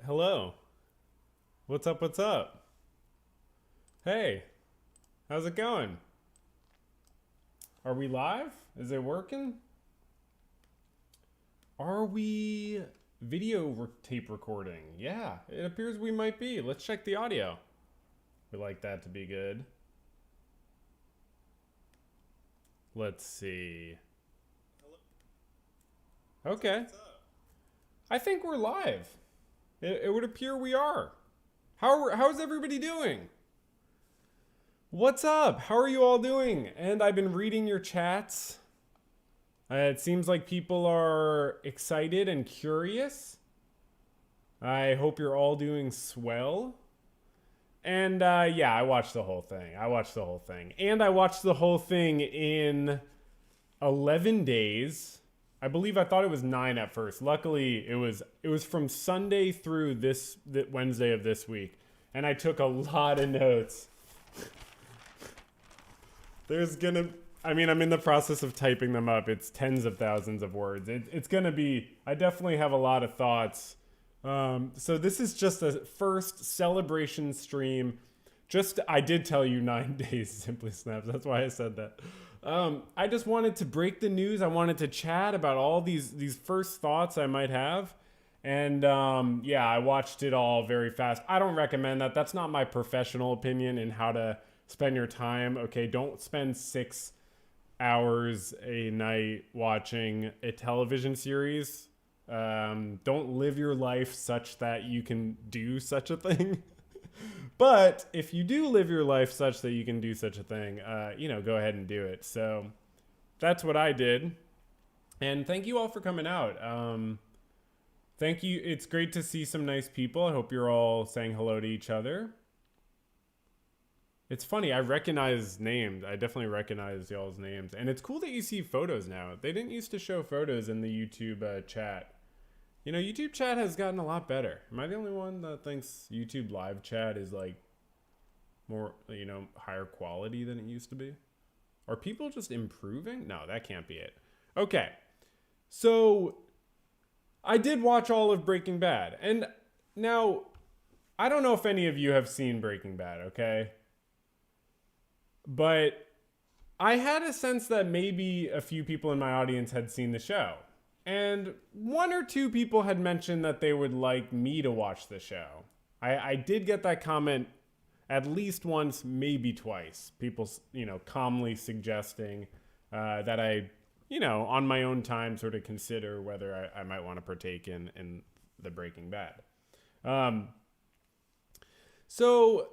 Hello. What's up? What's up? Hey, how's it going? Are we live? Is it working? Are we tape recording? Yeah, it appears we might be. Let's check the audio. We like that to be good. Let's see. Okay. I think we're live. It would appear we are. How's everybody doing? What's up? How are you all doing? And I've been reading your chats. It seems like people are excited and curious. I hope you're all doing swell. And yeah, I watched the whole thing. And I watched the whole thing in 11 days. I believe I thought it was 9 at first. Luckily, it was from Sunday through this Wednesday of this week. And I took a lot of notes. I'm in the process of typing them up. It's tens of thousands of words. I definitely have a lot of thoughts. So this is just a first celebration stream. I did tell you 9 days, Simply Snaps. That's why I said that. I just wanted to break the news. I wanted to chat about all these first thoughts I might have. And yeah, I watched it all very fast. I don't recommend that. That's not my professional opinion in how to spend your time. Okay, don't spend 6 hours a night watching a television series. Don't live your life such that you can do such a thing. But if you do live your life such that you can do such a thing, go ahead and do it. So that's what I did. And thank you all for coming out. Thank you. It's great to see some nice people. I hope you're all saying hello to each other. It's funny. I recognize names. I definitely recognize y'all's names. And it's cool that you see photos now. They didn't used to show photos in the YouTube chat. You know, YouTube chat has gotten a lot better. Am I the only one that thinks YouTube live chat is like more, higher quality than it used to be? Are people just improving? No, that can't be it. Okay. So I did watch all of Breaking Bad. And now, I don't know if any of you have seen Breaking Bad, okay? But I had a sense that maybe a few people in my audience had seen the show. And 1 or 2 people had mentioned that they would like me to watch the show. I did get that comment at least once, maybe twice. People, calmly suggesting that I, on my own time sort of consider whether I might want to partake in the Breaking Bad. So,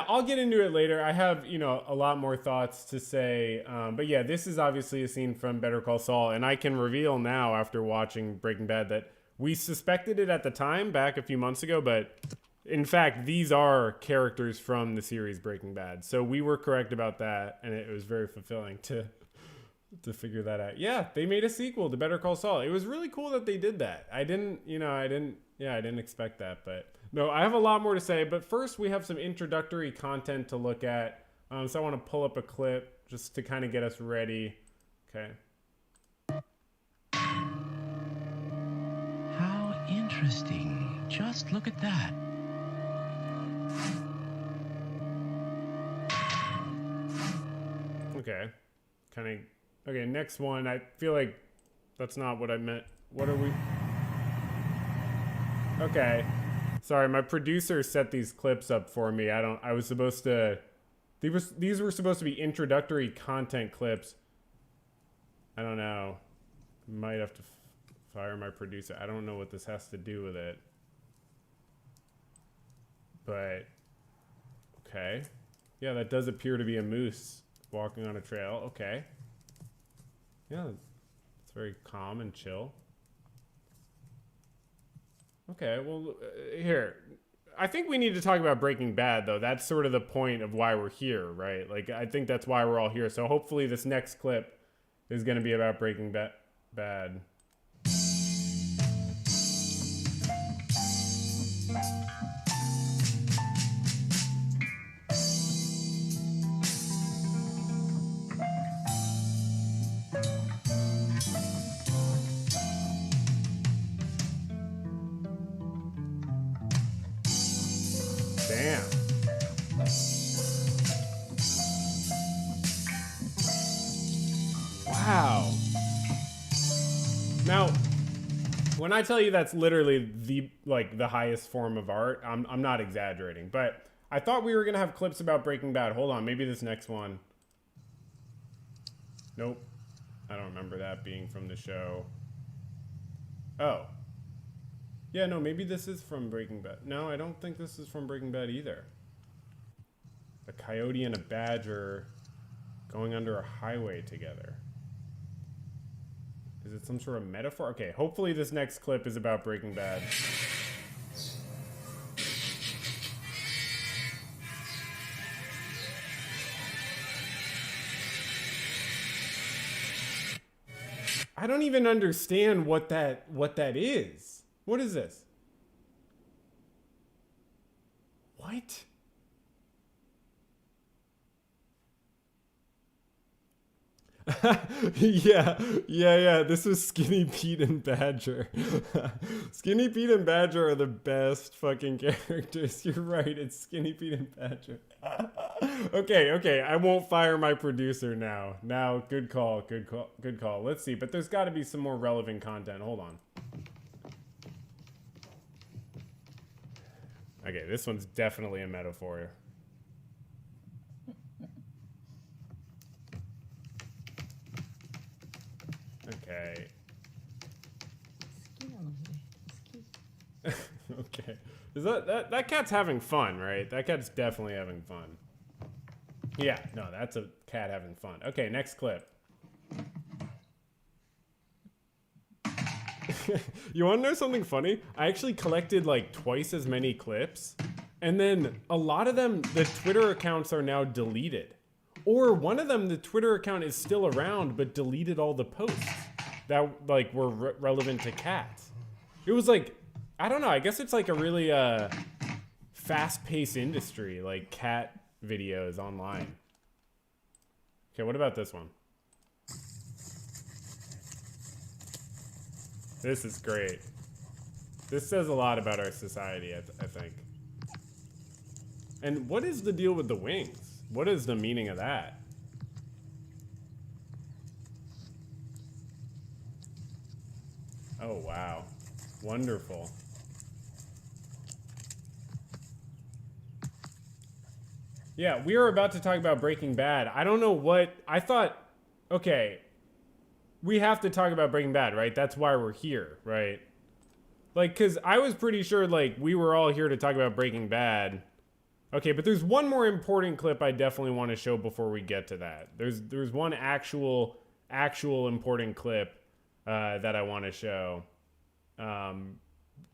I'll get into it later. I have, a lot more thoughts to say. But yeah, this is obviously a scene from Better Call Saul. And I can reveal now after watching Breaking Bad that we suspected it at the time back a few months ago. But in fact, these are characters from the series Breaking Bad. So we were correct about that. And it was very fulfilling to figure that out. Yeah, they made a sequel to Better Call Saul. It was really cool that they did that. I didn't expect that, but no, I have a lot more to say, but first we have some introductory content to look at. So I want to pull up a clip just to kind of get us ready. Okay. How interesting. Just look at that. Okay. Okay, next one. I feel like that's not what I meant. What are we? Okay. Sorry, my producer set these clips up for me. These were supposed to be introductory content clips. I don't know. Might have to fire my producer. I don't know what this has to do with it. But, okay. Yeah, that does appear to be a moose walking on a trail. Okay. Yeah, it's very calm and chill. Okay, well, here. I think we need to talk about Breaking Bad, though. That's sort of the point of why we're here, right? Like, I think that's why we're all here. So hopefully this next clip is going to be about Breaking Bad. Damn. Wow. Now, when I tell you that's literally the highest form of art, I'm not exaggerating. But I thought we were gonna have clips about Breaking Bad. Hold on, maybe this next one. Nope. I don't remember that being from the show. Oh. Yeah, no, maybe this is from Breaking Bad. No, I don't think this is from Breaking Bad either. A coyote and a badger going under a highway together. Is it some sort of metaphor? Okay, hopefully this next clip is about Breaking Bad. I don't even understand what that is. What is this? What? yeah. This was Skinny Pete and Badger. Skinny Pete and Badger are the best fucking characters. You're right. It's Skinny Pete and Badger. Okay. I won't fire my producer now. Good call. Let's see. But there's got to be some more relevant content. Hold on. Okay, this one's definitely a metaphor. Okay. Okay. Is that cat's having fun, right? That cat's definitely having fun. Yeah, no, that's a cat having fun. Okay, next clip. You want to know something funny? I actually collected like twice as many clips, and then a lot of them, the Twitter accounts are now deleted. Or one of them, the Twitter account is still around, but deleted all the posts that like were relevant to cats. It was like, I don't know, I guess it's like a really fast-paced industry, like cat videos online. Okay, what about this one? This is great. This says a lot about our society, I think. And what is the deal with the wings? What is the meaning of that? Oh, wow. Wonderful. Yeah, we are about to talk about Breaking Bad. I don't know what... I thought... Okay. We have to talk about Breaking Bad, right? That's why we're here, right? Like, because I was pretty sure, like, we were all here to talk about Breaking Bad. Okay, but there's one more important clip I definitely want to show before we get to that. There's one actual important clip that I want to show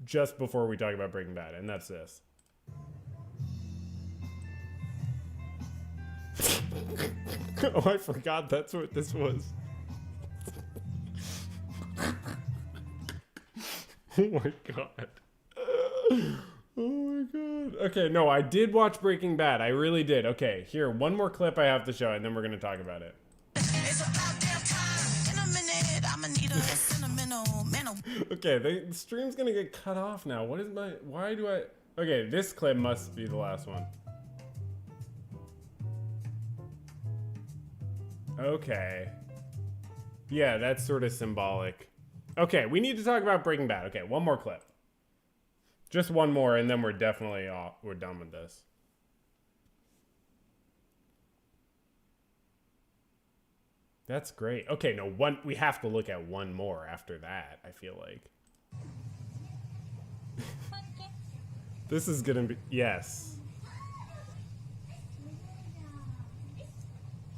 just before we talk about Breaking Bad, and that's this. Oh, I forgot that's what this was. Oh my god. Oh my god. Okay, no, I did watch Breaking Bad. I really did. Okay, here, one more clip I have to show, and then we're going to talk about it. Okay, the stream's going to get cut off now. Why do I... Okay, this clip must be the last one. Okay. Yeah, that's sort of symbolic. Okay, we need to talk about Breaking Bad. Okay, one more clip. Just one more, and then we're definitely off. We're done with this. That's great. Okay, no, we have to look at one more after that, I feel like. This is gonna be... Yes.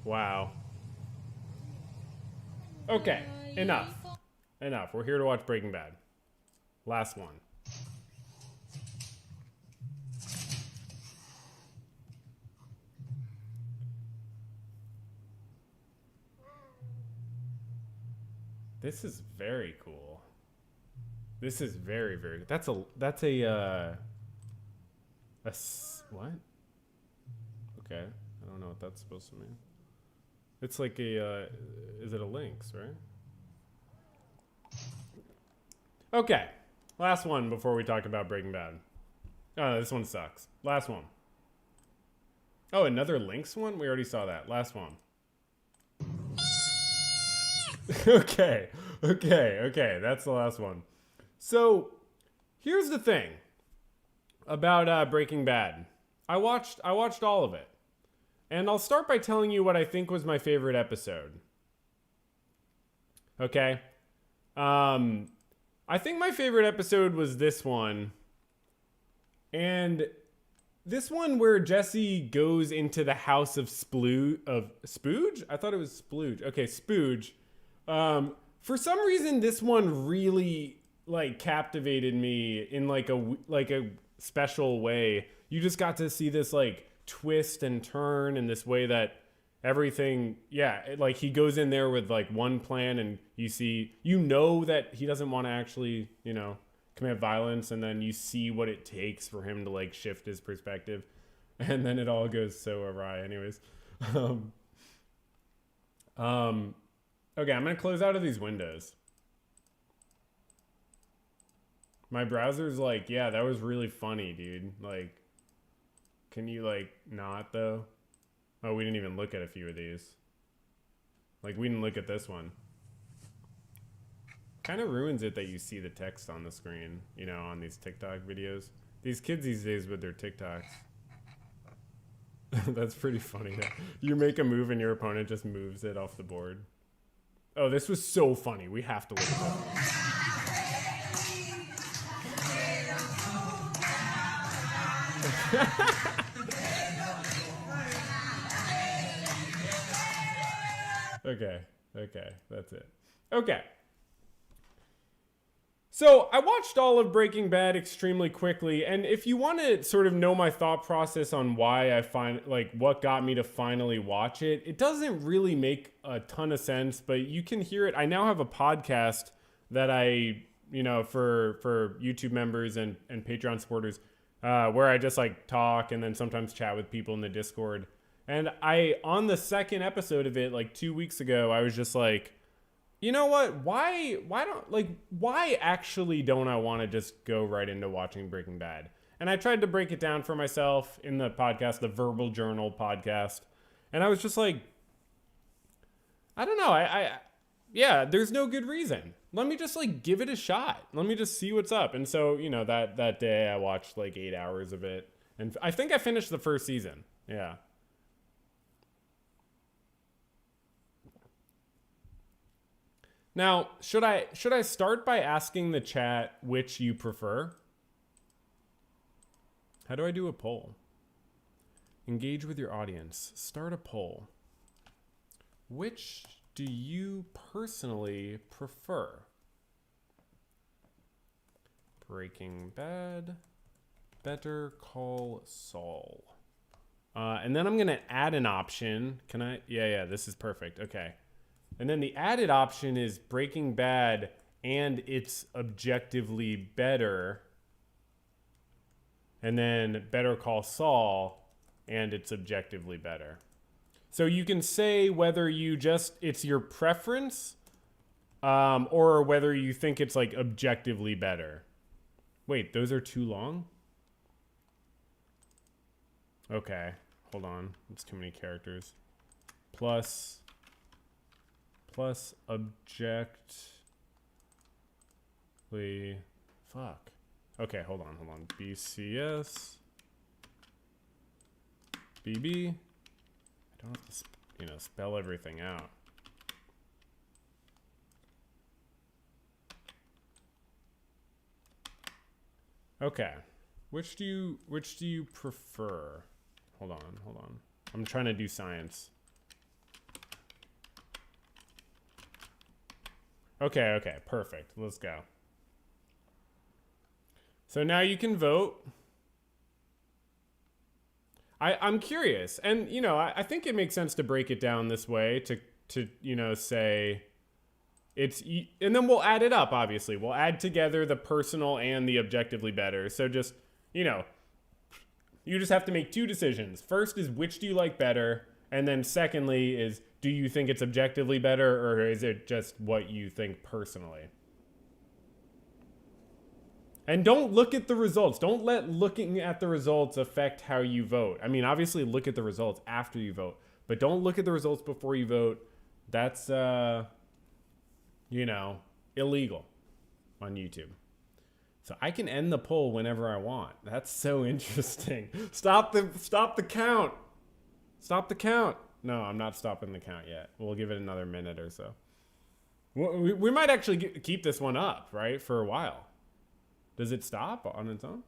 Wow. Okay, enough. We're here to watch Breaking Bad. Last one. This is very cool. This is very, very... That's a what? Okay, I don't know what that's supposed to mean. It's like a, is it a lynx, right? Okay, last one before we talk about Breaking Bad. Oh, this one sucks. Last one. Oh, another Lynx one? We already saw that. Last one. Okay. That's the last one. So, here's the thing about Breaking Bad. I watched all of it. And I'll start by telling you what I think was my favorite episode. Okay? I think my favorite episode was this one. And this one where Jesse goes into the house of Spooge? I thought it was Splooge. Okay, Spooge. For some reason, this one really like captivated me in like a special way. You just got to see this like twist and turn in this way that everything, like he goes in there with like one plan, and you know that he doesn't want to actually, commit violence, and then you see what it takes for him to like shift his perspective, and then it all goes so awry. Anyways, okay, I'm gonna close out of these windows. My browser's like, yeah, that was really funny, dude. Like, can you like not though? Oh, we didn't even look at a few of these. Like, we didn't look at this one. Kind of ruins it that you see the text on the screen, on these TikTok videos. These kids these days with their TikToks. That's pretty funny. You make a move and your opponent just moves it off the board. Oh, this was so funny. We have to look at that. Okay, that's it. Okay. So I watched all of Breaking Bad extremely quickly, and if you want to sort of know my thought process on why I find, like, what got me to finally watch it, it doesn't really make a ton of sense, but you can hear it. I now have a podcast that I, for YouTube members and Patreon supporters, where I just like talk and then sometimes chat with people in the Discord. And on the second episode of it, like 2 weeks ago, I was just like, you know what? Why actually don't I want to just go right into watching Breaking Bad? And I tried to break it down for myself in the podcast, the Verbal Journal podcast. And I was just like, I don't know. There's no good reason. Let me just like give it a shot. Let me just see what's up. And so, that day I watched like 8 hours of it. And I think I finished the first season. Yeah. Now, should I start by asking the chat which you prefer? How do I do a poll? Engage with your audience. Start a poll. Which do you personally prefer? Breaking Bad, Better Call Saul. And then I'm going to add an option. Can I? Yeah, this is perfect. Okay. And then the added option is Breaking Bad and it's objectively better. And then Better Call Saul and it's objectively better. So you can say whether it's your preference, or whether you think it's like objectively better. Wait, those are too long? Okay, hold on. It's too many characters. Plus objectively, fuck. Okay, hold on. BCS, BB. I don't have to, spell everything out. Okay, which do you prefer? Hold on. I'm trying to do science. Okay, perfect. Let's go. So now you can vote. I'm curious, and I think it makes sense to break it down this way to say it's, and then we'll add it up. Obviously, we'll add together the personal and the objectively better. So just you just have to make two decisions. First is which do you like better, and then secondly is, do you think it's objectively better, or is it just what you think personally? And don't look at the results. Don't let looking at the results affect how you vote. I mean, obviously look at the results after you vote, but don't look at the results before you vote. That's, illegal on YouTube. So I can end the poll whenever I want. That's so interesting. Stop the count. Stop the count. No, I'm not stopping the count yet. We'll give it another minute or so. We might actually keep this one up, right, for a while. Does it stop on its own?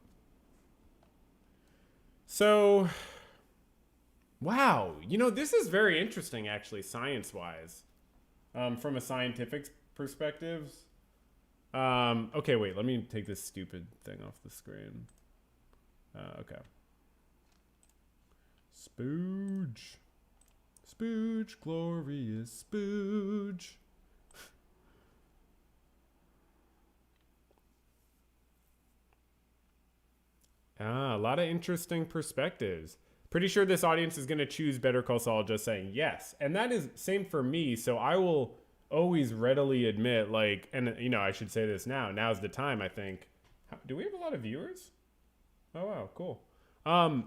So, wow. This is very interesting, actually, science-wise, from a scientific perspective. Okay, wait. Let me take this stupid thing off the screen. Okay. Spooge. Spooge, glorious spooge. A lot of interesting perspectives. Pretty sure this audience is going to choose Better Call Saul, just saying yes. And that is same for me. So I will always readily admit, and I should say this now. Now's the time, I think. Do we have a lot of viewers? Oh, wow, cool. There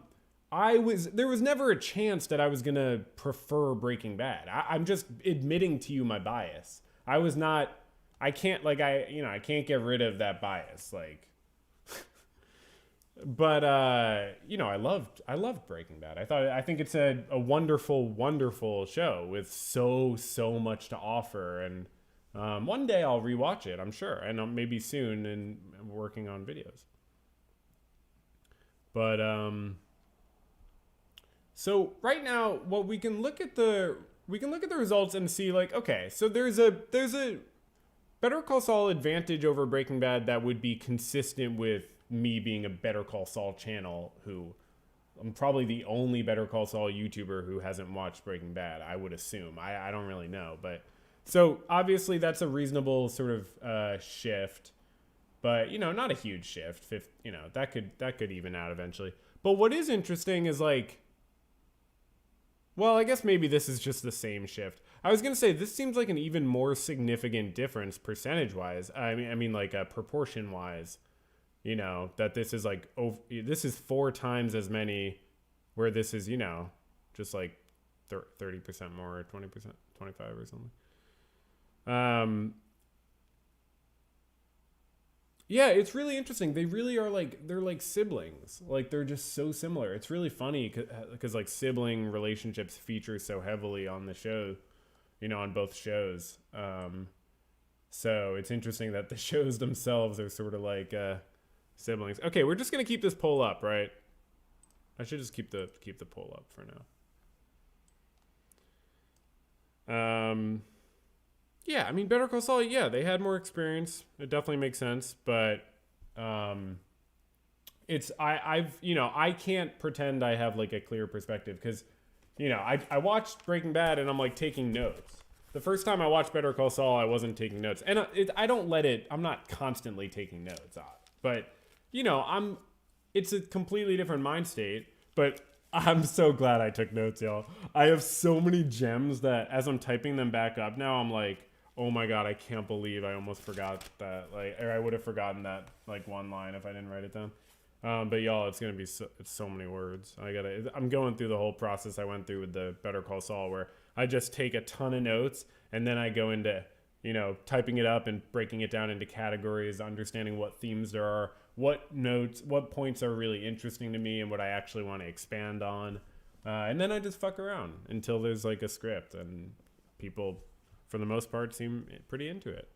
was never a chance that I was going to prefer Breaking Bad. I'm just admitting to you my bias. I can't get rid of that bias. But I loved Breaking Bad. I think it's a wonderful, wonderful show with so much to offer. And one day I'll rewatch it, I'm sure, and maybe soon. And working on videos. But so right now, we can look at the results and see okay, so there's a Better Call Saul advantage over Breaking Bad that would be consistent with me being a Better Call Saul channel, who I'm probably the only Better Call Saul YouTuber who hasn't watched Breaking Bad, I would assume. I don't really know, but so obviously that's a reasonable sort of shift, but not a huge shift. That could even out eventually. But what is interesting is I guess maybe this is just the same shift. I was gonna say this seems like an even more significant difference percentage-wise. I mean proportion-wise. That this is this is 4 times as many, where this is, just 30% more, or 20%, 25 or something. Yeah, it's really interesting. They really are they're like siblings. They're just so similar. It's really funny because sibling relationships feature so heavily on the show, on both shows. So it's interesting that the shows themselves are sort of siblings. Okay, we're just gonna keep this poll up, right? I should just keep the poll up for now. Yeah, I mean Better Call Saul. Yeah, they had more experience. It definitely makes sense, but I can't pretend I have a clear perspective because I watched Breaking Bad and I'm taking notes. The first time I watched Better Call Saul, I wasn't taking notes, and I'm not constantly taking notes, but. It's a completely different mind state, but I'm so glad I took notes, y'all. I have so many gems that as I'm typing them back up now, I'm oh my God, I can't believe I almost forgot that, or I would have forgotten that, one line if I didn't write it down. But y'all, it's going to be it's so many words. I'm going through the whole process I went through with the Better Call Saul, where I just take a ton of notes and then I go into, typing it up and breaking it down into categories, understanding what themes there are, what points are really interesting to me and what I actually want to expand on. And then I just fuck around until there's a script, and people, for the most part, seem pretty into it.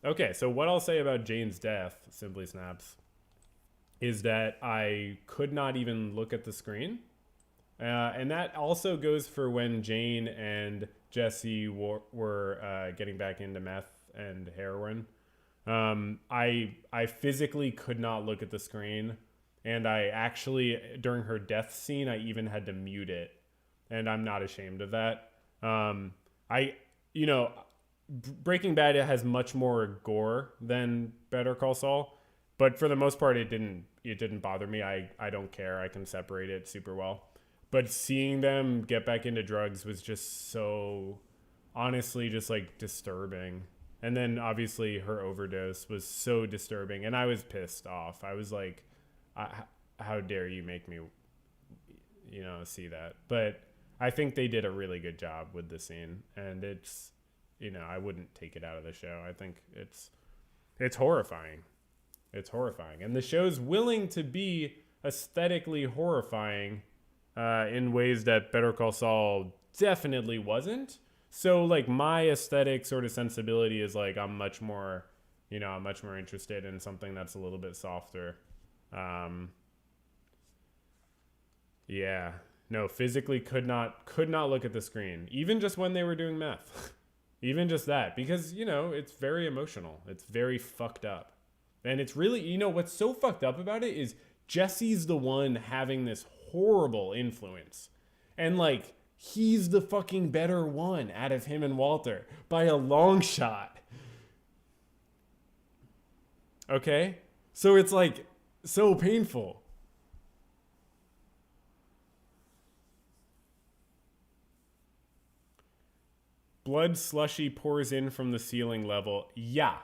Okay, so what I'll say about Jane's death, Simply Snaps, is that I could not even look at the screen. And that also goes for when Jane and Jesse were getting back into meth and heroin. I physically could not look at the screen, and I actually, during her death scene, I even had to mute it, and I'm not ashamed of that. Breaking Bad has much more gore than Better Call Saul, but for the most part, it didn't bother me. I don't care. I can separate it super well. But seeing them get back into drugs was just so, honestly, just disturbing. And then obviously her overdose was so disturbing, and I was pissed off. I was like, how dare you make me, see that? But I think they did a really good job with the scene, and it's, I wouldn't take it out of the show. I think it's horrifying. It's horrifying. And the show's willing to be aesthetically horrifying in ways that Better Call Saul definitely wasn't. So like my aesthetic sort of sensibility is like I'm much more interested in something that's a little bit softer. Yeah. No, physically could not look at the screen, even just when they were doing meth. Even just that, because it's very emotional. It's very fucked up. And it's really, what's so fucked up about it is Jesse's the one having this horrible influence. And like he's the fucking better one out of him and Walter by a long shot. Okay? So it's like so painful. Blood slushy pours in from the ceiling level. Yeah.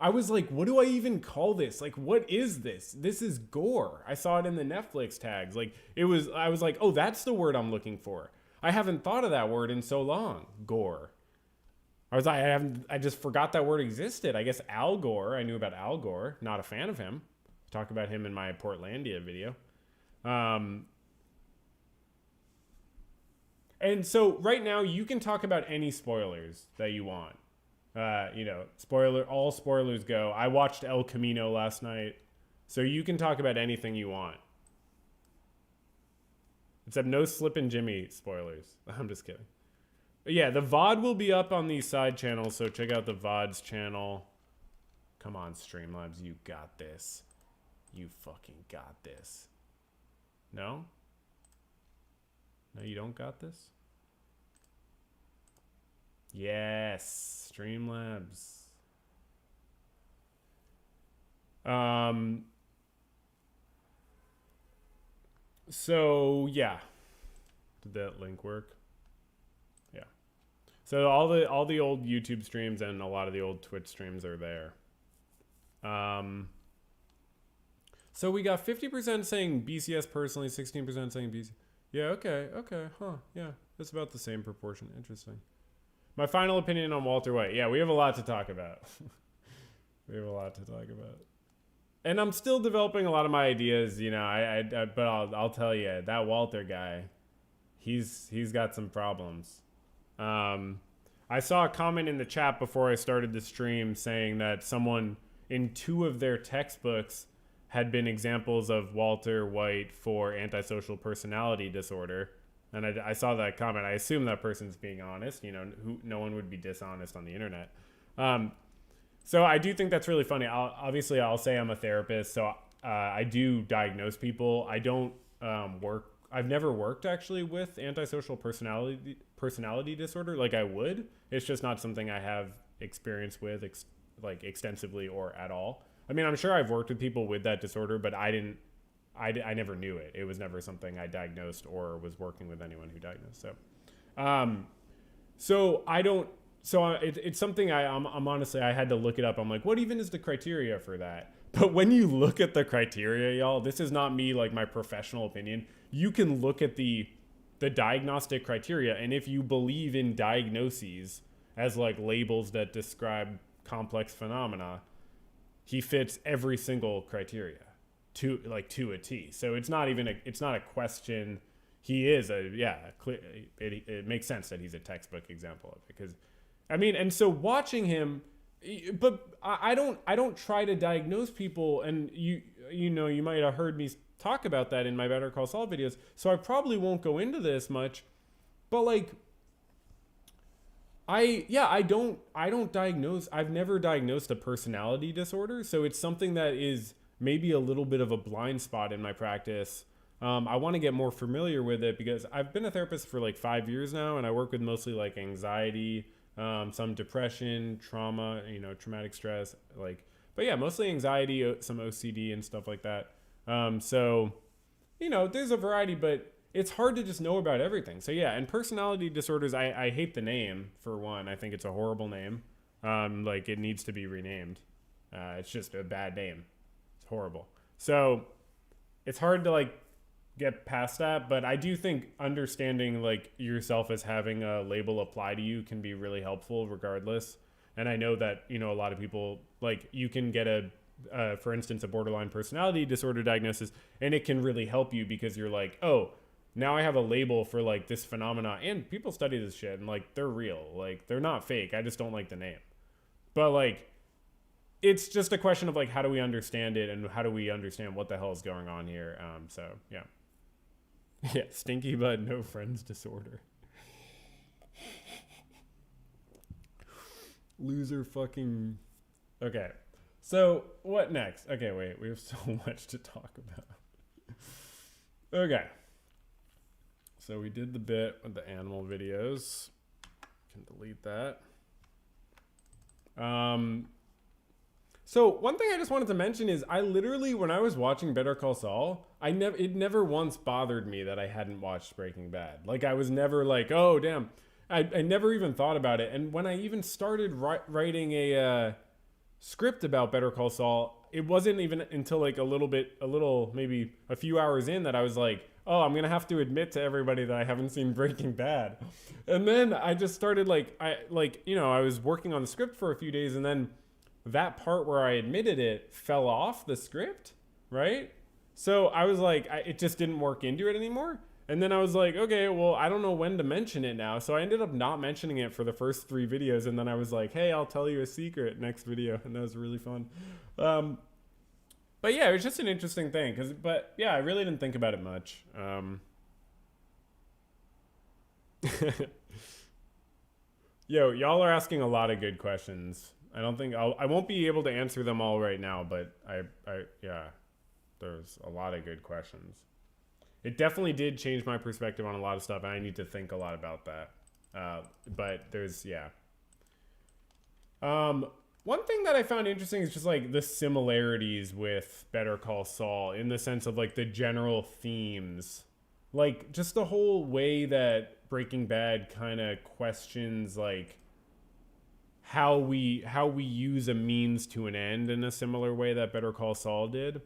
I was like, what do I even call this? Like, what is this? This is gore. I saw it in the Netflix tags. Like, I was like, oh, that's the word I'm looking for. I haven't thought of that word in so long. Gore. I just forgot that word existed. I guess Al Gore. I knew about Al Gore. Not a fan of him. Talk about him in my Portlandia video. And so right now you can talk about any spoilers that you want. All spoilers go. I watched El Camino last night, so you can talk about anything you want. Except no Slippin' Jimmy spoilers. I'm just kidding. But yeah, the VOD will be up on these side channels, so check out the VOD's channel. Come on, Streamlabs, you got this. You fucking got this. No? No, you don't got this? Yes, Streamlabs. So yeah, did that link work? Yeah. So all the old YouTube streams and a lot of the old Twitch streams are there. So we got 50% saying BCS personally, 16% saying BCS. Yeah, okay, huh, yeah, that's about the same proportion. Interesting. My final opinion on Walter White. Yeah, we have a lot to talk about. And I'm still developing a lot of my ideas, but I'll tell you, that Walter guy, he's got some problems. I saw a comment in the chat before I started the stream saying that someone in 2 of their textbooks had been examples of Walter White for antisocial personality disorder. And I saw that comment. I assume that person's being honest. No one would be dishonest on the internet. So I do think that's really funny. I'll say I'm a therapist, so I do diagnose people. I don't work. I've never worked actually with antisocial personality disorder like I would. It's just not something I have experience with extensively or at all. I mean, I'm sure I've worked with people with that disorder, but I never knew it. It was never something I diagnosed or was working with anyone who diagnosed. It's something I'm honestly, I had to look it up. I'm like, what even is the criteria for that? But when you look at the criteria, y'all, this is not me, like my professional opinion. You can look at the diagnostic criteria. And if you believe in diagnoses as like labels that describe complex phenomena, he fits every single criteria to a T. So it's not a question. He is it makes sense that he's a textbook example of it, because and so watching him, but I don't try to diagnose people, and you might have heard me talk about that in my Better Call Saul videos, so I probably won't go into this much, but like I don't diagnose. I've never diagnosed a personality disorder, so it's something that is maybe a little bit of a blind spot in my practice. I want to get more familiar with it because I've been a therapist for like 5 years now, and I work with mostly like anxiety, some depression, trauma, traumatic stress, but yeah, mostly anxiety, some OCD and stuff like that. So there's a variety, but it's hard to just know about everything. So yeah, and personality disorders, I hate the name, for one. I think it's a horrible name. Like it needs to be renamed. It's just a bad name. It's horrible. So it's hard to like get past that, but I do think understanding like yourself as having a label apply to you can be really helpful regardless. And I know that, you know, a lot of people, like, you can get for instance, a borderline personality disorder diagnosis, and it can really help you because you're like, oh, now I have a label for like this phenomena, and people study this shit and like they're real, like they're not fake. I just don't like the name. But like, it's just a question of like, how do we understand it and how do we understand what the hell is going on here? So yeah. Yeah, stinky but no friends disorder. Loser fucking. Okay. So what next? Okay, wait. We have so much to talk about. Okay. So we did the bit with the animal videos. Can delete that. So one thing I just wanted to mention is I literally, when I was watching Better Call Saul, it never once bothered me that I hadn't watched Breaking Bad. Like I was never like, oh damn. I never even thought about it. And when I even started writing a script about Better Call Saul, it wasn't even until like maybe a few hours in that I was like, oh, I'm going to have to admit to everybody that I haven't seen Breaking Bad. And then I just started I was working on the script for a few days, and then that part where I admitted it fell off the script, right? So I was like, it just didn't work into it anymore. And then I was like, okay, well, I don't know when to mention it now. So I ended up not mentioning it for the first 3 videos. And then I was like, hey, I'll tell you a secret next video. And that was really fun. But yeah, it was just an interesting thing. But yeah, I really didn't think about it much. Yo, y'all are asking a lot of good questions. I don't think I won't be able to answer them all right now, but yeah, there's a lot of good questions. It definitely did change my perspective on a lot of stuff, and I need to think a lot about that. But there's, yeah. One thing that I found interesting is just like the similarities with Better Call Saul in the sense of like the general themes. Like just the whole way that Breaking Bad kind of questions like how we use a means to an end in a similar way that Better Call Saul did.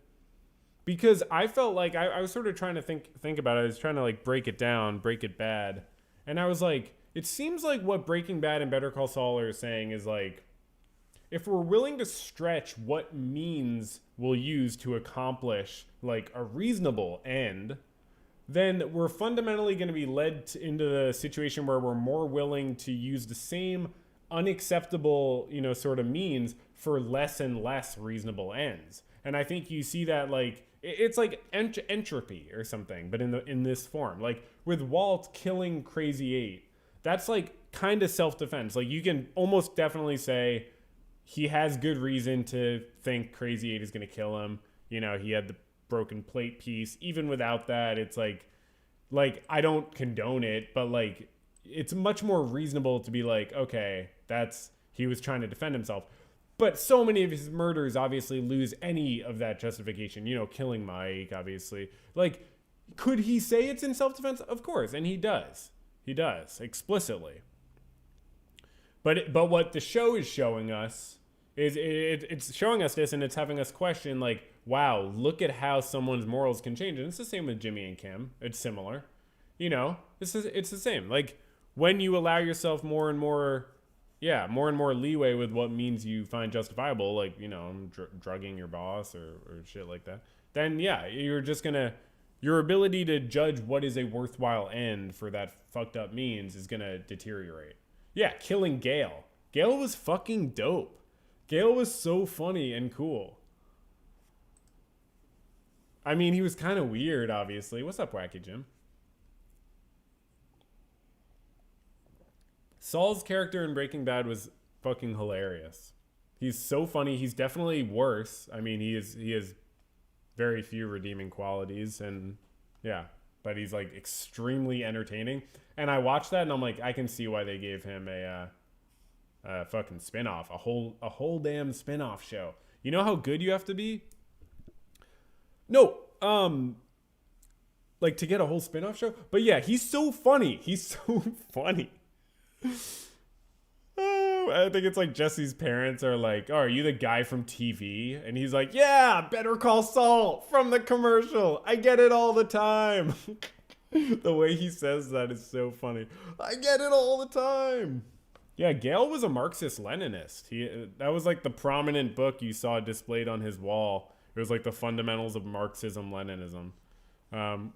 Because I felt like I was sort of trying to think about it. I was trying to like break it down, break it bad. And I was like, it seems like what Breaking Bad and Better Call Saul are saying is like, if we're willing to stretch what means we'll use to accomplish like a reasonable end, then we're fundamentally going to be led into the situation where we're more willing to use the same unacceptable, sort of means for less and less reasonable ends. And I think you see that like it's like entropy or something, but in this form. Like with Walt killing Crazy 8, that's like kind of self-defense. Like you can almost definitely say he has good reason to think Crazy 8 is going to kill him. He had the broken plate piece. Even without that, it's like I don't condone it, but like it's much more reasonable to be like, okay, he was trying to defend himself. But so many of his murders obviously lose any of that justification. Killing Mike, obviously. Like, could he say it's in self-defense? Of course, and he does. He does, explicitly. But what the show is showing us is it's showing us this, and it's having us question, like, wow, look at how someone's morals can change. And it's the same with Jimmy and Kim. It's similar. It's the same. Like, when you allow yourself more and more leeway with what means you find justifiable, like, drugging your boss or shit like that, then yeah, you're just gonna, your ability to judge what is a worthwhile end for that fucked up means is gonna deteriorate. Yeah, killing Gale. Gale was fucking dope. Gale was so funny and cool. I mean, he was kind of weird, obviously. What's up, Wacky Jim? Saul's character in Breaking Bad was fucking hilarious. He's so funny. He's definitely worse. I mean, he has very few redeeming qualities, and yeah, but he's like extremely entertaining. And I watched that and I'm like, I can see why they gave him a fucking spinoff, a whole damn spinoff show. You know how good you have to be? No, like to get a whole spinoff show. But yeah, he's so funny. He's so funny. Oh, I think it's like Jesse's parents are like, oh, are you the guy from TV? And he's like, yeah, Better Call Saul from the commercial. I get it all the time. The way he says that is so funny. I get it all the time. Yeah, Gale was a Marxist-Leninist. That was like the prominent book you saw displayed on his wall. It was like the fundamentals of Marxism-Leninism,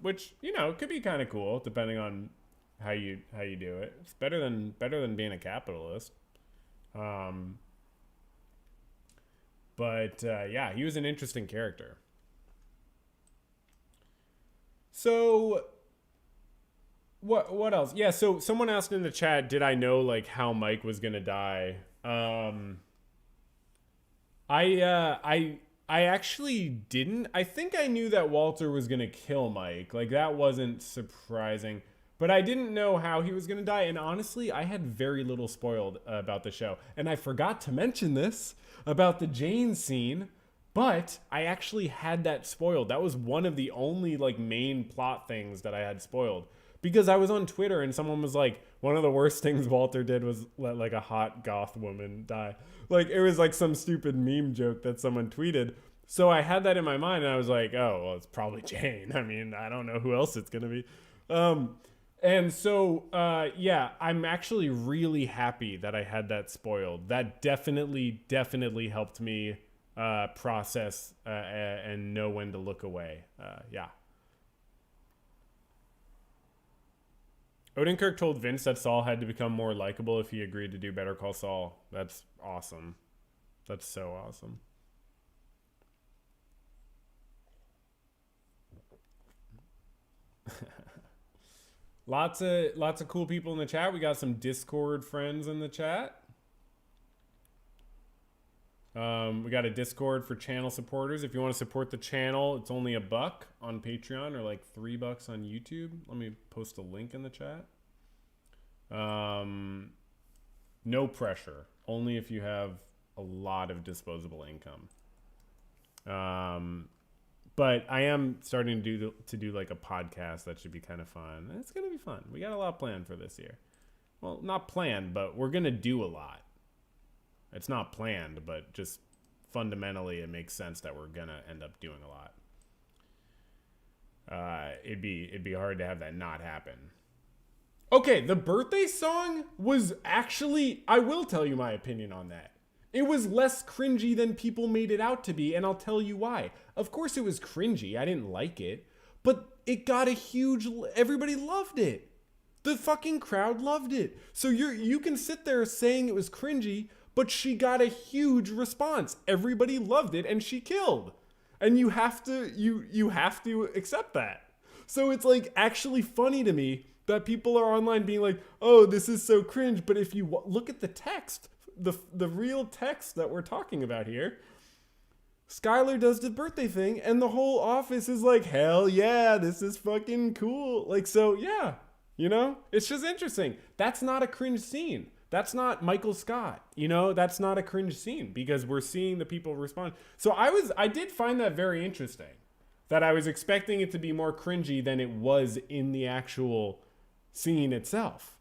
which, you know, could be kind of cool depending on how you do it. It's better than being a capitalist. But yeah, he was an interesting character. So what else? Yeah, so someone asked in the chat, did I know like how Mike was gonna die? I actually didn't. I think I knew that Walter was gonna kill Mike. Like that wasn't surprising. But I didn't know how he was going to die. And honestly, I had very little spoiled about the show. And I forgot to mention this about the Jane scene, but I actually had that spoiled. That was one of the only like main plot things that I had spoiled. Because I was on Twitter and someone was like, one of the worst things Walter did was let like a hot goth woman die. Like it was like some stupid meme joke that someone tweeted. So I had that in my mind and I was like, oh, well, it's probably Jane. I mean, I don't know who else it's going to be. And so, yeah, I'm actually really happy that I had that spoiled. That definitely helped me process and know when to look away. Yeah. Odenkirk told Vince that Saul had to become more likable if he agreed to do Better Call Saul. That's awesome. That's so awesome. Lots of cool people in the chat. We got some Discord friends in the chat. We got a Discord for channel supporters. If you want to support the channel, it's only $1 on Patreon or like $3 on YouTube. Let me post a link in the chat. No pressure. Only if you have a lot of disposable income. But I am starting to do like a podcast that should be kind of fun. It's going to be fun. We got a lot planned for this year. Well, not planned, but we're going to do a lot. It's not planned, but just fundamentally it makes sense that we're going to end up doing a lot. It'd be hard to have that not happen. Okay, the birthday song was actually, I will tell you my opinion on that. It was less cringy than people made it out to be, and I'll tell you why. Of course it was cringy. I didn't like it. But it got a huge... Everybody loved it. The fucking crowd loved it. So you can sit there saying it was cringy, but she got a huge response. Everybody loved it, and she killed. And you have to accept that. So it's like actually funny to me that people are online being like, oh, this is so cringe. But if you look at the text... The real text that we're talking about here, Skyler does the birthday thing and the whole office is like, hell yeah, this is fucking cool. Like, so yeah, you know, it's just interesting. That's not a cringe scene. That's not Michael Scott, you know, that's not a cringe scene because we're seeing the people respond. So I did find that very interesting, that I was expecting it to be more cringy than it was in the actual scene itself.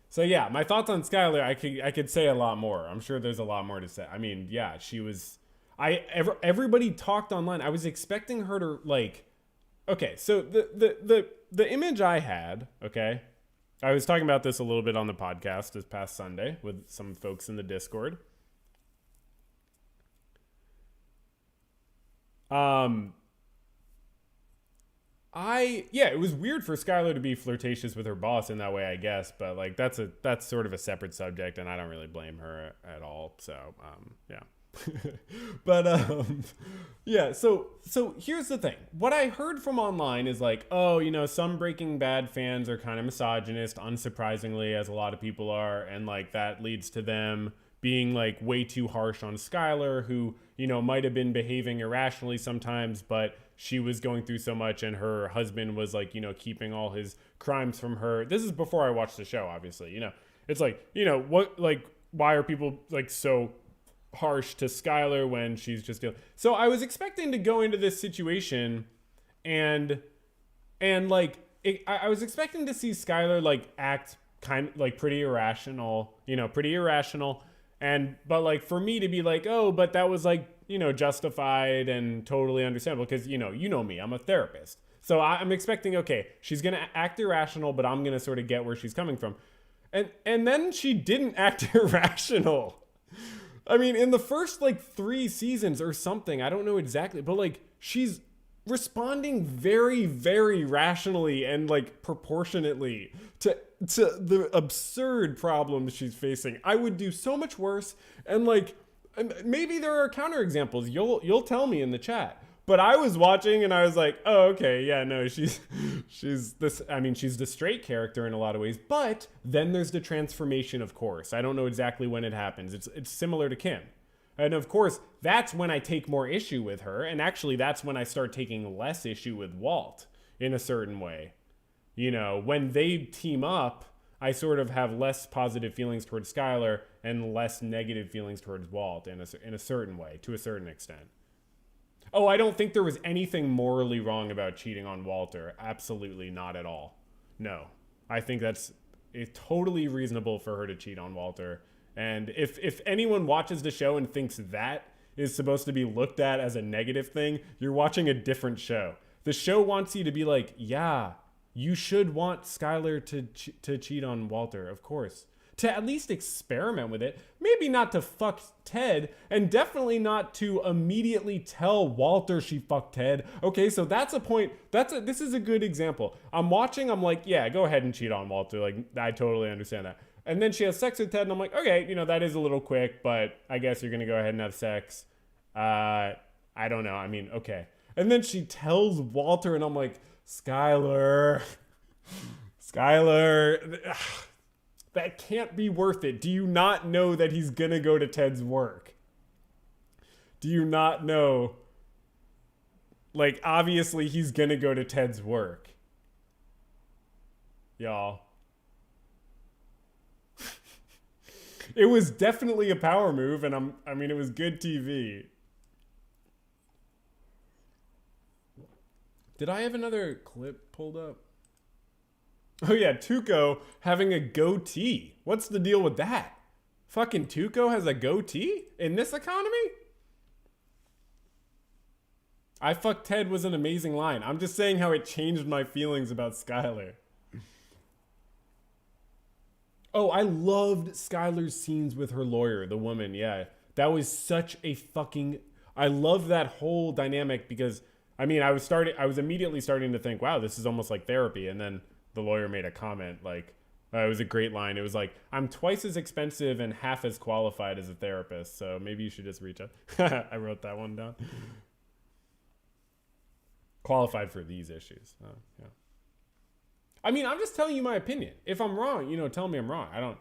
So yeah, my thoughts on Skyler, I could say a lot more. I'm sure there's a lot more to say. I mean, yeah, she was... Everybody talked online. I was expecting her to, like... Okay, so the image I had, okay? I was talking about this a little bit on the podcast this past Sunday with some folks in the Discord. It was weird for Skyler to be flirtatious with her boss in that way, I guess, but like that's sort of a separate subject and I don't really blame her at all. So, yeah. But, yeah, so here's the thing. What I heard from online is like, oh, you know, some Breaking Bad fans are kind of misogynist, unsurprisingly, as a lot of people are. And like that leads to them being like way too harsh on Skyler, who, you know, might have been behaving irrationally sometimes, but she was going through so much and her husband was like, you know, keeping all his crimes from her. This is before I watched the show, obviously, you know, it's like, you know, what, like, why are people like so harsh to Skyler when she's just dealing? So I was expecting to go into this situation and like, I was expecting to see Skyler like act kind of like pretty irrational, pretty irrational. But like for me to be like, oh, but that was like, justified and totally understandable because, you know me, I'm a therapist. So I'm expecting, okay, she's going to act irrational, but I'm going to sort of get where she's coming from. And then she didn't act irrational. I mean, in the first like 3 seasons or something, I don't know exactly, but like she's responding very, very rationally and like proportionately to the absurd problems she's facing. I would do so much worse. And like, maybe there are counterexamples. You'll tell me in the chat. But I was watching and I was like, oh, okay, yeah, no, she's this. I mean, she's the straight character in a lot of ways. But then there's the transformation, of course. I don't know exactly when it happens. It's similar to Kim. And of course, that's when I take more issue with her. And actually, that's when I start taking less issue with Walt in a certain way. When they team up, I sort of have less positive feelings towards Skyler and less negative feelings towards Walt in a certain way, to a certain extent. Oh, I don't think there was anything morally wrong about cheating on Walter. Absolutely not at all. No. I think it's totally reasonable for her to cheat on Walter. And if anyone watches the show and thinks that is supposed to be looked at as a negative thing, you're watching a different show. The show wants you to be like, yeah, you should want Skyler to cheat on Walter, of course. To at least experiment with it. Maybe not to fuck Ted, and definitely not to immediately tell Walter she fucked Ted. Okay, so that's a point. This is a good example. I'm watching, I'm like, yeah, go ahead and cheat on Walter. Like, I totally understand that. And then she has sex with Ted, and I'm like, okay, that is a little quick, but I guess you're gonna go ahead and have sex. I don't know. I mean, okay. And then she tells Walter, and I'm like, Skyler, that can't be worth it. Do you not know that he's gonna go to Ted's work? Do you not know? Like, obviously he's gonna go to Ted's work. Y'all. It was definitely a power move, and it was good TV. Did I have another clip pulled up? Oh yeah, Tuco having a goatee. What's the deal with that? Fucking Tuco has a goatee in this economy? I fucked Ted was an amazing line. I'm just saying how it changed my feelings about Skyler. Oh, I loved Skyler's scenes with her lawyer, the woman. Yeah, that was such a fucking... I love that whole dynamic because, I was immediately starting to think, wow, this is almost like therapy. And then the lawyer made a comment like, it was a great line. It was like, I'm twice as expensive and half as qualified as a therapist, so maybe you should just reach out. I wrote that one down. Qualified for these issues. Oh, yeah. I'm just telling you my opinion. If I'm wrong, tell me I'm wrong. I don't...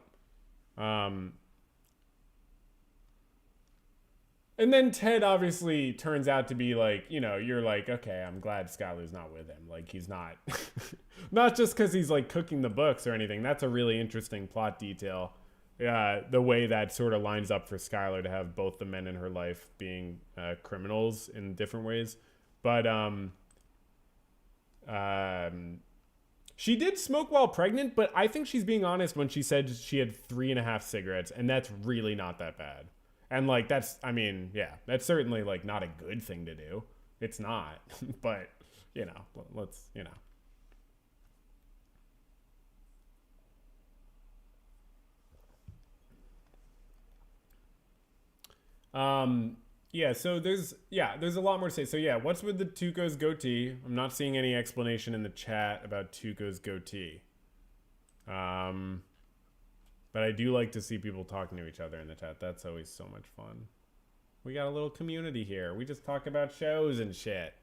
And then Ted obviously turns out to be like, you're like, okay, I'm glad Skyler's not with him. Like, he's not... not just because he's, like, cooking the books or anything. That's a really interesting plot detail. The way that sort of lines up for Skyler to have both the men in her life being criminals in different ways. But, she did smoke while pregnant, but I think she's being honest when she said she had 3.5 cigarettes, and that's really not that bad. And, like, that's certainly, like, not a good thing to do. It's not. But, let's. Yeah, so there's a lot more to say. So, yeah, what's with the Tuco's goatee? I'm not seeing any explanation in the chat about Tuco's goatee. But I do like to see people talking to each other in the chat. That's always so much fun. We got a little community here. We just talk about shows and shit.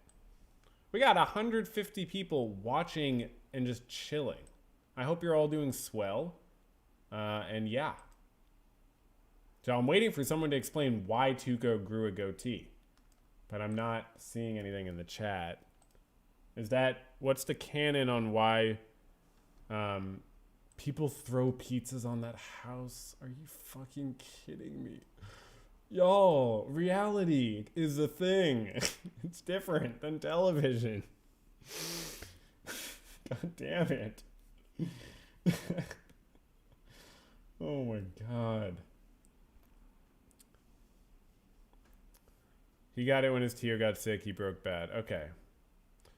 We got 150 people watching and just chilling. I hope you're all doing swell. And yeah. So I'm waiting for someone to explain why Tuco grew a goatee. But I'm not seeing anything in the chat. What's the canon on why people throw pizzas on that house? Are you fucking kidding me? Y'all, reality is a thing. It's different than television. God damn it. Oh my God. He got it when his Tio got sick. He broke bad. Okay.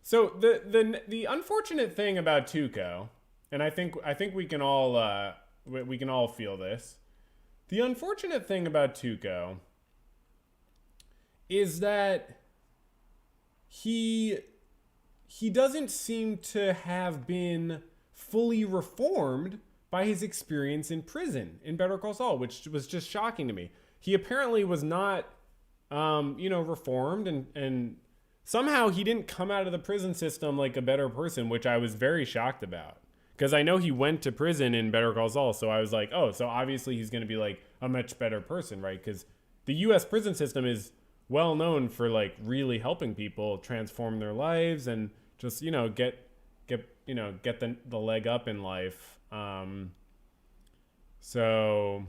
So the unfortunate thing about Tuco, and I think we can all feel this. The unfortunate thing about Tuco is that he doesn't seem to have been fully reformed by his experience in prison in Better Call Saul, which was just shocking to me. He apparently was not, reformed, and somehow he didn't come out of the prison system like a better person, which I was very shocked about. Because I know he went to prison in Better Call Saul, so I was like, oh, so obviously he's going to be like a much better person, right? Because the U.S. prison system is well known for like really helping people transform their lives and just get the leg up in life. So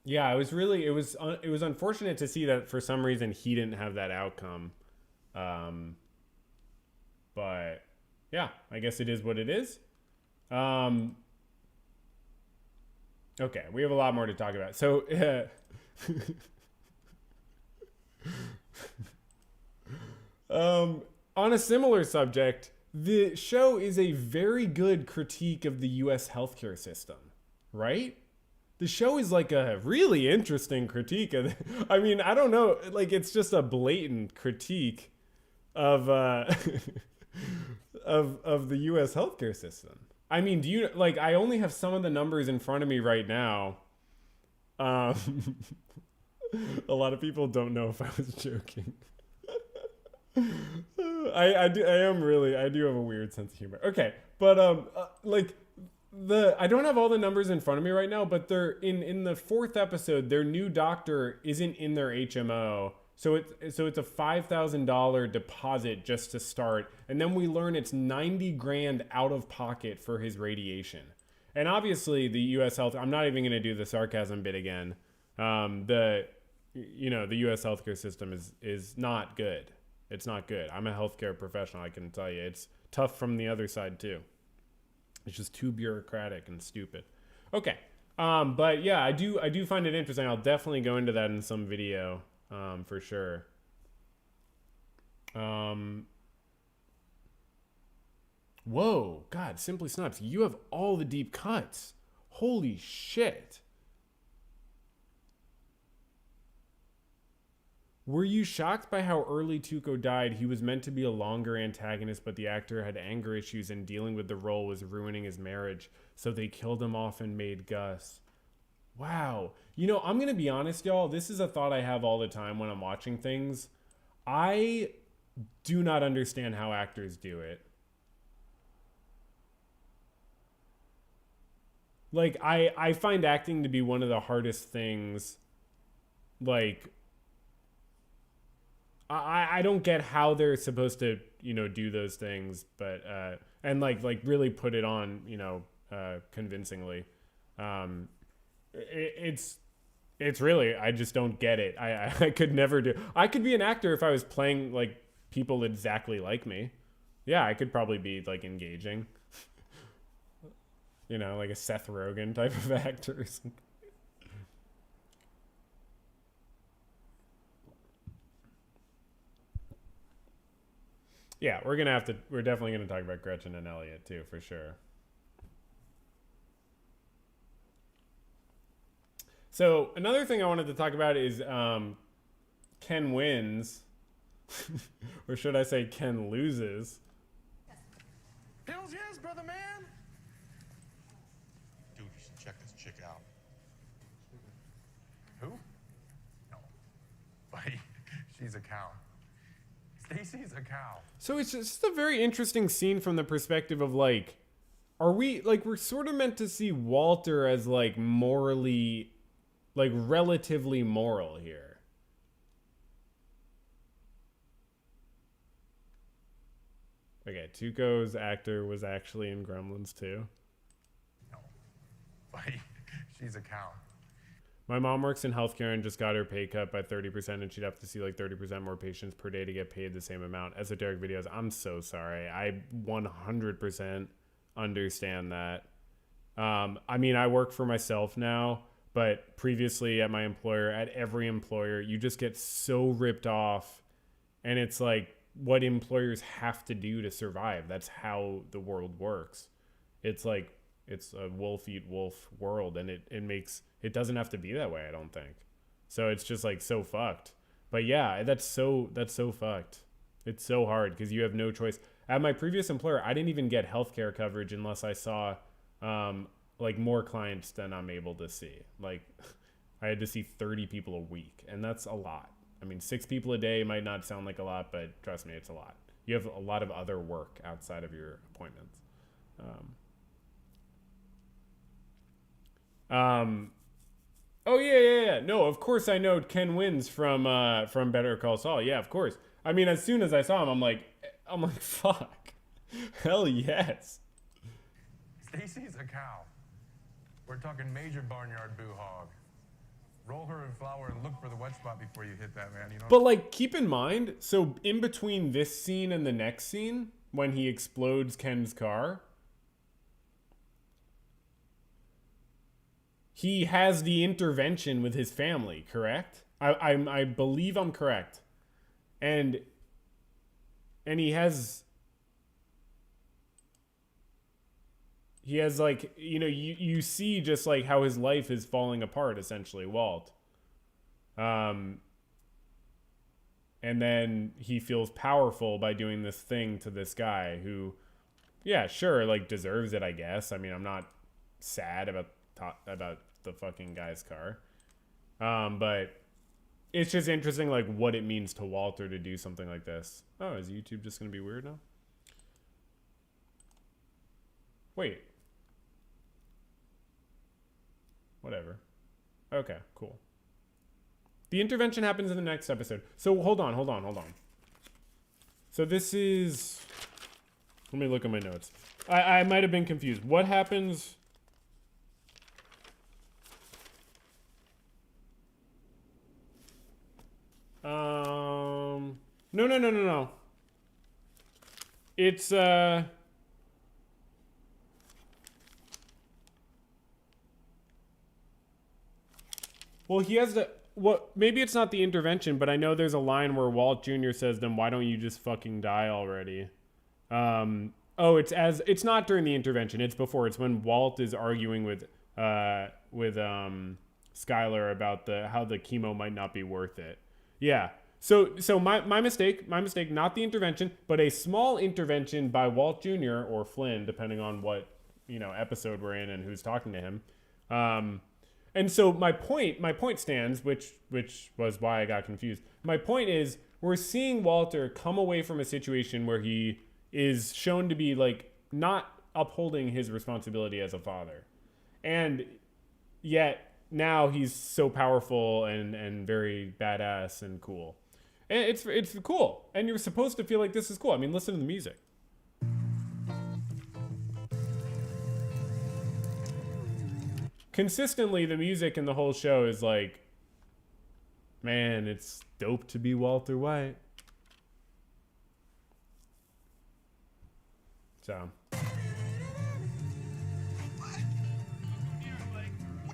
yeah, it was unfortunate to see that for some reason he didn't have that outcome. But yeah, I guess it is what it is. Okay, we have a lot more to talk about. So on a similar subject, the show is a very good critique of the U.S. healthcare system, right? The show is like a really interesting critique of I mean, I don't know, like it's just a blatant critique of of the U.S. healthcare system. I mean, do you like? I only have some of the numbers in front of me right now. A lot of people don't know if I was joking. I do have a weird sense of humor. Okay, but I don't have all the numbers in front of me right now, but they're in the 4th episode. Their new doctor isn't in their HMO. So it's a $5,000 deposit just to start, and then we learn it's $90,000 out of pocket for his radiation. And obviously, the U.S. health. I'm not even going to do the sarcasm bit again. The U.S. healthcare system is not good. It's not good. I'm a healthcare professional. I can tell you, it's tough from the other side too. It's just too bureaucratic and stupid. Okay, but yeah, I do find it interesting. I'll definitely go into that in some video. For sure. Whoa, God, Simply Snaps, you have all the deep cuts. Holy shit. Were you shocked by how early Tuco died? He was meant to be a longer antagonist, but the actor had anger issues and dealing with the role was ruining his marriage, so they killed him off and made Gus. Wow. I'm going to be honest, y'all. This is a thought I have all the time when I'm watching things. I do not understand how actors do it. Like, I find acting to be one of the hardest things. Like, I don't get how they're supposed to, do those things, but, and like really put it on, convincingly. It's really, I just don't get it. I could never do. I could be an actor if I was playing like people exactly like me. Yeah, I could probably be like engaging. Like a Seth Rogen type of actor. Yeah, we're definitely gonna talk about Gretchen and Elliot too, for sure. So another thing I wanted to talk about is Ken wins, or should I say Ken loses. Hells yes, brother man. Dude, you should check this chick out. Who? No. Buddy, she's a cow. Stacy's a cow. So it's just a very interesting scene from the perspective of like, we're sort of meant to see Walter as like morally, like relatively moral here. Okay, Tuco's actor was actually in Gremlins too. No. Buddy, she's a cow. My mom works in healthcare and just got her pay cut by 30%, and she'd have to see like 30% more patients per day to get paid the same amount. Esoteric videos. I'm so sorry. I 100% understand that. I mean, I work for myself now, but previously at my employer, at every employer, you just get so ripped off. And it's like what employers have to do to survive. That's how the world works. It's like, it's a wolf eat wolf world, and it doesn't have to be that way, I don't think. So it's just like so fucked. But yeah, that's so fucked. It's so hard because you have no choice. At my previous employer, I didn't even get healthcare coverage unless I saw like more clients than I'm able to see. Like I had to see 30 people a week, and that's a lot. I mean, 6 people a day might not sound like a lot, but trust me, it's a lot. You have a lot of other work outside of your appointments. Oh yeah. No, of course I know Ken Wins from Better Call Saul. Yeah, of course. I mean, as soon as I saw him, I'm like, fuck, hell yes. Stacy's a cow. We're talking major barnyard boo hog. Roll her in flour and look for the wet spot before you hit that, man. You know. But like, keep in mind, so in between this scene and the next scene, when he explodes Ken's car, he has the intervention with his family, correct? I believe I'm correct. And he has like, you know, you see just like how his life is falling apart, essentially, Walt. And then he feels powerful by doing this thing to this guy who, yeah, sure, like deserves it, I guess. I mean, I'm not sad about the fucking guy's car. But it's just interesting, like, what it means to Walter to do something like this. Oh, is YouTube just going to be weird now? Wait. Whatever. Okay, cool. The intervention happens in the next episode. So hold on. So this is... Let me look at my notes. I might have been confused. What happens... No. It's, well, he has the... What? Maybe it's not the intervention, but I know there's a line where Walt Jr. says, "Then why don't you just fucking die already?" It's not during the intervention. It's before. It's when Walt is arguing with Skyler about how the chemo might not be worth it. Yeah. So my mistake. Not the intervention, but a small intervention by Walt Jr. or Flynn, depending on what episode we're in and who's talking to him. And so my point stands, which was why I got confused. My point is, we're seeing Walter come away from a situation where he is shown to be like not upholding his responsibility as a father, and yet now he's so powerful and very badass and cool. And it's cool, and you're supposed to feel like this is cool. I mean, listen to the music. Consistently, the music in the whole show is like, man, it's dope to be Walter White. So.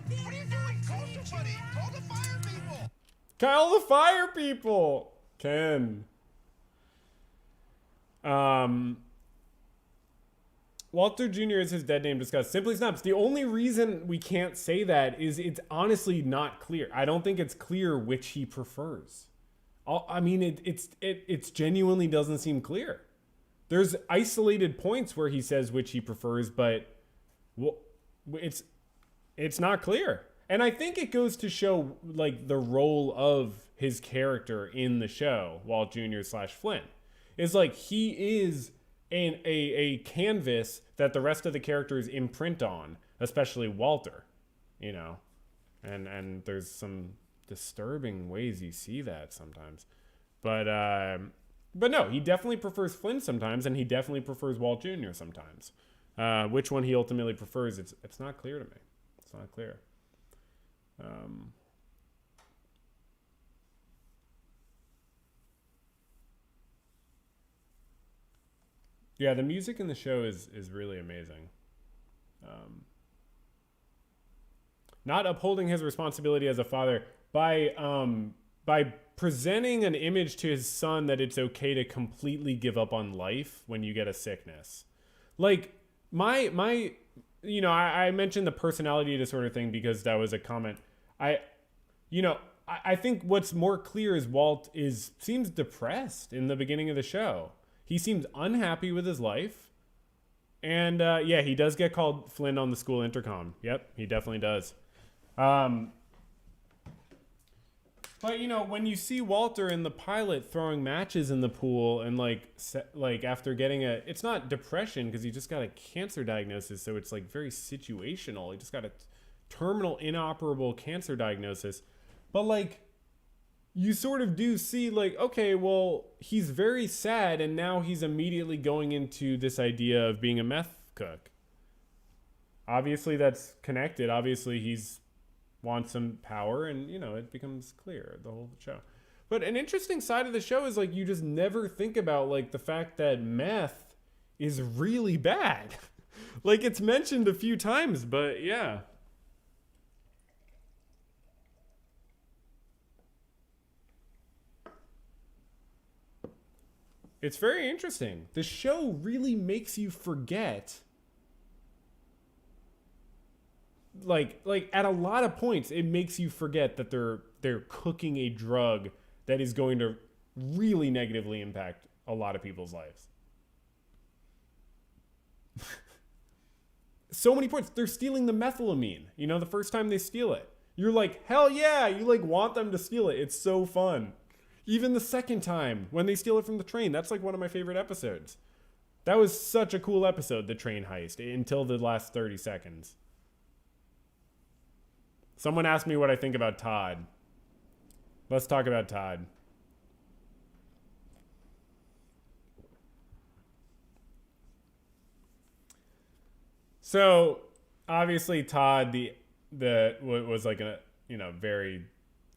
What are you doing? Call somebody! Call the fire people! Call the fire people! Ken. Walter Jr. is his dead name discussed. Simply Snaps. The only reason we can't say that is it's honestly not clear. I don't think it's clear which he prefers. I mean, it genuinely doesn't seem clear. There's isolated points where he says which he prefers, but it's not clear. And I think it goes to show like the role of his character in the show, Walt Jr. / Flynn, is like he is a canvas that the rest of the characters imprint on, especially Walter, and there's some disturbing ways you see that sometimes, but no, he definitely prefers Flynn sometimes, and he definitely prefers Walt Jr. sometimes. Which one he ultimately prefers, it's not clear to me. It's not clear. Yeah, the music in the show is really amazing. not upholding his responsibility as a father by presenting an image to his son that it's okay to completely give up on life when you get a sickness. Like my I mentioned the personality disorder thing because that was a comment. I think what's more clear is Walt seems depressed in the beginning of the show. He seems unhappy with his life. And he does get called Flynn on the school intercom. Yep, he definitely does. But when you see Walter in the pilot throwing matches in the pool and like after getting it's not depression because he just got a cancer diagnosis, so it's like very situational. He just got a terminal inoperable cancer diagnosis. But like you sort of do see like, okay, well, he's very sad and now he's immediately going into this idea of being a meth cook. Obviously that's connected. Obviously he's wants some power and it becomes clear the whole show. But an interesting side of the show is like you just never think about like the fact that meth is really bad. Like it's mentioned a few times, but yeah. It's very interesting. The show really makes you forget like at a lot of points it makes you forget that they're cooking a drug that is going to really negatively impact a lot of people's lives. So many points. They're stealing the methylamine. The first time they steal it, you're like, hell yeah, you like want them to steal it. It's so fun. Even the second time when they steal it from the train, that's like one of my favorite episodes. That was such a cool episode, the train heist, until the last 30 seconds. Someone asked me what I think about Todd. Let's talk about Todd. So, obviously Todd was like a, very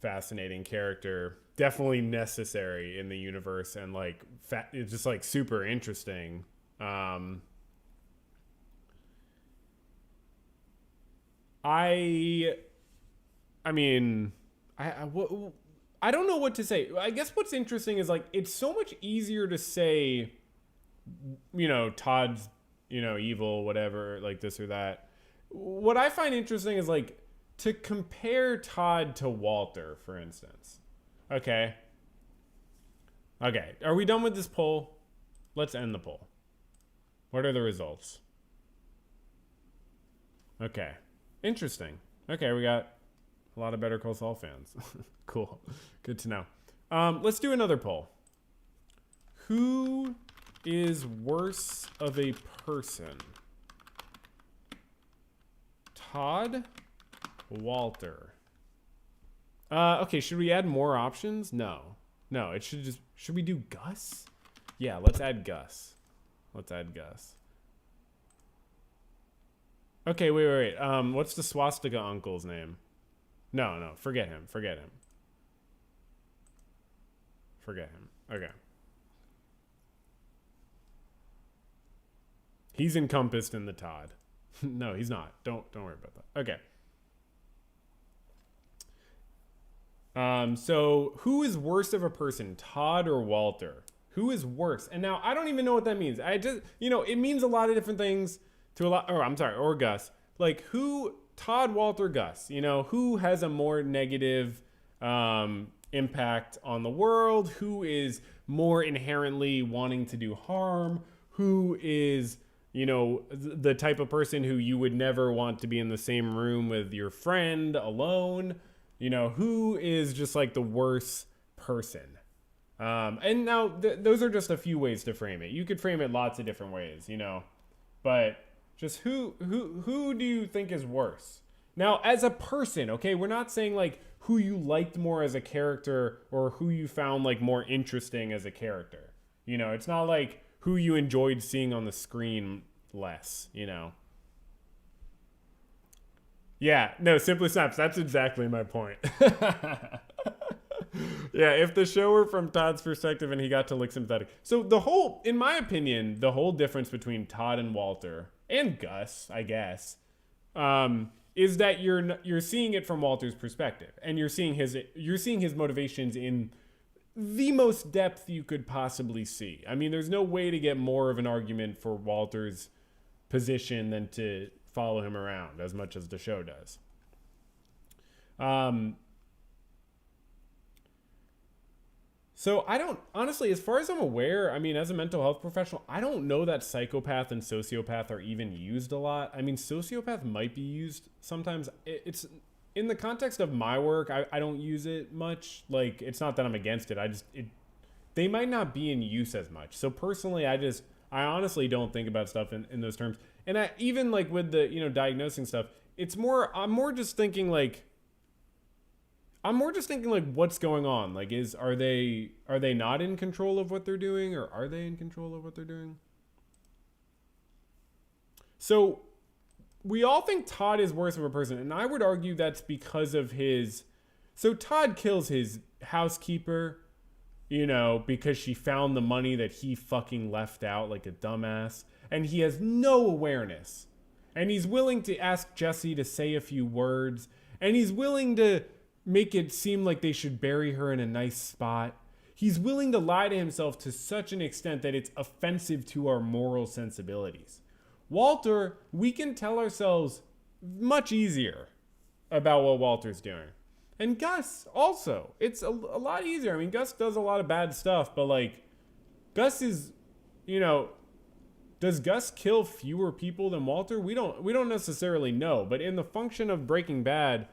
fascinating character, definitely necessary in the universe and like it's just like super interesting. I don't know what to say. I guess what's interesting is like it's so much easier to say, Todd's, evil, whatever, like this or that. What I find interesting is like to compare Todd to Walter, for instance. Okay. Are we done with this poll? Let's end the poll. What are the results? Okay. Interesting. Okay, we got a lot of Better Call Saul fans. Cool. Good to know. Let's do another poll. Who is worse of a person? Todd? Walter? Okay, should we add more options? No, it should we do Gus? Yeah, let's add Gus. Okay, wait. What's the swastika uncle's name? No, forget him. Okay. He's encompassed in the Todd. No, he's not. Don't worry about that. Okay. So who is worse of a person, Todd or Walter? Who is worse? And now I don't even know what that means. I just, it means a lot of different things to a lot, or Gus. Like who, Todd, Walter, Gus, who has a more negative impact on the world? Who is more inherently wanting to do harm? Who is, the type of person who you would never want to be in the same room with your friend alone? Who is just like the worst person? And now those are just a few ways to frame it. You could frame it lots of different ways, but just who do you think is worse? Now, as a person, okay, we're not saying like who you liked more as a character or who you found like more interesting as a character. It's not like who you enjoyed seeing on the screen less, Yeah, no, Simply Snaps. That's exactly my point. Yeah, if the show were from Todd's perspective and he got to look sympathetic. So in my opinion, the whole difference between Todd and Walter and Gus, I guess, is that you're seeing it from Walter's perspective, and you're seeing his motivations in the most depth you could possibly see. I mean, there's no way to get more of an argument for Walter's position than to follow him around as much as the show does. So I don't, honestly, as far as I'm aware, I mean, as a mental health professional, I don't know that psychopath and sociopath are even used a lot. I mean, sociopath might be used sometimes. It's in the context of my work, I don't use it much. Like, it's not that I'm against it. They might not be in use as much. So personally, I honestly don't think about stuff in those terms. And even like with the, diagnosing stuff, I'm more just thinking like, what's going on? Like, are they not in control of what they're doing, or are they in control of what they're doing? So we all think Todd is worse of a person, and I would argue that's because of so Todd kills his housekeeper, because she found the money that he fucking left out like a dumbass, and he has no awareness. And he's willing to ask Jesse to say a few words, and he's willing to make it seem like they should bury her in a nice spot. He's willing to lie to himself to such an extent that it's offensive to our moral sensibilities. Walter, we can tell ourselves much easier about what Walter's doing. And Gus also. It's a lot easier. I mean, Gus does a lot of bad stuff, but like, Gus is, does Gus kill fewer people than Walter? We don't necessarily know, but in the function of Breaking Bad,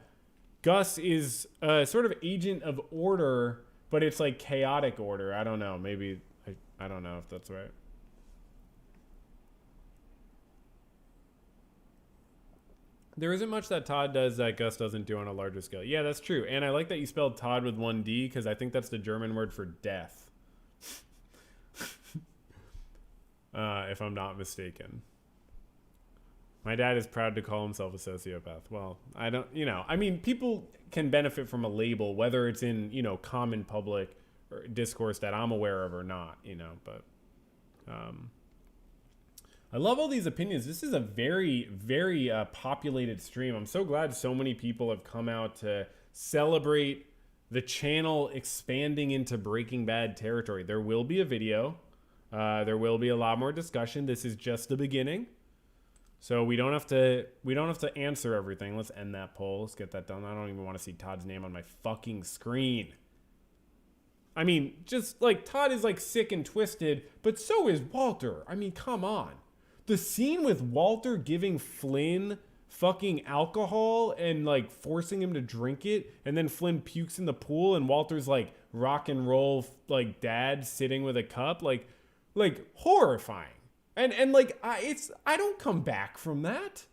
Gus is a sort of agent of order, but it's like chaotic order. I don't know. Maybe, I don't know if that's right. There isn't much that Todd does that Gus doesn't do on a larger scale. Yeah, that's true. And I like that you spelled Todd with one D, because I think that's the German word for death. If I'm not mistaken. My dad is proud to call himself a sociopath. Well, I don't, I mean, people can benefit from a label, whether it's in, common public or discourse that I'm aware of or not, but, I love all these opinions. This is a very, very populated stream. I'm so glad so many people have come out to celebrate the channel expanding into Breaking Bad territory. There will be a video. There will be a lot more discussion. This is just the beginning. So we don't have to answer everything. Let's end that poll. Let's get that done. I don't even want to see Todd's name on my fucking screen. I mean, just like Todd is like sick and twisted, but so is Walter. I mean, come on. The scene with Walter giving Flynn fucking alcohol and like forcing him to drink it, and then Flynn pukes in the pool, and Walter's like rock and roll like dad sitting with a cup, like horrifying. And like I don't come back from that.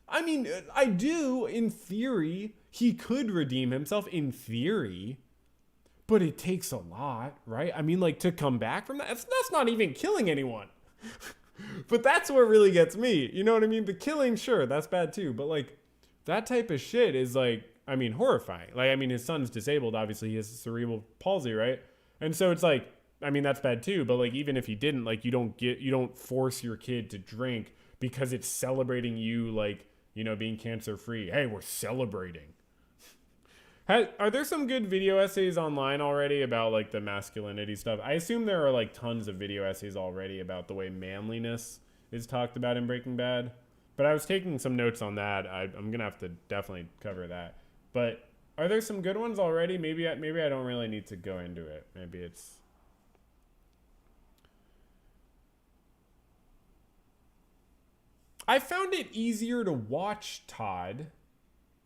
I mean, I do in theory. He could redeem himself in theory, but it takes a lot, right? I mean, like, to come back from that, that's not even killing anyone. But that's what really gets me. You know what I mean? The killing, sure, that's bad too. But like, that type of shit is like, I mean, horrifying. Like, I mean, his son's disabled. Obviously, he has cerebral palsy, right? And so it's like, I mean, that's bad too. But like, even if he didn't, like, you don't force your kid to drink because it's celebrating you, like, being cancer free. Hey, we're celebrating. Are there some good video essays online already about like the masculinity stuff? I assume there are like tons of video essays already about the way manliness is talked about in Breaking Bad. But I was taking some notes on that. I'm going to have to definitely cover that. But are there some good ones already? Maybe I don't really need to go into it. Maybe it's... I found it easier to watch Todd.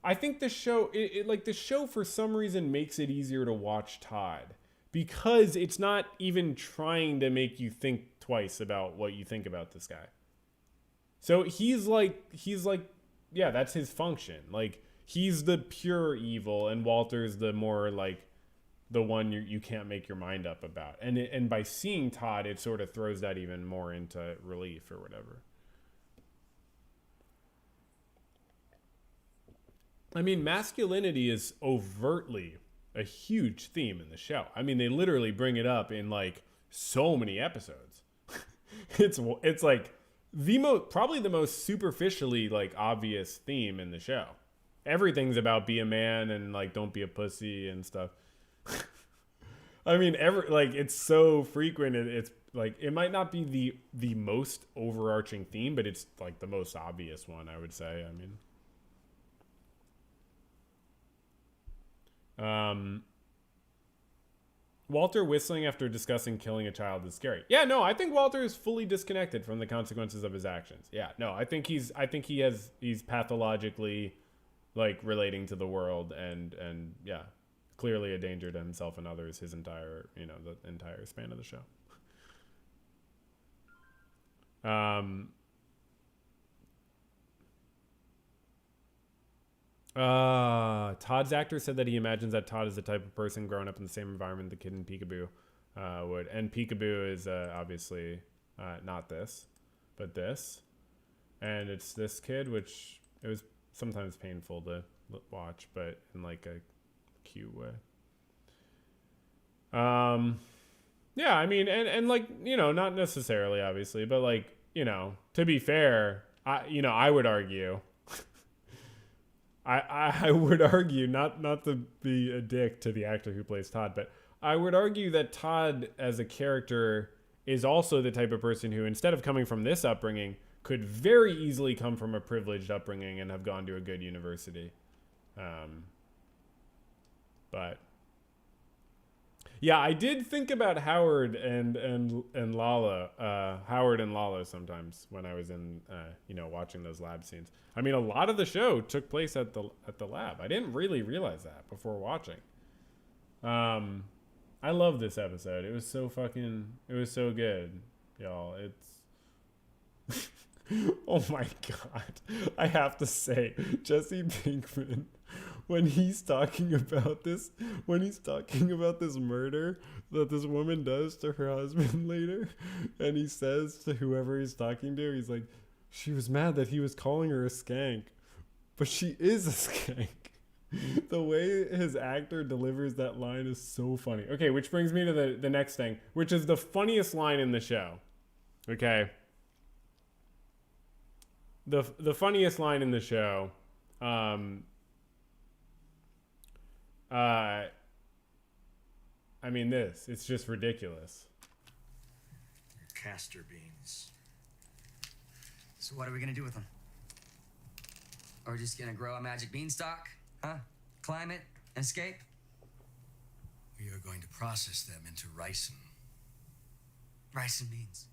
I think the show, the show for some reason makes it easier to watch Todd because it's not even trying to make you think twice about what you think about this guy. So he's like, yeah, that's his function. Like, he's the pure evil, and Walter's the more like the one you can't make your mind up about. And by seeing Todd, it sort of throws that even more into relief or whatever. I mean, masculinity is overtly a huge theme in the show. I mean, they literally bring it up in like so many episodes. It's like probably the most superficially like obvious theme in the show. Everything's about be a man and like don't be a pussy and stuff. I mean, it's so frequent. It's like it might not be the most overarching theme, but it's like the most obvious one, I would say. I mean, Walter whistling after discussing killing a child is scary. Yeah, no, I think Walter is fully disconnected from the consequences of his actions. Yeah, no, I think he's pathologically like relating to the world and yeah, clearly a danger to himself and others his entire, the entire span of the show. Todd's actor said that he imagines that Todd is the type of person growing up in the same environment the kid in Peekaboo would. And Peekaboo is obviously not this, but this. And it's this kid, which it was sometimes painful to watch, but in like a cute way. Yeah, I mean, and like, not necessarily, obviously, but like, to be fair, I would argue, I would argue, not to be a dick to the actor who plays Todd, but I would argue that Todd as a character is also the type of person who, instead of coming from this upbringing, could very easily come from a privileged upbringing and have gone to a good university. But yeah, I did think about Howard and Lala, Howard and Lala sometimes when I was in, watching those lab scenes. I mean, a lot of the show took place at the lab. I didn't really realize that before watching. I love this episode. It was so good, y'all. It's, oh my God. I have to say, Jesse Pinkman, when he's talking about this murder that this woman does to her husband later, and he says to whoever he's talking to, he's like, she was mad that he was calling her a skank, but she is a skank. The way his actor delivers that line is so funny. Okay, which brings me to the next thing, which is the funniest line in the show. Okay. The funniest line in the show, I mean, it's just ridiculous. Castor beans. So what are we gonna do with them? Are we just gonna grow a magic beanstalk? Huh? Climb it and escape? We are going to process them into ricin. Rice and beans.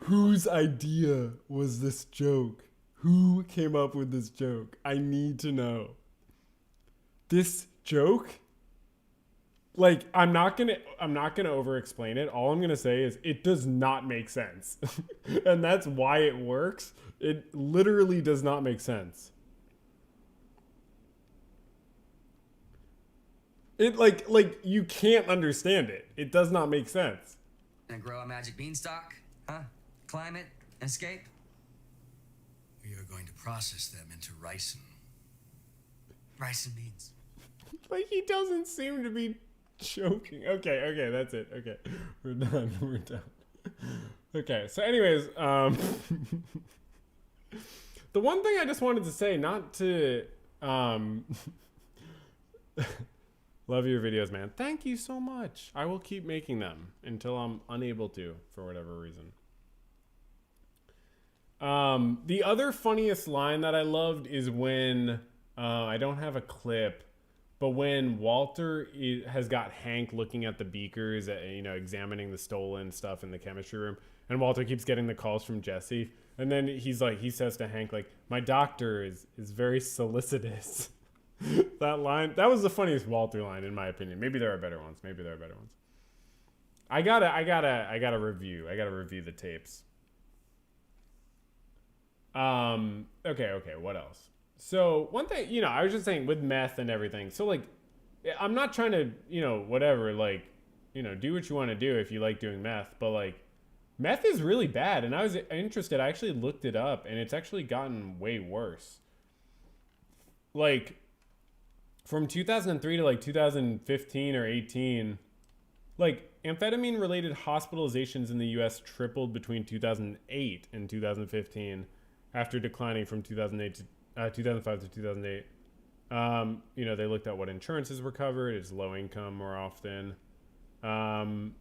Whose idea was this joke? Who came up with this joke? I need to know. This joke? Like, I'm not gonna over explain it. All I'm gonna say is it does not make sense. And that's why it works. It literally does not make sense. It like you can't understand it. It does not make sense. Gonna grow a magic beanstalk? Huh? Climb it and escape? We are going to process them into ricin. Rice and beans. Like, he doesn't seem to be joking. Okay, that's it. Okay, we're done. Okay, so anyways, the one thing I just wanted to say, not to, love your videos, man. Thank you so much. I will keep making them until I'm unable to, for whatever reason. The other funniest line that I loved is when, I don't have a clip, but when Walter has got Hank looking at the beakers, examining the stolen stuff in the chemistry room, and Walter keeps getting the calls from Jesse, and then he says to Hank, like, my doctor is very solicitous. That line, that was the funniest Walter line, in my opinion. Maybe there are better ones. I gotta review the tapes. Okay, what else? So one thing, I was just saying with meth and everything. So like, I'm not trying to, whatever, like, do what you want to do if you like doing meth, but like, meth is really bad. And I was interested. I actually looked it up, and it's actually gotten way worse. Like, from 2003 to like 2015 or 18, like amphetamine related hospitalizations in the US tripled between 2008 and 2015 after declining from 2008 to 2005 to 2008. You know, they looked at what insurances were covered. It's low income more often. And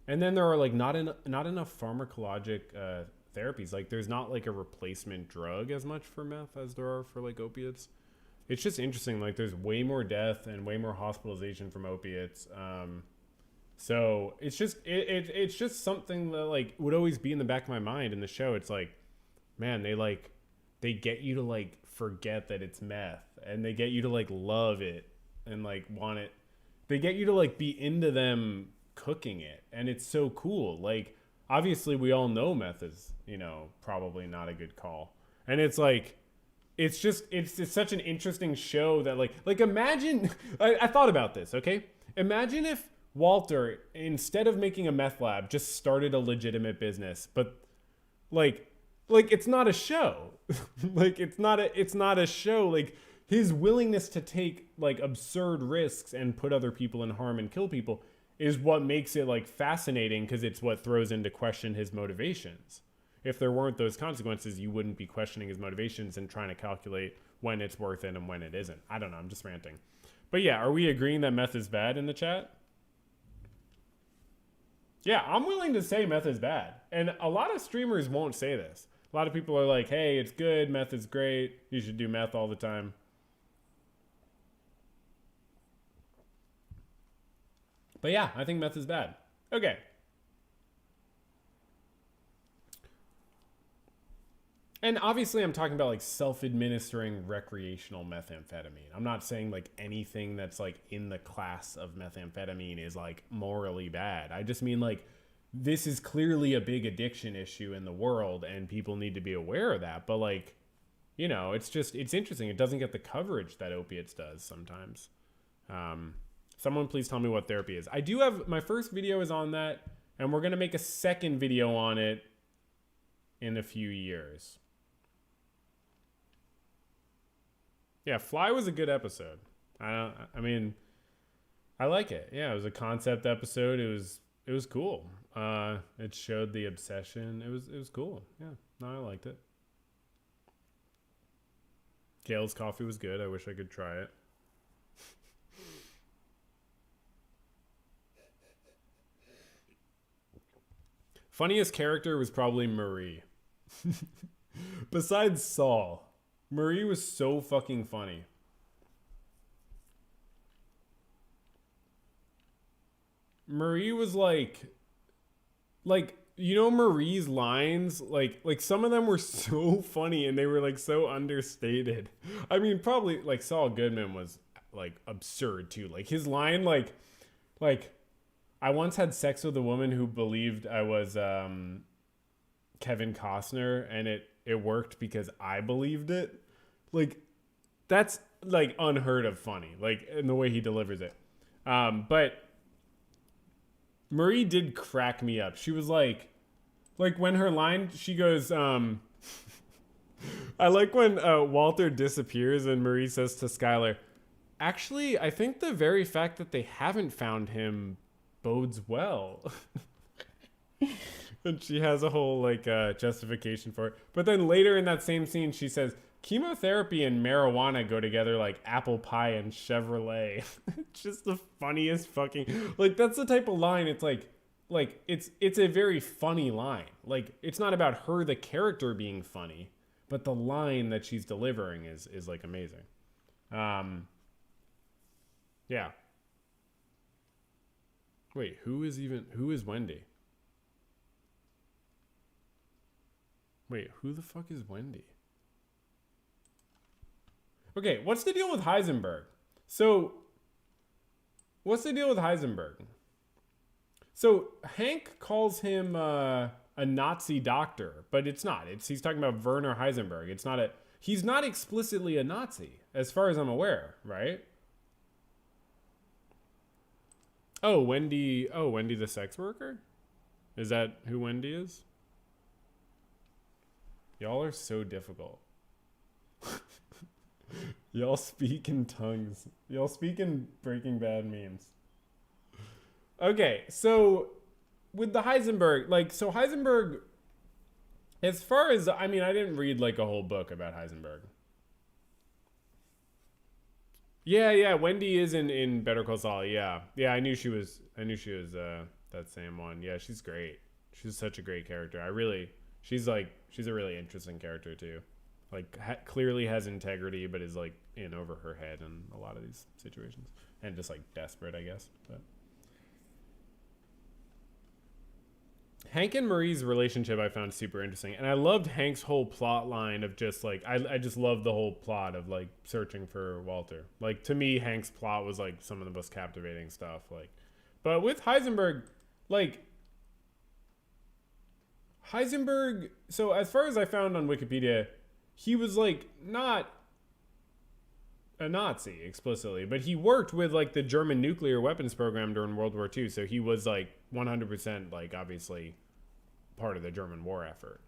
then there are like not enough pharmacologic therapies. Like there's not like a replacement drug as much for meth as there are for like opiates. It's just interesting. Like there's way more death and way more hospitalization from opiates. So it's just something that like would always be in the back of my mind in the show. It's like, man, they get you to like forget that it's meth, and they get you to like love it and like want it. They get you to like be into them cooking it, and it's so cool. Like obviously we all know meth is, you know, probably not a good call, and it's like it's such an interesting show that like imagine I thought about this. Okay, imagine if Walter, instead of making a meth lab, just started a legitimate business, but like it's not a show. Like it's not a show. Like his willingness to take like absurd risks and put other people in harm and kill people is what makes it like fascinating, because it's what throws into question his motivations. If there weren't those consequences, you wouldn't be questioning his motivations and trying to calculate when it's worth it and when it isn't. I don't know, I'm just ranting. But yeah, are we agreeing that meth is bad in the chat? Yeah, I'm willing to say meth is bad. And a lot of streamers won't say this. A lot of people are like, hey, it's good, meth is great, you should do meth all the time. But yeah, I think meth is bad. Okay. And obviously I'm talking about like self-administering recreational methamphetamine. I'm not saying like anything that's like in the class of methamphetamine is like morally bad. I just mean like this is clearly a big addiction issue in the world and people need to be aware of that. But like, you know, it's interesting. It doesn't get the coverage that opiates does sometimes. Someone please tell me what therapy is. I do have, my first video is on that, and we're going to make a second video on it in a few years. Yeah, Fly was a good episode. I mean, I like it. Yeah, it was a concept episode. It was cool. It showed the obsession. It was cool. Yeah, no, I liked it. Gail's coffee was good. I wish I could try it. Funniest character was probably Marie. Besides Saul, Marie was so fucking funny. Marie was like you know, Marie's lines, like some of them were so funny and they were like so understated. I mean, probably like Saul Goodman was like absurd too. Like his line, like I once had sex with a woman who believed I was Kevin Costner, and it worked because I believed it. Like that's like unheard of funny, like in the way he delivers it. But Marie did crack me up. She was like when her line, she goes, I like when Walter disappears and Marie says to Skyler, actually, I think the very fact that they haven't found him bodes well. And she has a whole like justification for it. But then later in that same scene, she says, chemotherapy and marijuana go together like apple pie and Chevrolet. It's just the funniest fucking, like that's the type of line. It's like it's a very funny line. Like it's not about her, the character, being funny, but the line that she's delivering is like amazing. Yeah. Wait, who is Wendy? Wait, who the fuck is Wendy? Okay, what's the deal with Heisenberg? So, what's the deal with Heisenberg? So, Hank calls him a Nazi doctor, but it's not. He's talking about Werner Heisenberg. He's not explicitly a Nazi, as far as I'm aware, right? Oh, Wendy the sex worker? Is that who Wendy is? Y'all are so difficult. Y'all speak in tongues. Y'all speak in Breaking Bad memes. Okay, so with the Heisenberg, like, so Heisenberg, as far as, I mean, I didn't read like a whole book about Heisenberg. Yeah, Wendy is in Better Call Saul. Yeah, I knew she was that same one. Yeah, she's great. She's such a great character. She's a really interesting character too. Like, clearly has integrity, but is like in over her head in a lot of these situations, and just like desperate, I guess. But Hank and Marie's relationship I found super interesting, and I loved Hank's whole plot line of just like I just loved the whole plot of like searching for Walter. Like, to me, Hank's plot was like some of the most captivating stuff. Like, but with Heisenberg, like Heisenberg, so as far as I found on Wikipedia, he was like not a Nazi explicitly, but he worked with like the German nuclear weapons program during World War II, so he was like 100% like obviously part of the German war effort.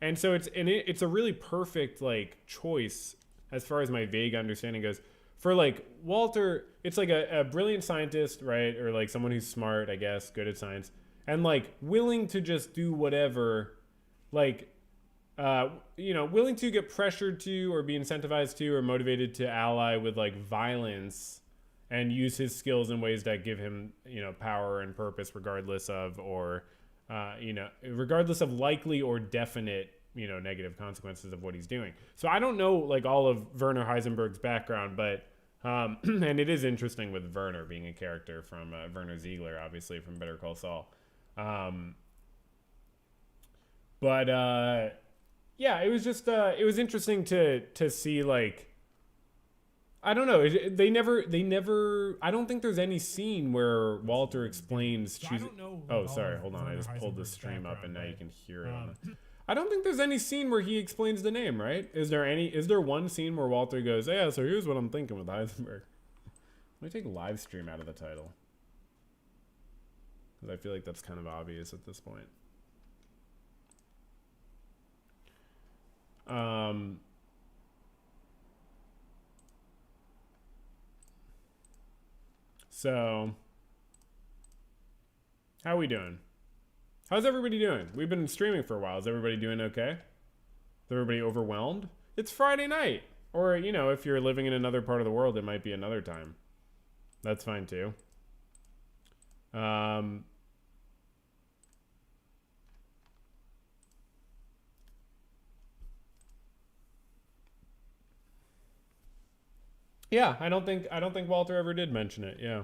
And so it's a really perfect like choice as far as my vague understanding goes for like Walter. It's like a brilliant scientist, right? Or like someone who's smart, I guess, good at science, and like willing to just do whatever, like willing to get pressured to or be incentivized to or motivated to ally with like violence and use his skills in ways that give him, power and purpose regardless of regardless of likely or definite, negative consequences of what he's doing. So I don't know like all of Werner Heisenberg's background, but and it is interesting with Werner being a character from Werner Ziegler, obviously from Better Call Saul. Yeah, it was just it was interesting to see like, I don't know. They never. I don't think there's any scene where Walter explains choosing. Oh, sorry. Hold on. I just pulled the stream up and now you can hear it. I don't think there's any scene where he explains the name, right? Is there one scene where Walter goes, "Yeah, so here's what I'm thinking with Heisenberg." Let me take live stream out of the title, because I feel like that's kind of obvious at this point. So how are we doing? How's everybody doing? We've been streaming for a while. Is everybody doing okay? Is everybody overwhelmed? It's Friday night. Or, if you're living in another part of the world, it might be another time. That's fine too. Yeah, I don't think Walter ever did mention it. Yeah.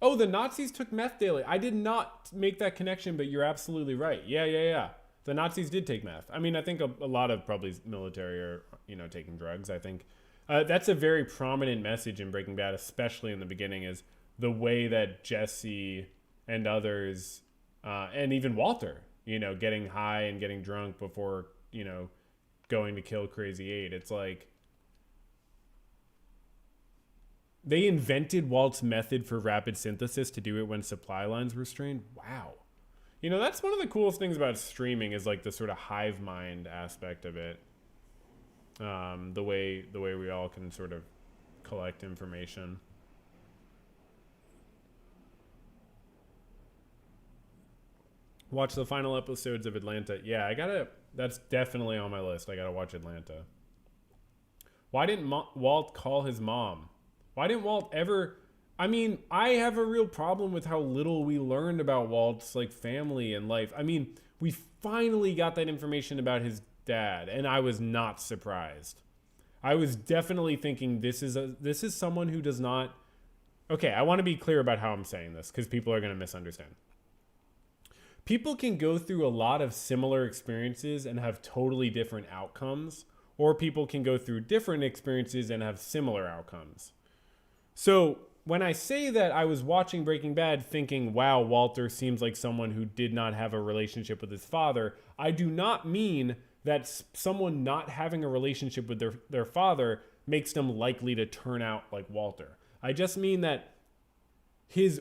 Oh, the Nazis took meth daily. I did not make that connection, but you're absolutely right. Yeah. The Nazis did take meth. I mean, I think a lot of probably military are, taking drugs. I think that's a very prominent message in Breaking Bad, especially in the beginning, is the way that Jesse and others, and even Walter, getting high and getting drunk before, going to kill Crazy 8. It's like, they invented Walt's method for rapid synthesis to do it when supply lines were strained. Wow. That's one of the coolest things about streaming is like the sort of hive mind aspect of it. The way we all can sort of collect information. Watch the final episodes of Atlanta. Yeah, that's definitely on my list. I gotta watch Atlanta. Why didn't Walt call his mom? Why didn't Walt ever... I mean, I have a real problem with how little we learned about Walt's like family and life. I mean, we finally got that information about his dad, and I was not surprised. I was definitely thinking this is someone who does not... Okay, I want to be clear about how I'm saying this, because people are going to misunderstand. People can go through a lot of similar experiences and have totally different outcomes, or people can go through different experiences and have similar outcomes. So when I say that I was watching Breaking Bad thinking, wow, Walter seems like someone who did not have a relationship with his father, I do not mean that someone not having a relationship with their father makes them likely to turn out like Walter. I just mean that his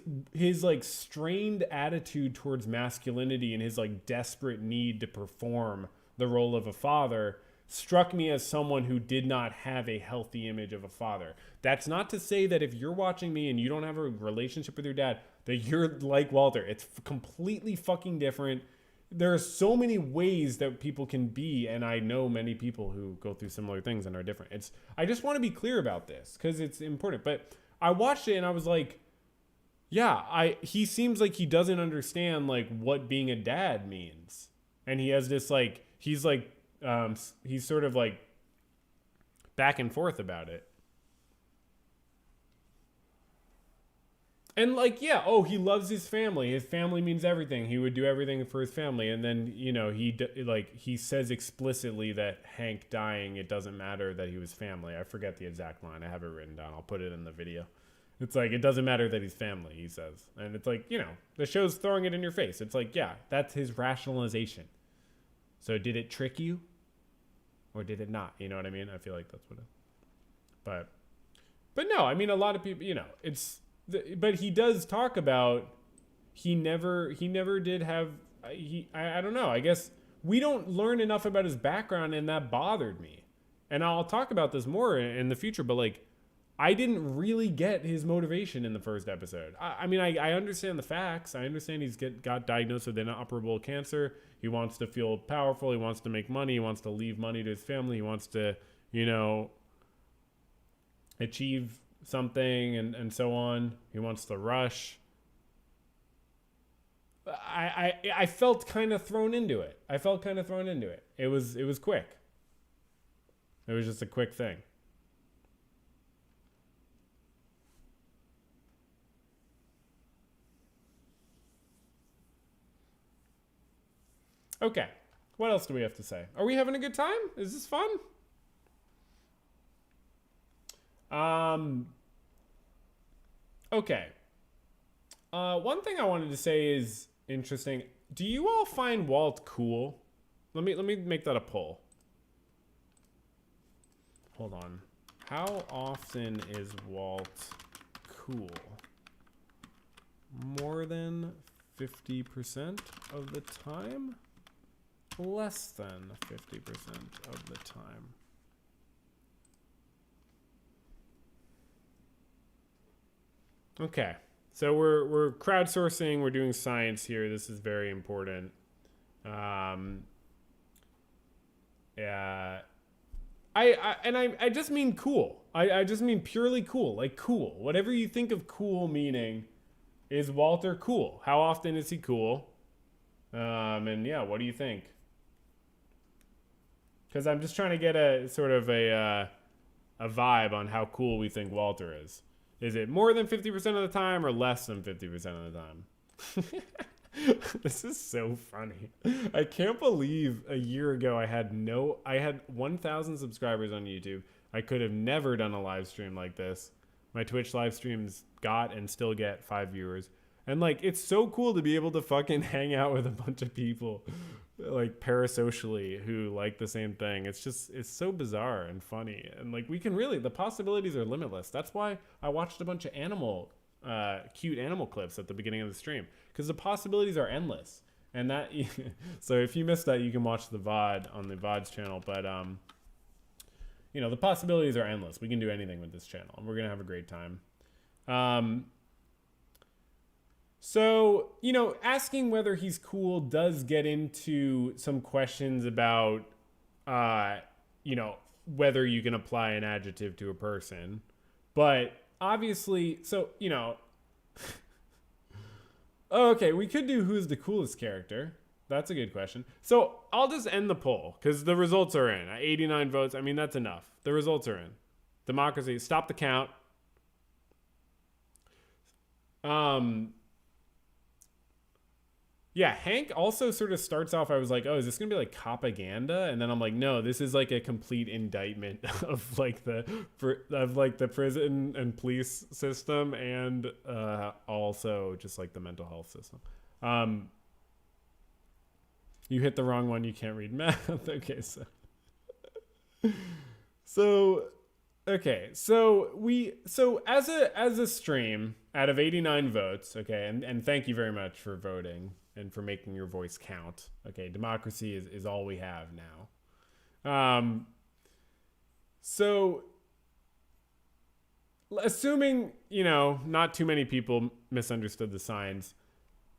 like strained attitude towards masculinity and his like desperate need to perform the role of a father struck me as someone who did not have a healthy image of a father. That's not to say that if you're watching me and you don't have a relationship with your dad, that you're like Walter. It's completely fucking different. There are so many ways that people can be, and I know many people who go through similar things and are different. I just want to be clear about this because it's important. But I watched it and I was like, yeah, he seems like he doesn't understand like what being a dad means. And he has this like, he's sort of like back and forth about it. And like, yeah, he loves his family. His family means everything. He would do everything for his family. And then, he says explicitly that Hank dying, it doesn't matter that he was family. I forget the exact line. I have it written down. I'll put it in the video. It's like, it doesn't matter that he's family, he says. And it's like, the show's throwing it in your face. It's like, yeah, that's his rationalization. So did it trick you? Or did it not? You know what I mean? I feel like that's what it... But no, I mean, a lot of people, but he does talk about he never did have... I don't know. I guess we don't learn enough about his background, and that bothered me. And I'll talk about this more in the future, but like, I didn't really get his motivation in the first episode. I mean, I understand the facts. I understand he's got diagnosed with inoperable cancer. He wants to feel powerful. He wants to make money. He wants to leave money to his family. He wants to, achieve something and so on. He wants to rush. I felt kind of thrown into it. It was quick. It was just a quick thing. Okay, what else do we have to say? Are we having a good time? Is this fun? Okay. One thing I wanted to say is interesting. Do you all find Walt cool? Let me make that a poll. Hold on. How often is Walt cool? More than 50% of the time? Less than 50% of the time. Okay, so we're crowdsourcing. We're doing science here. This is very important. Yeah, I just mean cool. I just mean purely cool, like cool. Whatever you think of cool meaning, is Walter cool? How often is he cool? And yeah, what do you think? Because I'm just trying to get a sort of a vibe on how cool we think Walter is. Is it more than 50% of the time or less than 50% of the time? This is so funny. I can't believe a year ago I had 1,000 subscribers on YouTube. I could have never done a live stream like this. My Twitch live streams got and still get 5 viewers. And like, it's so cool to be able to fucking hang out with a bunch of people like parasocially who like the same thing. It's so bizarre and funny. And like, we can really, the possibilities are limitless. That's why I watched a bunch of cute animal clips at the beginning of the stream, because the possibilities are endless. And that, so if you missed that, you can watch the VOD on the VOD's channel. But, the possibilities are endless. We can do anything with this channel, and we're going to have a great time. So, asking whether he's cool does get into some questions about, whether you can apply an adjective to a person. But obviously, so, okay, we could do who's the coolest character. That's a good question. So I'll just end the poll because the results are in. 89 votes. I mean, that's enough. The results are in. Democracy. Stop the count. Yeah, Hank also sort of starts off, I was like, oh, is this going to be like propaganda? And then I'm like, no, this is like a complete indictment of like the prison and police system, and also just like the mental health system. You hit the wrong one, you can't read math. Okay, so as a stream out of 89 votes, okay, and thank you very much for voting and for making your voice count. Okay, democracy is all we have now. So assuming, not too many people misunderstood the signs,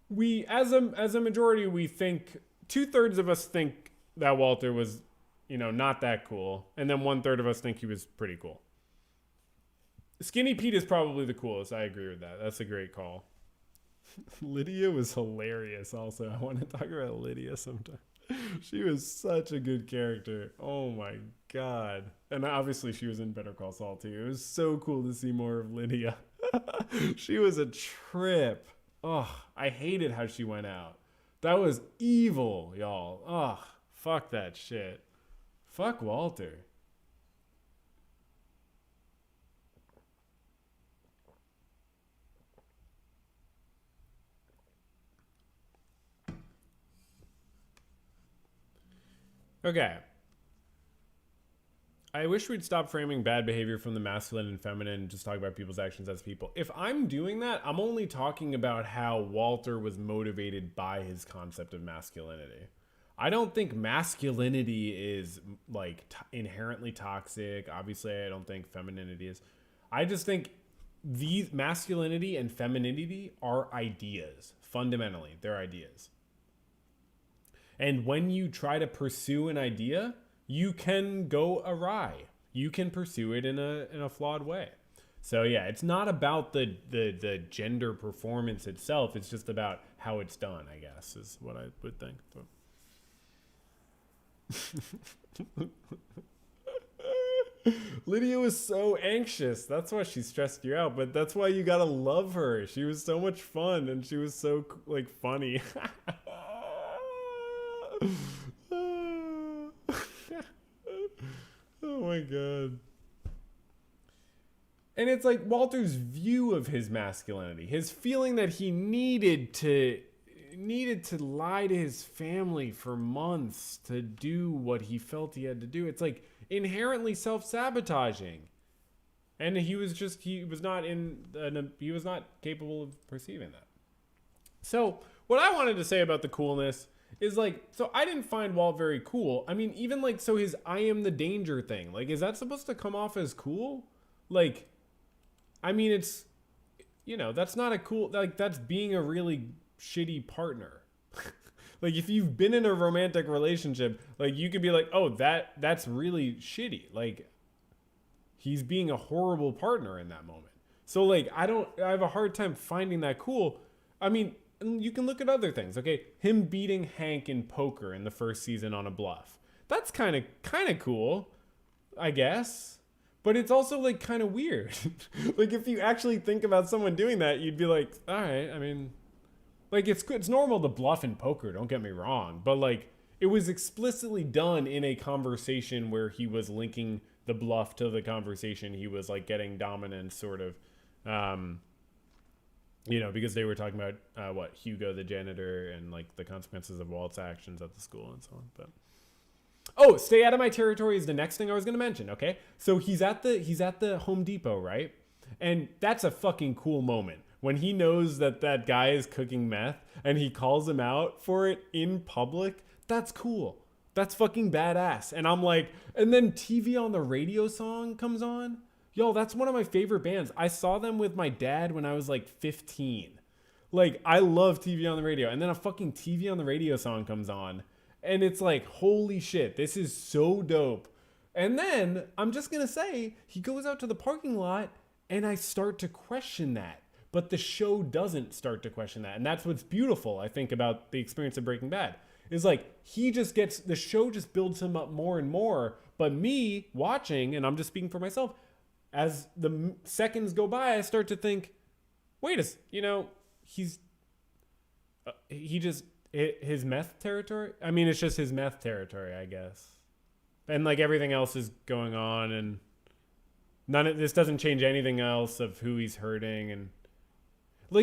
we, as a majority, we think 2/3 of us think that Walter was, not that cool. And then 1/3 of us think he was pretty cool. Skinny Pete is probably the coolest. I agree with that. That's a great call. Lydia was hilarious also. I want to talk about Lydia sometime. She was such a good character. Oh my God. And obviously she was in Better Call Saul too. It was so cool to see more of Lydia. She was a trip. Oh, I hated how she went out. That was evil, y'all. Oh, fuck that shit. Fuck Walter. Okay. I wish we'd stop framing bad behavior from the masculine and feminine and just talk about people's actions as people. If I'm doing that, I'm only talking about how Walter was motivated by his concept of masculinity. I don't think masculinity is inherently toxic. Obviously, I don't think femininity is. I just think these masculinity and femininity are ideas. Fundamentally, they're ideas. And when you try to pursue an idea, you can go awry. You can pursue it in a flawed way. So yeah, it's not about the gender performance itself. It's just about how it's done, I guess, is what I would think. Lydia was so anxious. That's why she stressed you out. But that's why you gotta love her. She was so much fun, and she was so funny. Oh my God. And it's like Walter's view of his masculinity, his feeling that he needed to lie to his family for months to do what he felt he had to do. It's like inherently self-sabotaging. And he was not capable of perceiving that. So what I wanted to say about the coolness is so I didn't find Walt very cool. I mean, even his I am the danger thing, is that supposed to come off as cool? I mean, it's, that's not a cool, that's being a really shitty partner. If you've been in a romantic relationship, you could be oh, that's really shitty. He's being a horrible partner in that moment. So I have a hard time finding that cool. I mean, you can look at other things. Okay, him beating Hank in poker in the first season on a bluff. That's kind of cool, I guess. But it's also kind of weird. If you actually think about someone doing that, you'd be all right. I mean, it's normal to bluff in poker. Don't get me wrong, but it was explicitly done in a conversation where he was linking the bluff to the conversation. He was getting dominance, sort of. Because they were talking about Hugo the janitor and the consequences of Walt's actions at the school and so on. But stay out of my territory is the next thing I was going to mention. Okay, so he's at the Home Depot, right? And that's a fucking cool moment when he knows that guy is cooking meth and he calls him out for it in public. That's cool. That's fucking badass. And I'm and then TV on the Radio song comes on. Yo, that's one of my favorite bands. I saw them with my dad when I was 15. I love TV on the Radio. And then a fucking TV on the Radio song comes on. And it's holy shit, this is so dope. And then, I'm just going to say, he goes out to the parking lot and I start to question that. But the show doesn't start to question that. And that's what's beautiful, I think, about the experience of Breaking Bad. Is he just gets, the show just builds him up more and more. But me watching, and I'm just speaking for myself, as the seconds go by, I start to think, wait his meth territory? I mean, it's just his meth territory, I guess. And everything else is going on, and this doesn't change anything else of who he's hurting. And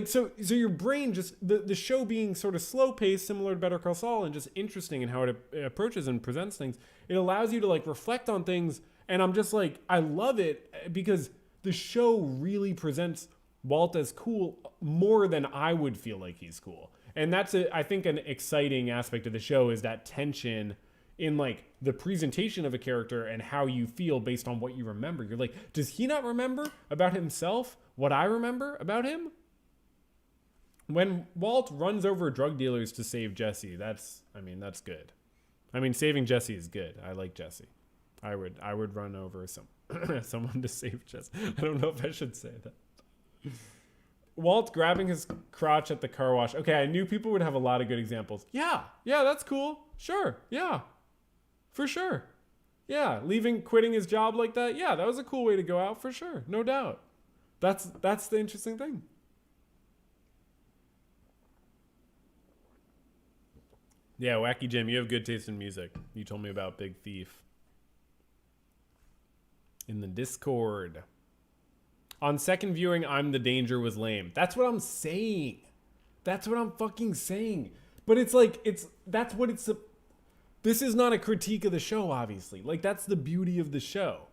so your brain just, the show being sort of slow paced, similar to Better Call Saul, and just interesting in how it approaches and presents things, it allows you to reflect on things. And I'm just I love it because the show really presents Walt as cool more than I would feel like he's cool. And that's, I think, an exciting aspect of the show is that tension in like the presentation of a character and how you feel based on what you remember. You're like, does he not remember about himself what I remember about him? When Walt runs over drug dealers to save Jesse, that's good. I mean, saving Jesse is good. I like Jesse. I would run over someone to save Jesse. I don't know if I should say that. Walt grabbing his crotch at the car wash. Okay, I knew people would have a lot of good examples. Yeah, that's cool. Sure, yeah, for sure. Yeah, quitting his job like that. Yeah, that was a cool way to go out for sure, no doubt. That's the interesting thing. Yeah, Wacky Jim, you have good taste in music. You told me about Big Thief in the Discord. On second viewing, I'm the danger was lame. That's what I'm saying. That's what I'm fucking saying. But it's like, this is not a critique of the show, obviously. Like, that's the beauty of the show.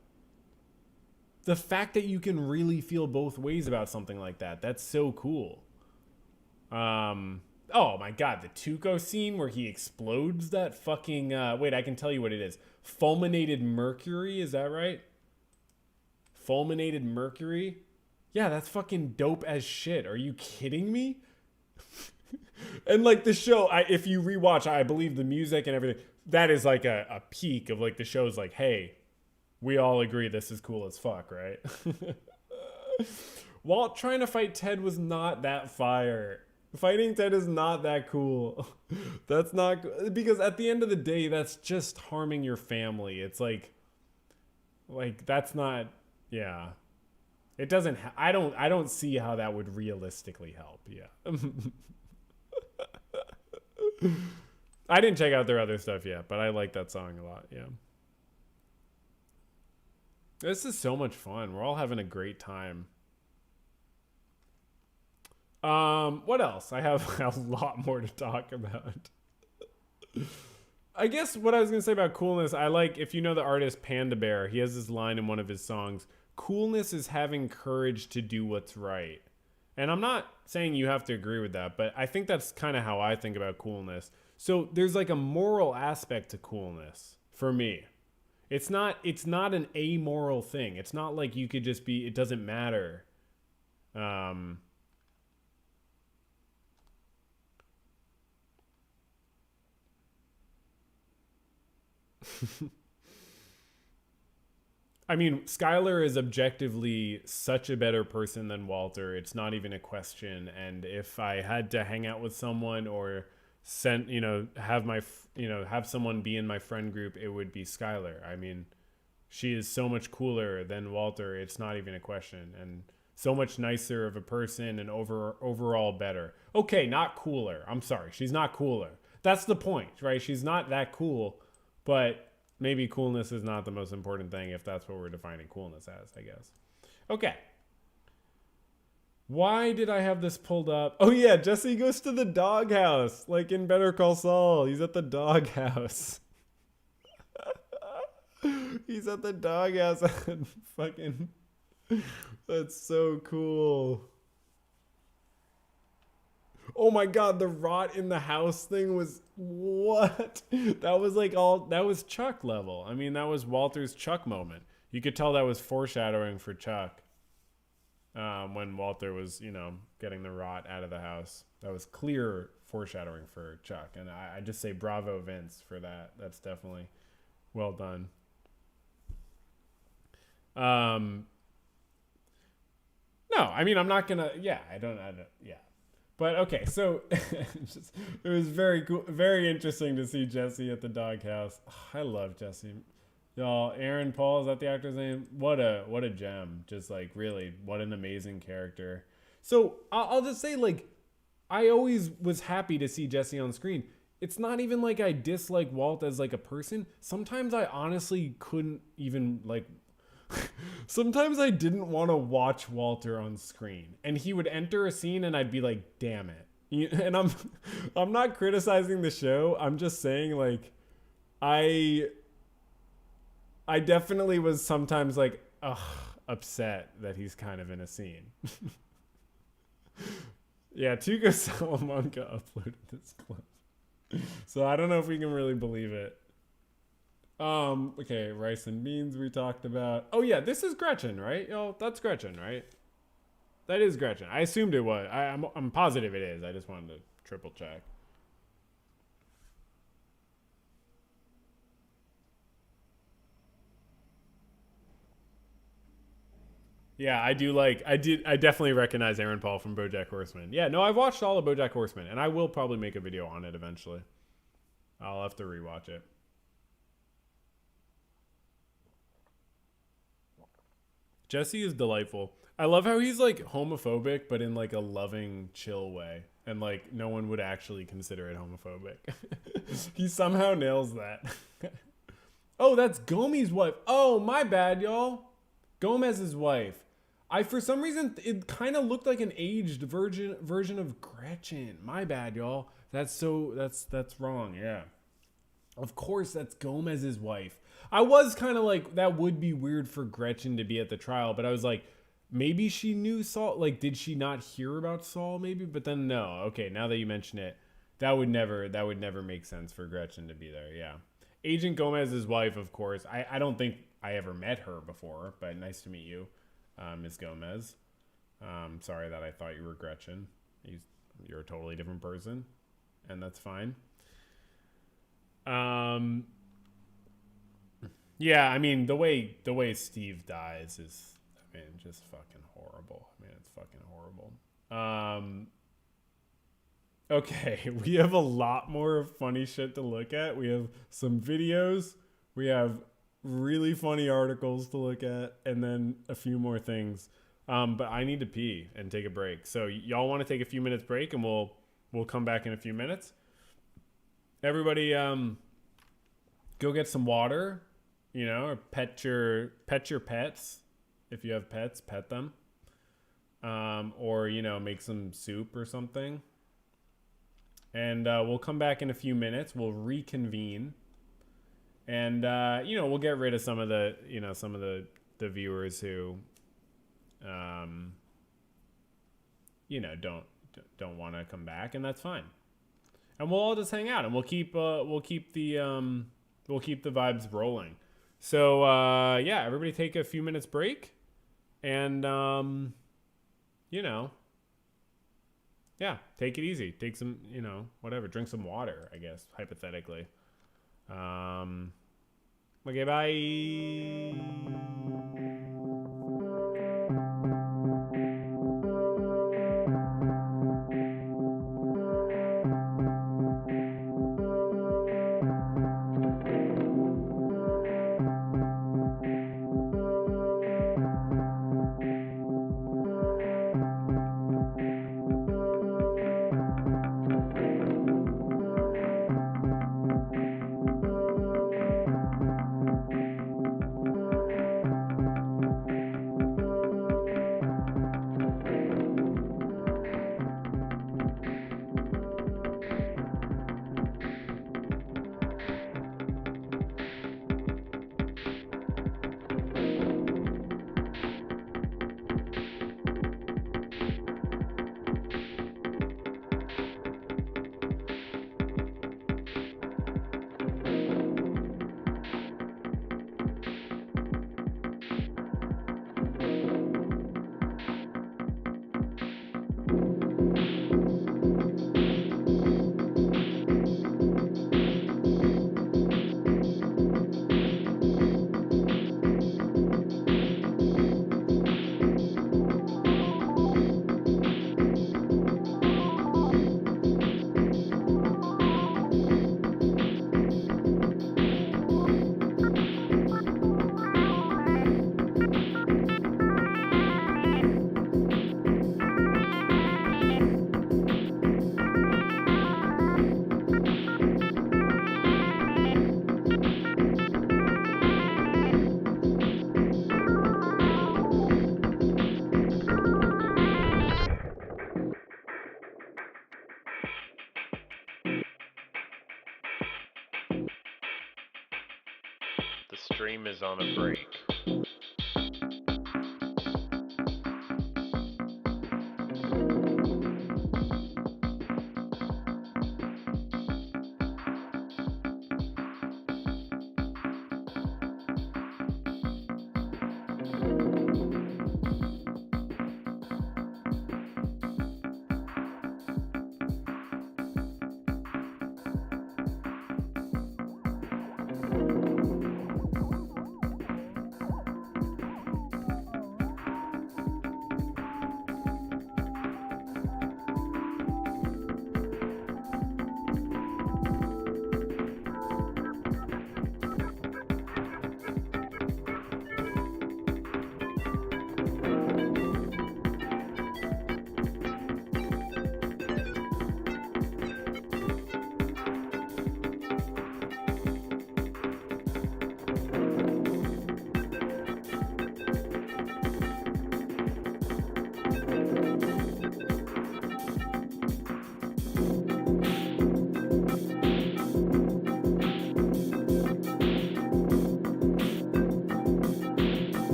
The fact that you can really feel both ways about something like that. That's so cool. Oh my God, the Tuco scene where he explodes that fucking, wait, I can tell you what it is. Fulminated mercury, is that right? Fulminated mercury? Yeah, that's fucking dope as shit. Are you kidding me? And like the show, if you rewatch, I believe the music and everything, that is like a peak of like the show's like, hey, we all agree this is cool as fuck, right? Walt trying to fight Ted was not that fire. Fighting Ted is not that cool. That's not, because at the end of the day, that's just harming your family. It's like that's not, yeah. It doesn't, I don't see how that would realistically help. Yeah. I didn't check out their other stuff yet, but I like that song a lot. Yeah. This is so much fun. We're all having a great time. What else? I have a lot more to talk about. I guess what I was going to say about coolness, I like, if you know the artist Panda Bear, he has this line in one of his songs, coolness is having courage to do what's right. And I'm not saying you have to agree with that, but I think that's kind of how I think about coolness. So there's like a moral aspect to coolness for me. It's not an amoral thing. It's not like you could just be, it doesn't matter. I mean, Skyler is objectively such a better person than Walter. It's not even a question. And if I had to hang out with someone or have someone be in my friend group, it would be Skyler. I mean, she is so much cooler than Walter. It's not even a question. And so much nicer of a person and overall better. Okay, not cooler. I'm sorry. She's not cooler. That's the point, right? She's not that cool, but maybe coolness is not the most important thing if that's what we're defining coolness as, I guess. Okay. Why did I have this pulled up? Oh yeah, Jesse goes to the doghouse, like in Better Call Saul. He's at the doghouse. He's at the doghouse. Fucking, that's so cool. Oh my God, the rot in the house thing was what? That was Chuck level. I mean, that was Walter's Chuck moment. You could tell that was foreshadowing for Chuck. When Walter was, getting the rot out of the house. That was clear foreshadowing for Chuck. And I just say bravo, Vince, for that. That's definitely well done. No, I mean, I'm not gonna, yeah. But okay, so it was very cool, very interesting to see Jesse at the doghouse. I love Jesse. Y'all, Aaron Paul, is that the actor's name? What a gem. Just like, really, what an amazing character. So I'll just say, like, I always was happy to see Jesse on screen. It's not even like I dislike Walt as like a person. Sometimes I honestly couldn't even like, sometimes I didn't want to watch Walter on screen. And he would enter a scene and I'd be like, damn it. And I'm not criticizing the show. I'm just saying, like, I definitely was sometimes like, upset that he's kind of in a scene. Yeah, Tuco Salamanca uploaded this clip. So I don't know if we can really believe it. Okay, rice and beans we talked about. Oh yeah, this is Gretchen, right? Yo, that's Gretchen, right? That is Gretchen. I assumed it was. I'm positive it is. I just wanted to triple check. Yeah, I definitely recognize Aaron Paul from BoJack Horseman. Yeah, no, I've watched all of BoJack Horseman, and I will probably make a video on it eventually. I'll have to rewatch it. Jesse is delightful. I love how he's like homophobic, but in like a loving, chill way. And like no one would actually consider it homophobic. He somehow nails that. Oh, that's Gomi's wife. Oh, my bad, y'all. Gomez's wife. For some reason, it kind of looked like an aged version of Gretchen. My bad, y'all. That's wrong. Yeah. Of course, that's Gomez's wife. I was kind of like, that would be weird for Gretchen to be at the trial, but I was like, maybe she knew Saul. Like, did she not hear about Saul? Maybe, but then no. Okay, now that you mention it, that would never make sense for Gretchen to be there. Yeah, Agent Gomez's wife, of course. I don't think I ever met her before, but nice to meet you, Ms. Gomez. Sorry that I thought you were Gretchen. You're a totally different person, and that's fine. Yeah, I mean, the way Steve dies is, I mean, just fucking horrible. I mean, it's fucking horrible. Okay, we have a lot more funny shit to look at. We have some videos. We have really funny articles to look at, and then a few more things. But I need to pee and take a break. So y'all want to take a few minutes break, and we'll come back in a few minutes. Everybody, go get some water. You know, or pet your pets. If you have pets, pet them. Or, you know, make some soup or something. And we'll come back in a few minutes. We'll reconvene. And, you know, we'll get rid of some of the viewers who, you know, don't want to come back. And that's fine. And we'll all just hang out. And we'll keep the vibes rolling. So, yeah, everybody take a few minutes break and, you know, yeah, take it easy. Take some, you know, whatever, drink some water, I guess, hypothetically. Okay, bye. The stream is on a break.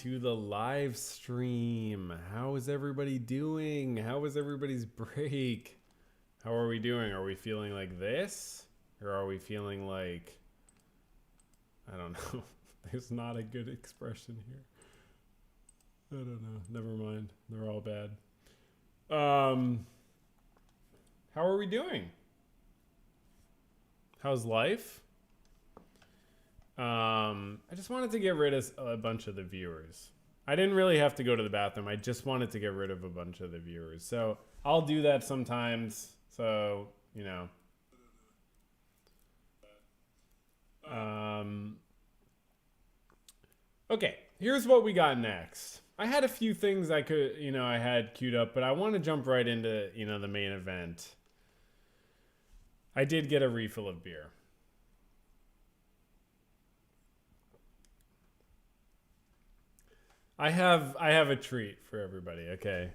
To the live stream. How is everybody doing? How was everybody's break? How are we doing? Are we feeling like this? Or are we feeling like, I don't know. There's not a good expression here. I don't know. Never mind. They're all bad. How are we doing? How's life? I just wanted to get rid of a bunch of the viewers. I didn't really have to go to the bathroom. I just wanted to get rid of a bunch of the viewers. So I'll do that sometimes. So, you know. Okay, here's what we got next. I had a few things I had queued up, but I want to jump right into, the main event. I did get a refill of beer. I have a treat for everybody, okay?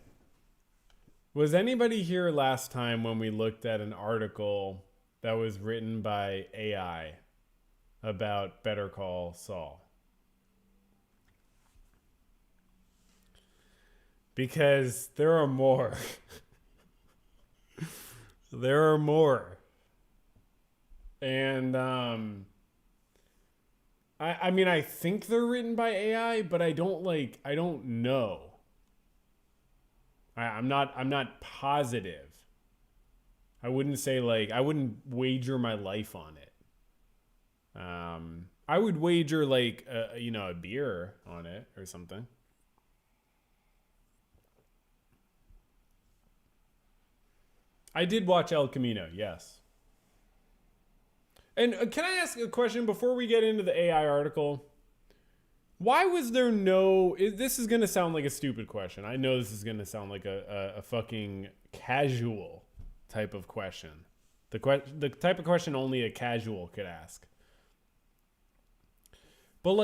Was anybody here last time when we looked at an article that was written by AI about Better Call Saul? Because there are more. There are more. And I mean, I think they're written by AI, but I don't know. I'm not positive. I wouldn't say I wouldn't wager my life on it. I would wager a beer on it or something. I did watch El Camino, yes. And can I ask a question before we get into the AI article? Why was there no... This is going to sound like a stupid question. I know this is going to sound like a fucking casual type of question. The type of question only a casual could ask. But,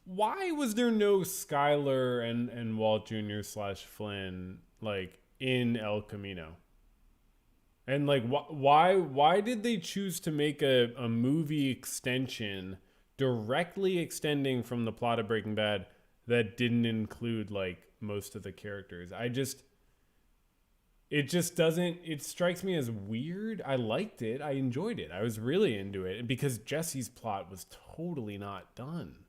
why was there no Skyler and Walt Jr. / Flynn, in El Camino? And why did they choose to make a movie extension directly extending from the plot of Breaking Bad that didn't include like most of the characters. It just doesn't, it strikes me as weird. I liked it. I enjoyed it. I was really into it because Jesse's plot was totally not done.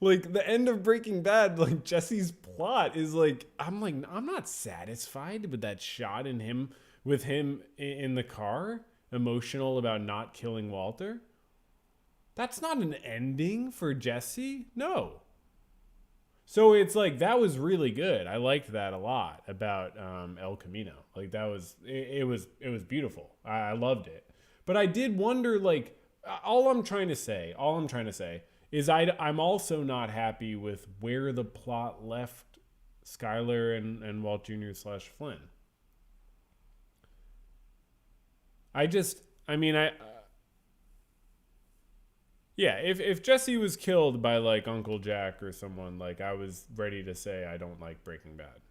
Like the end of Breaking Bad, like Jesse's plot is like, I'm not satisfied with that shot with him in the car, emotional about not killing Walter. That's not an ending for Jesse. No. So it's like, that was really good. I liked that a lot about El Camino. Like that was, it was beautiful. I loved it. But I did wonder, like, all I'm trying to say is I'm also not happy with where the plot left Skyler and Walt Jr. / Flynn. Yeah, if Jesse was killed by like Uncle Jack or someone, like I was ready to say I don't like Breaking Bad.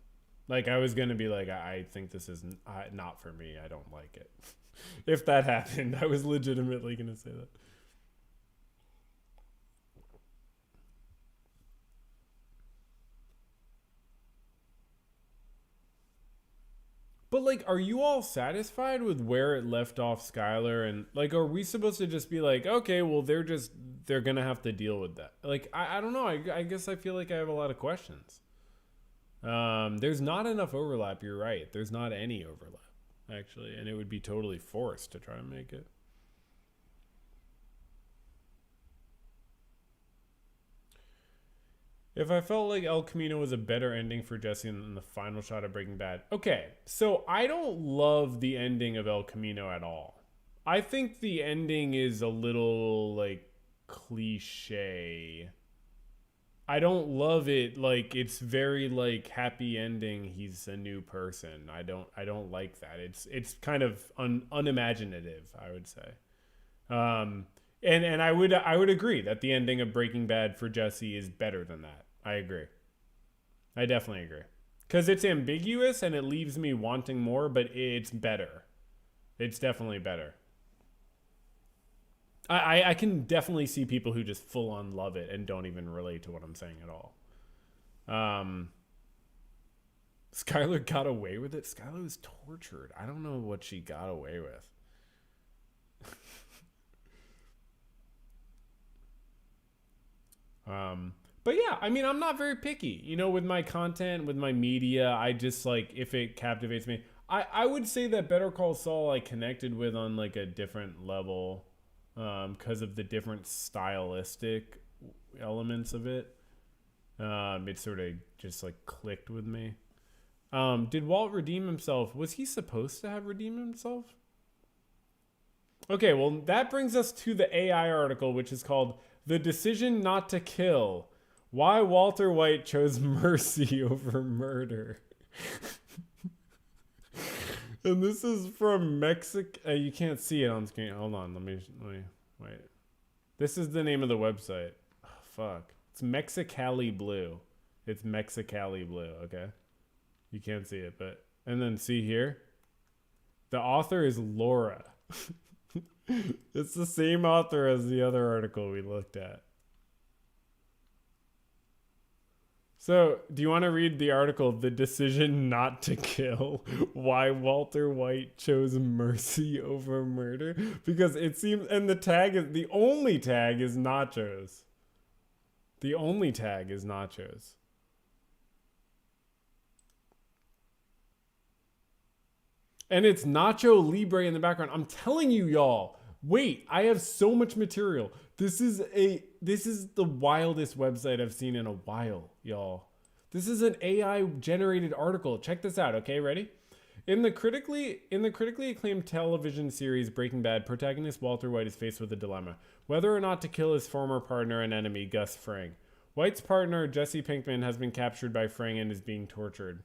Like I was gonna be like, I think this is not for me. I don't like it. If that happened, I was legitimately gonna say that. But like, are you all satisfied with where it left off Skyler? And like, are we supposed to just be like, okay, well, they're gonna have to deal with that? Like, I don't know. I guess I feel like I have a lot of questions. There's not enough overlap. You're right. There's not any overlap, actually. And it would be totally forced to try and make it. If I felt like El Camino was a better ending for Jesse than the final shot of Breaking Bad. Okay, so I don't love the ending of El Camino at all. I think the ending is a little, like, cliche. I don't love it. Like, it's very, like, happy ending. He's a new person. I don't like that. It's kind of unimaginative, I would say. And I would agree that the ending of Breaking Bad for Jesse is better than that. I agree. I definitely agree. Because it's ambiguous and it leaves me wanting more, but it's better. It's definitely better. I can definitely see people who just full on love it and don't even relate to what I'm saying at all. Skyler got away with it. Skyler was tortured. I don't know what she got away with. But yeah, I mean, I'm not very picky, you know, with my content, with my media. I just like, if it captivates me, I would say that Better Call Saul I connected with on like a different level, because of the different stylistic elements of it. It sort of just like clicked with me. Did Walt redeem himself? Was he supposed to have redeemed himself? Okay, well, that brings us to the AI article, which is called The Decision Not to Kill: Why Walter White Chose Mercy Over Murder. And this is from Mexico. You can't see it on screen. Hold on, let me wait. This is the name of the website. Oh, fuck. It's Mexicali Blue. It's Mexicali Blue, okay? You can't see it, but... And then see here? The author is Laura. It's the same author as the other article we looked at. So, do you want to read the article, The Decision Not to Kill: Why Walter White Chose Mercy Over Murder? Because it seems, and the only tag is nachos. The only tag is nachos. And it's Nacho Libre in the background. I'm telling you, y'all. Wait, I have so much material. This is the wildest website I've seen in a while, y'all. This is an AI generated article. Check this out, okay? Ready? In the critically acclaimed television series Breaking Bad, protagonist Walter White is faced with a dilemma: whether or not to kill his former partner and enemy, Gus Fring. White's partner, Jesse Pinkman, has been captured by Fring and is being tortured.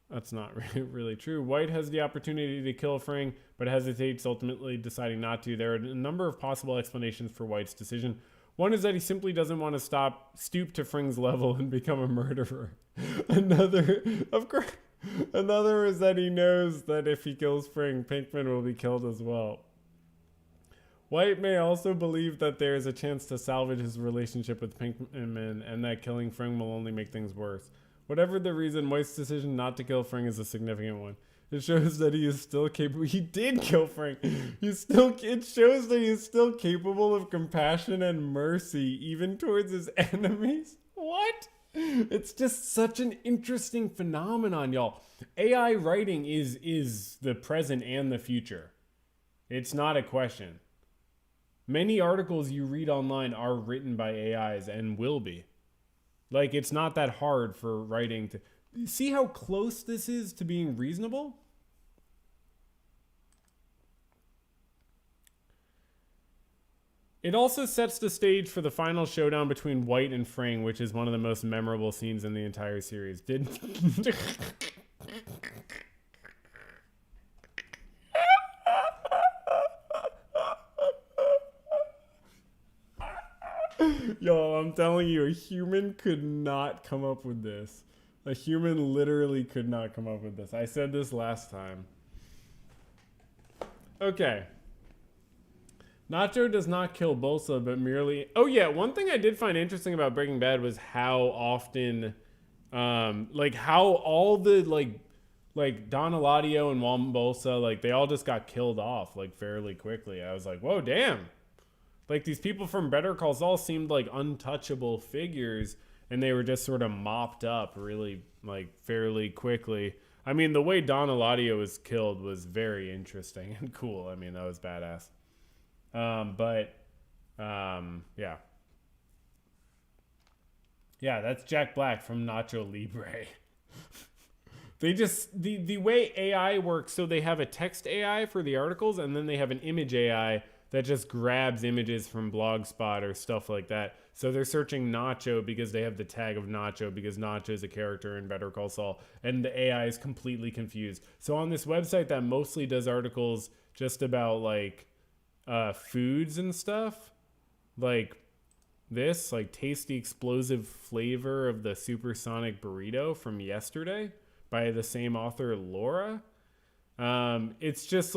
That's not really true. White has the opportunity to kill Fring, but hesitates, ultimately deciding not to. There are a number of possible explanations for White's decision. One is that he simply doesn't want to stoop to Fring's level and become a murderer. Another is that he knows that if he kills Fring, Pinkman will be killed as well. White may also believe that there is a chance to salvage his relationship with Pinkman and that killing Fring will only make things worse. Whatever the reason, White's decision not to kill Fring is a significant one. It shows that he is still capable. He did kill Frank. It shows that he is still capable of compassion and mercy, even towards his enemies. What? It's just such an interesting phenomenon, y'all. AI writing is the present and the future. It's not a question. Many articles you read online are written by AIs and will be. Like, it's not that hard for writing to... See how close this is to being reasonable? It also sets the stage for the final showdown between White and Fring, which is one of the most memorable scenes in the entire series. Yo, I'm telling you, a human could not come up with this. A human literally could not come up with this. I said this last time. Okay. Nacho does not kill Bolsa, but merely... Oh, yeah, one thing I did find interesting about Breaking Bad was how often... how all the, Don Eladio and Juan Bolsa, they all just got killed off, fairly quickly. I was like, whoa, damn. These people from Better Call Saul seemed like untouchable figures, and they were just sort of mopped up really, fairly quickly. I mean, the way Don Eladio was killed was very interesting and cool. I mean, that was badass. Yeah. Yeah, that's Jack Black from Nacho Libre. They just, the way AI works, so they have a text AI for the articles, and then they have an image AI that just grabs images from Blogspot or stuff like that. So they're searching Nacho because they have the tag of Nacho because Nacho is a character in Better Call Saul, and the AI is completely confused. So on this website that mostly does articles just about foods and stuff, taste the explosive flavor of the supersonic burrito from yesterday by the same author, Laura. It's just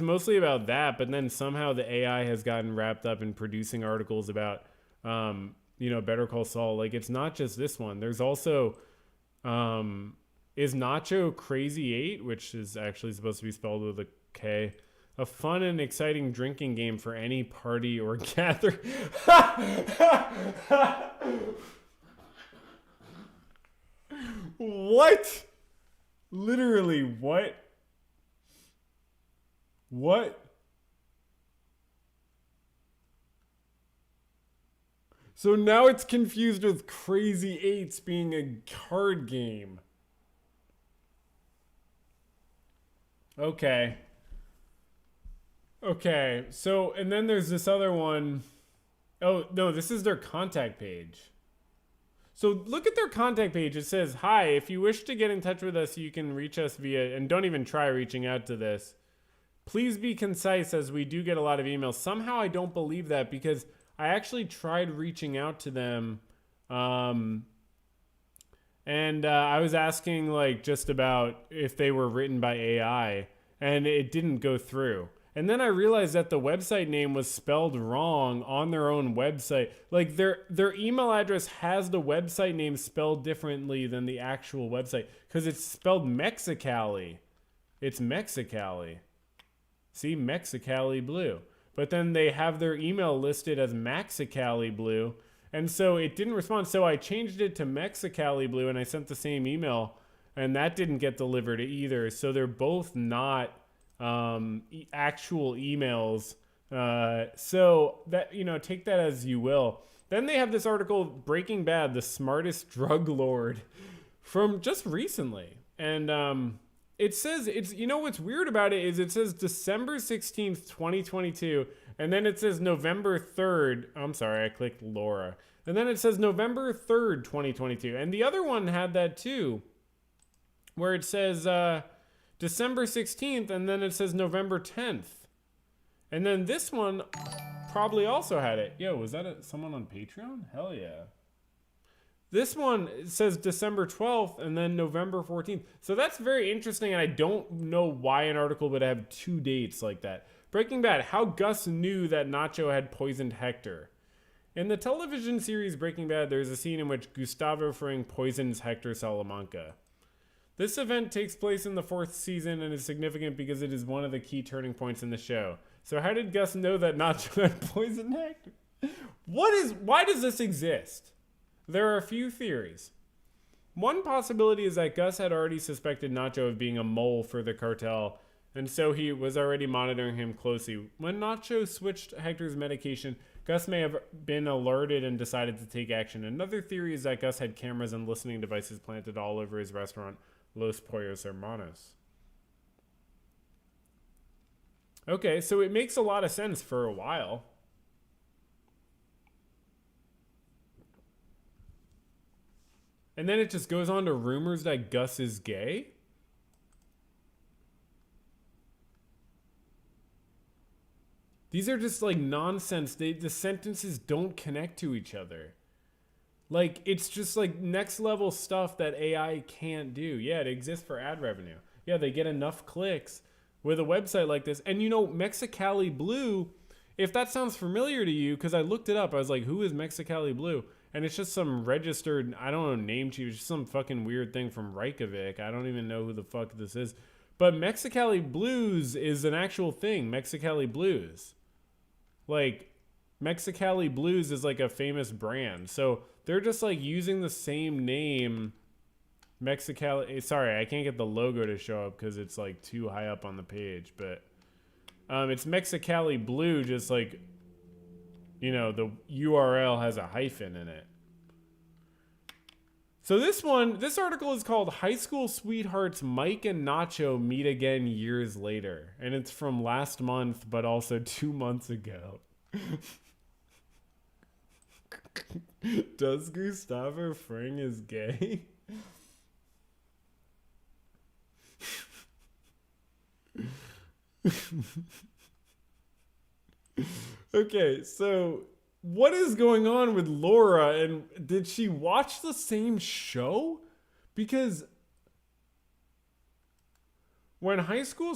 mostly about that, but then somehow the AI has gotten wrapped up in producing articles about, Better Call Saul. It's not just this one. There's also, is Nacho Crazy 8, which is actually supposed to be spelled with a K, a fun and exciting drinking game for any party or gathering. What? Literally, what? What? So now it's confused with Crazy Eights being a card game. Okay. Okay, so, and then there's this other one. Oh, no, this is their contact page. So look at their contact page. It says, hi, if you wish to get in touch with us, you can reach us via, and don't even try reaching out to this. Please be concise as we do get a lot of emails. Somehow I don't believe that because I actually tried reaching out to them. And I was asking just about if they were written by AI, and it didn't go through. And then I realized that the website name was spelled wrong on their own website. Their email address has the website name spelled differently than the actual website because it's spelled Mexicali. It's Mexicali. See, Mexicali Blue. But then they have their email listed as Maxicali Blue. And so it didn't respond. So I changed it to Mexicali Blue and I sent the same email and that didn't get delivered either. So they're both not actual emails. So that, take that as you will. Then they have this article, Breaking Bad, the smartest drug lord, from just recently. And it says, what's weird about it is it says December 16th, 2022. And then it says November 3rd. I'm sorry, I clicked Laura. And then it says November 3rd, 2022. And the other one had that too, where it says December 16th, and then it says November 10th. And then this one probably also had it. Yo, was that someone on Patreon? Hell yeah. This one says December 12th and then November 14th. So that's very interesting, and I don't know why an article would have two dates like that. Breaking Bad, how Gus knew that Nacho had poisoned Hector. In the television series Breaking Bad, there is a scene in which Gustavo Fring poisons Hector Salamanca. This event takes place in the 4th season and is significant because it is one of the key turning points in the show. So how did Gus know that Nacho had poisoned Hector? Why does this exist? There are a few theories. One possibility is that Gus had already suspected Nacho of being a mole for the cartel, and so he was already monitoring him closely. When Nacho switched Hector's medication, Gus may have been alerted and decided to take action. Another theory is that Gus had cameras and listening devices planted all over his restaurant, Los Pollos Hermanos. Okay, so it makes a lot of sense for a while. And then it just goes on to rumors that Gus is gay? These are just like nonsense. The sentences don't connect to each other. Like, it's just like next level stuff that AI can't do. Yeah, it exists for ad revenue. Yeah, they get enough clicks with a website like this. And you know, Mexicali Blue, if that sounds familiar to you, because I looked it up, I was like, who is Mexicali Blue? And it's just some registered, I don't know, name cheat. It's just some fucking weird thing from Reykjavik. I don't even know who the fuck this is. But Mexicali Blues is an actual thing. Mexicali Blues. Like, Mexicali Blues is like a famous brand. So they're just like using the same name. Mexicali. Sorry, I can't get the logo to show up because it's like too high up on the page. But it's Mexicali Blue, just like, you know, the URL has a hyphen in it. So this article is called High School Sweethearts Mike and Nacho Meet Again Years Later. And it's from last month, but also 2 months ago. Does Gustavo Fring is gay? Okay, so what is going on with Laura, and did she watch the same show? Because when high school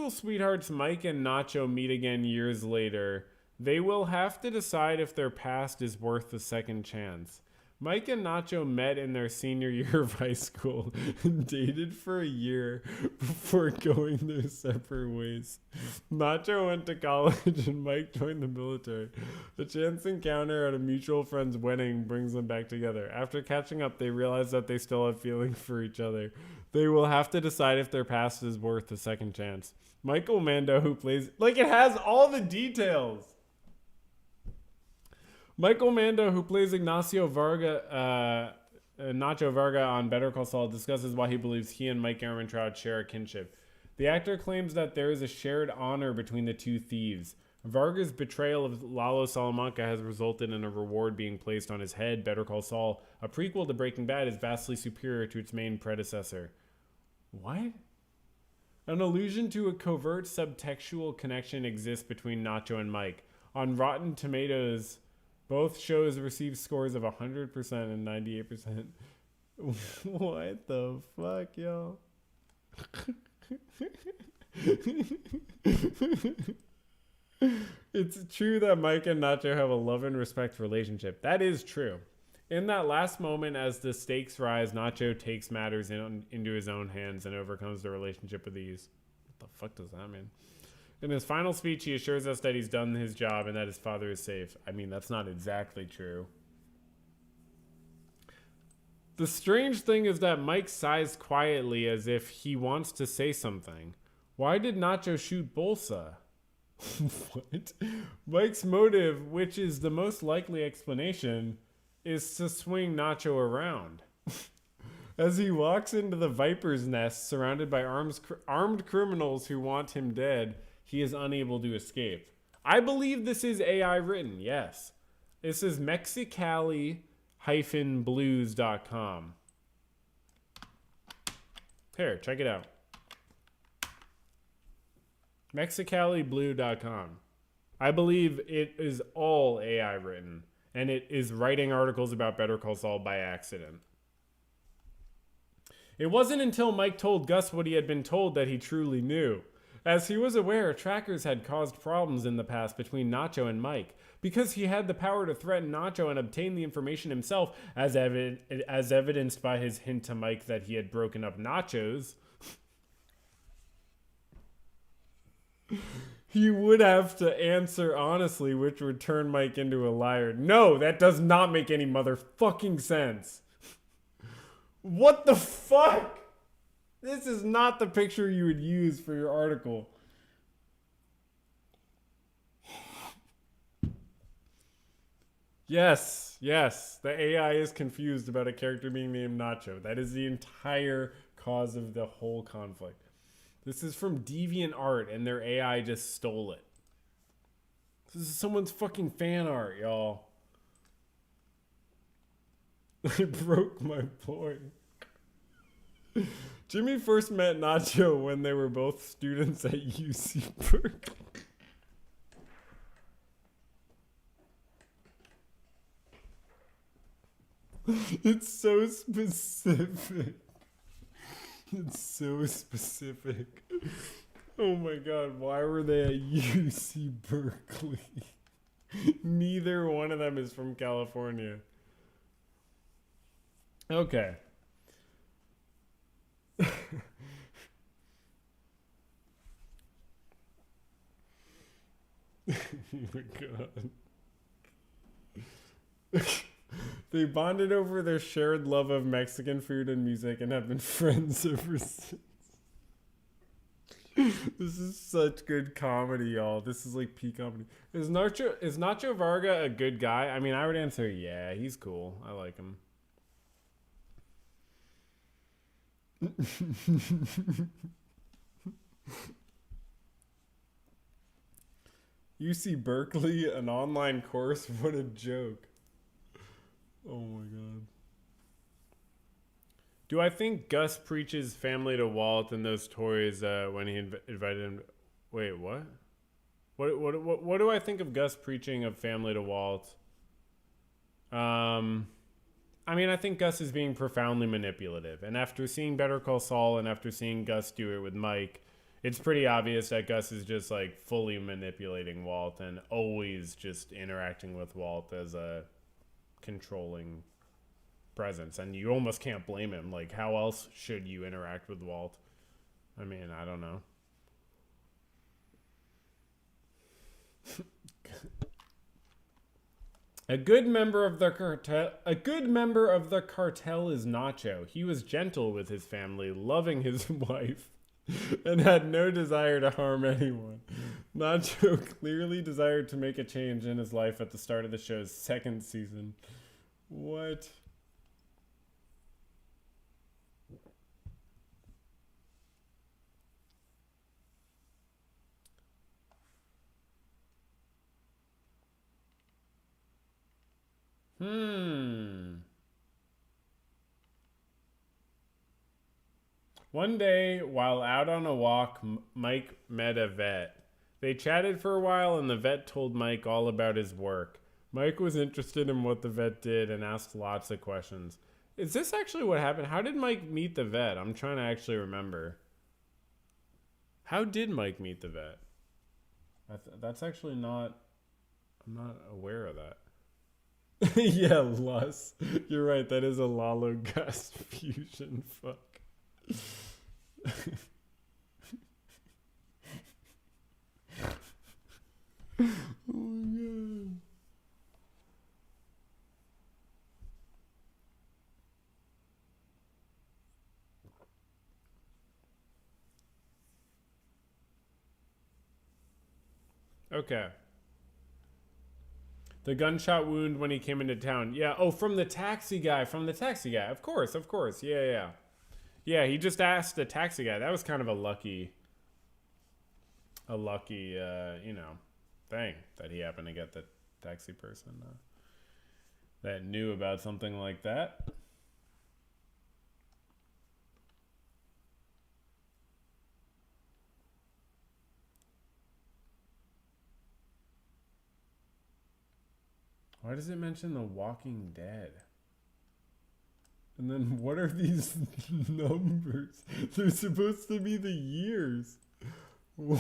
sweethearts Mike and Nacho meet again years later, they will have to decide if their past is worth a second chance. Mike and Nacho met in their senior year of high school and dated for a year before going their separate ways. Nacho went to college and Mike joined the military. The chance encounter at a mutual friend's wedding brings them back together. After catching up, they realize that they still have feelings for each other. They will have to decide if their past is worth a second chance. Michael Mando, who plays... Like, it has all the details! Michael Mando, who plays Nacho Varga on Better Call Saul, discusses why he believes he and Mike Ehrmantraut share a kinship. The actor claims that there is a shared honor between the two thieves. Varga's betrayal of Lalo Salamanca has resulted in a reward being placed on his head. Better Call Saul, a prequel to Breaking Bad, is vastly superior to its main predecessor. What? An allusion to a covert subtextual connection exists between Nacho and Mike. On Rotten Tomatoes, both shows received scores of 100% and 98%. What the fuck, y'all? It's true that Mike and Nacho have a love and respect relationship. That is true. In that last moment, as the stakes rise, Nacho takes matters into his own hands and overcomes the relationship with ease. What the fuck does that mean? In his final speech, he assures us that he's done his job and that his father is safe. I mean, that's not exactly true. The strange thing is that Mike sighs quietly as if he wants to say something. Why did Nacho shoot Bolsa? What? Mike's motive, which is the most likely explanation, is to swing Nacho around. As he walks into the Viper's nest surrounded by armed criminals who want him dead, he is unable to escape. I believe this is AI written, yes. This is Mexicali-blues.com. Here, check it out. Mexicaliblue.com. I believe it is all AI written, and it is writing articles about Better Call Saul by accident. It wasn't until Mike told Gus what he had been told that he truly knew. As he was aware, trackers had caused problems in the past between Nacho and Mike. Because he had the power to threaten Nacho and obtain the information himself, as evidenced by his hint to Mike that he had broken up Nacho's, he would have to answer honestly, which would turn Mike into a liar. No, that does not make any motherfucking sense. What the fuck? This is not the picture you would use for your article. Yes, the AI is confused about a character being named Nacho. That is the entire cause of the whole conflict. This is from DeviantArt, and their AI just stole it. This is someone's fucking fan art, y'all. I broke my boy. Jimmy first met Nacho when they were both students at UC Berkeley. It's so specific. It's so specific. Oh my god, why were they at UC Berkeley? Neither one of them is from California. Okay. Oh my god. They bonded over their shared love of Mexican food and music and have been friends ever since. This is such good comedy, y'all. This is like peak comedy. Is Nacho Varga a good guy? I mean, I would answer yeah, he's cool. I like him. UC Berkeley, an online course? What a joke. Oh my god. Do I think Gus preaches family to Walt and those toys when he invited him? Wait, what? What do I think of Gus preaching of family to Walt? I mean, I think Gus is being profoundly manipulative. And after seeing Better Call Saul and after seeing Gus do it with Mike, it's pretty obvious that Gus is just like fully manipulating Walt and always just interacting with Walt as a controlling presence. And you almost can't blame him. Like, how else should you interact with Walt? I mean, I don't know. A good member of the cartel is Nacho. He was gentle with his family, loving his wife, and had no desire to harm anyone. Nacho clearly desired to make a change in his life at the start of the show's second season. What? One day, while out on a walk, Mike met a vet. They chatted for a while, and the vet told Mike all about his work. Mike was interested in what the vet did and asked lots of questions. Is this actually what happened? How did Mike meet the vet? I'm trying to actually remember. How did Mike meet the vet? That's actually not... I'm not aware of that. Yeah, Lus. You're right, that is a Lalo Gus fusion. Fuck. Oh my god. Okay. The gunshot wound when he came into town. Yeah. Oh, from the taxi guy. Of course. Yeah. Yeah, he just asked the taxi guy. That was kind of a lucky, thing that he happened to get the taxi person that knew about something like that. Why does it mention The Walking Dead? And then what are these numbers? They're supposed to be the years. In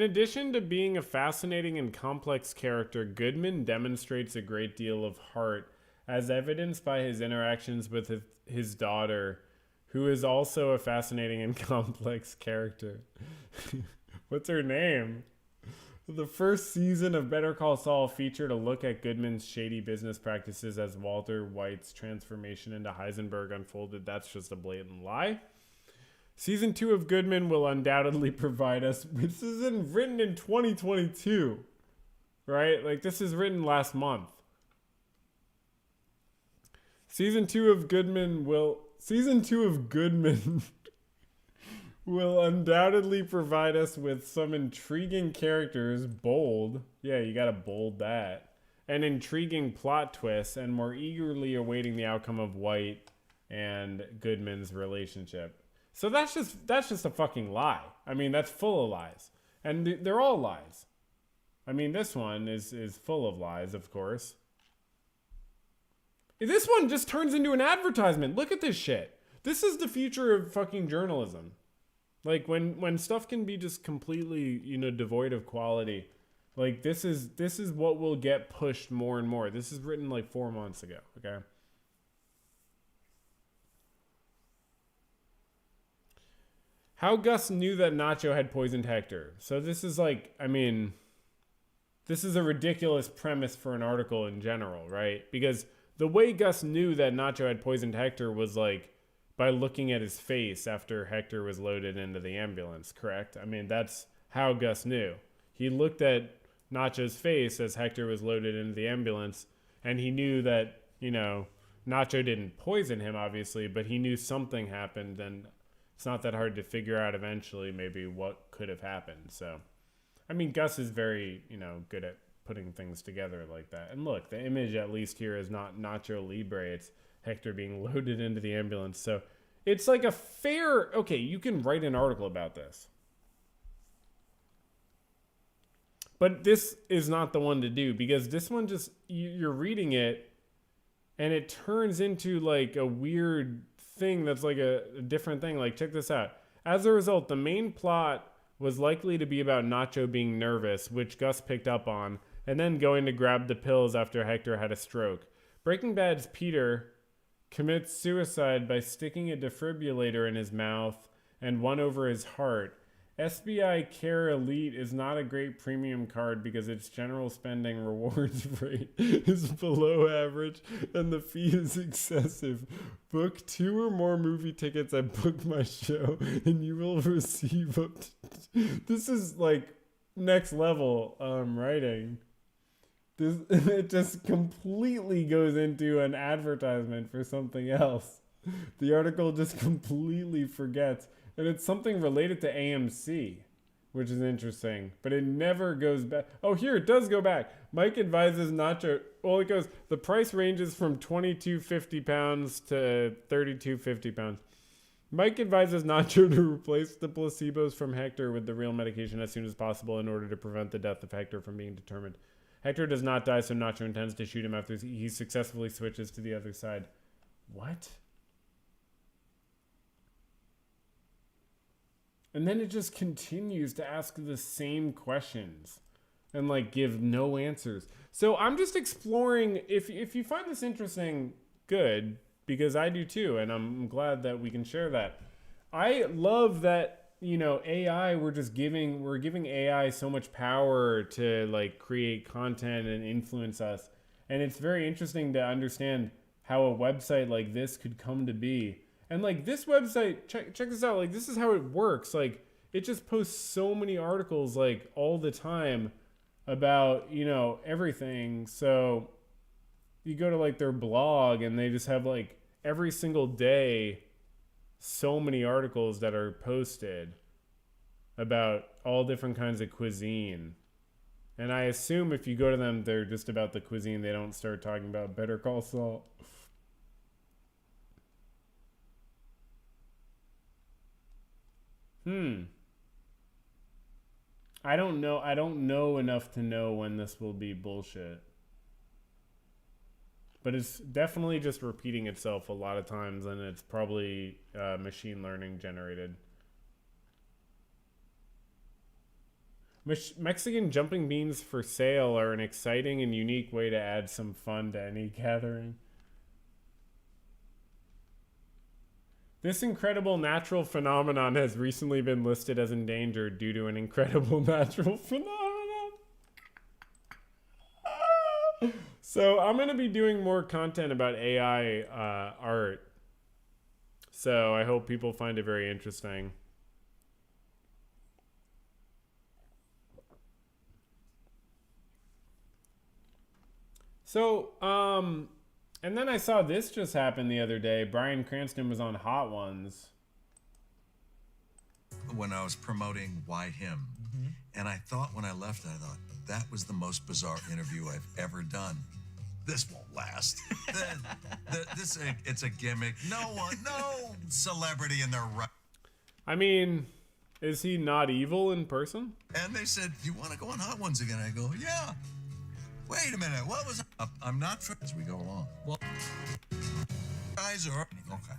addition to being a fascinating and complex character, Goodman demonstrates a great deal of heart, as evidenced by his interactions with his daughter, who is also a fascinating and complex character. What's her name? The first season of Better Call Saul featured a look at Goodman's shady business practices as Walter White's transformation into Heisenberg unfolded. That's just a blatant lie. Season 2 of Goodman will undoubtedly provide us. This is written in 2022, right? Like, this is written last month. Season 2 of Goodman will undoubtedly provide us with some intriguing characters, bold. Yeah, you gotta bold that. And intriguing plot twists, and more eagerly awaiting the outcome of White and Goodman's relationship. So that's just a fucking lie. I mean, that's full of lies. And they're all lies. I mean, this one is full of lies, of course. This one just turns into an advertisement. Look at this shit. This is the future of fucking journalism. Like, when stuff can be just completely, devoid of quality. Like, this is what will get pushed more and more. This is written like 4 months ago, okay? How Gus knew that Nacho had poisoned Hector. So this is like, I mean, this is a ridiculous premise for an article in general, right? Because the way Gus knew that Nacho had poisoned Hector was like by looking at his face after Hector was loaded into the ambulance, correct? I mean, that's how Gus knew. He looked at Nacho's face as Hector was loaded into the ambulance, and he knew that, Nacho didn't poison him, obviously, but he knew something happened, and it's not that hard to figure out eventually maybe what could have happened. So, I mean, Gus is very, good at putting things together like that. And look, the image at least here is not Nacho Libre. It's Hector being loaded into the ambulance. So it's like a fair, okay, you can write an article about this. But this is not the one to do, because this one just, you're reading it and it turns into like a weird thing that's like a different thing. Like, check this out. As a result, the main plot was likely to be about Nacho being nervous, which Gus picked up on, and then going to grab the pills after Hector had a stroke. Breaking Bad's Peter commits suicide by sticking a defibrillator in his mouth and one over his heart. SBI Care Elite is not a great premium card because its general spending rewards rate is below average and the fee is excessive. Book 2 or more movie tickets at Book My Show and you will receive up to... This is like next level writing. It just completely goes into an advertisement for something else. The article just completely forgets. And it's something related to AMC, which is interesting. But it never goes back. Oh, here, it does go back. Mike advises Nacho... Well, it goes... The price ranges from £22.50 to £32.50. Mike advises Nacho to replace the placebos from Hector with the real medication as soon as possible in order to prevent the death of Hector from being determined. Hector does not die, so Nacho intends to shoot him after he successfully switches to the other side. What? And then it just continues to ask the same questions and like give no answers. So I'm just exploring, if you find this interesting, good, because I do too, and I'm glad that we can share that. I love that, AI, we're giving AI so much power to like create content and influence us. And it's very interesting to understand how a website like this could come to be. And like this website, check this out. Like, this is how it works. Like, it just posts so many articles like all the time about, everything. So you go to like their blog and they just have like every single day so many articles that are posted about all different kinds of cuisine. And I assume if you go to them, they're just about the cuisine. They don't start talking about Better Call Saul. I don't know. I don't know enough to know when this will be bullshit. But it's definitely just repeating itself a lot of times, and it's probably machine learning generated. Mexican jumping beans for sale are an exciting and unique way to add some fun to any gathering. This incredible natural phenomenon has recently been listed as endangered due to an incredible natural phenomenon. So I'm going to be doing more content about AI art. So I hope people find it very interesting. So, and then I saw this just happen the other day. Bryan Cranston was on Hot Ones. When I was promoting Why Him, and I thought when I left, I thought, that was the most bizarre interview I've ever done. This won't last. It's a gimmick. No celebrity in their right. I mean, is he not evil in person? And they said, "Do you want to go on Hot Ones again?" I go, "Yeah." Wait a minute. What was? I'm not sure as we go along. Well, guys are okay.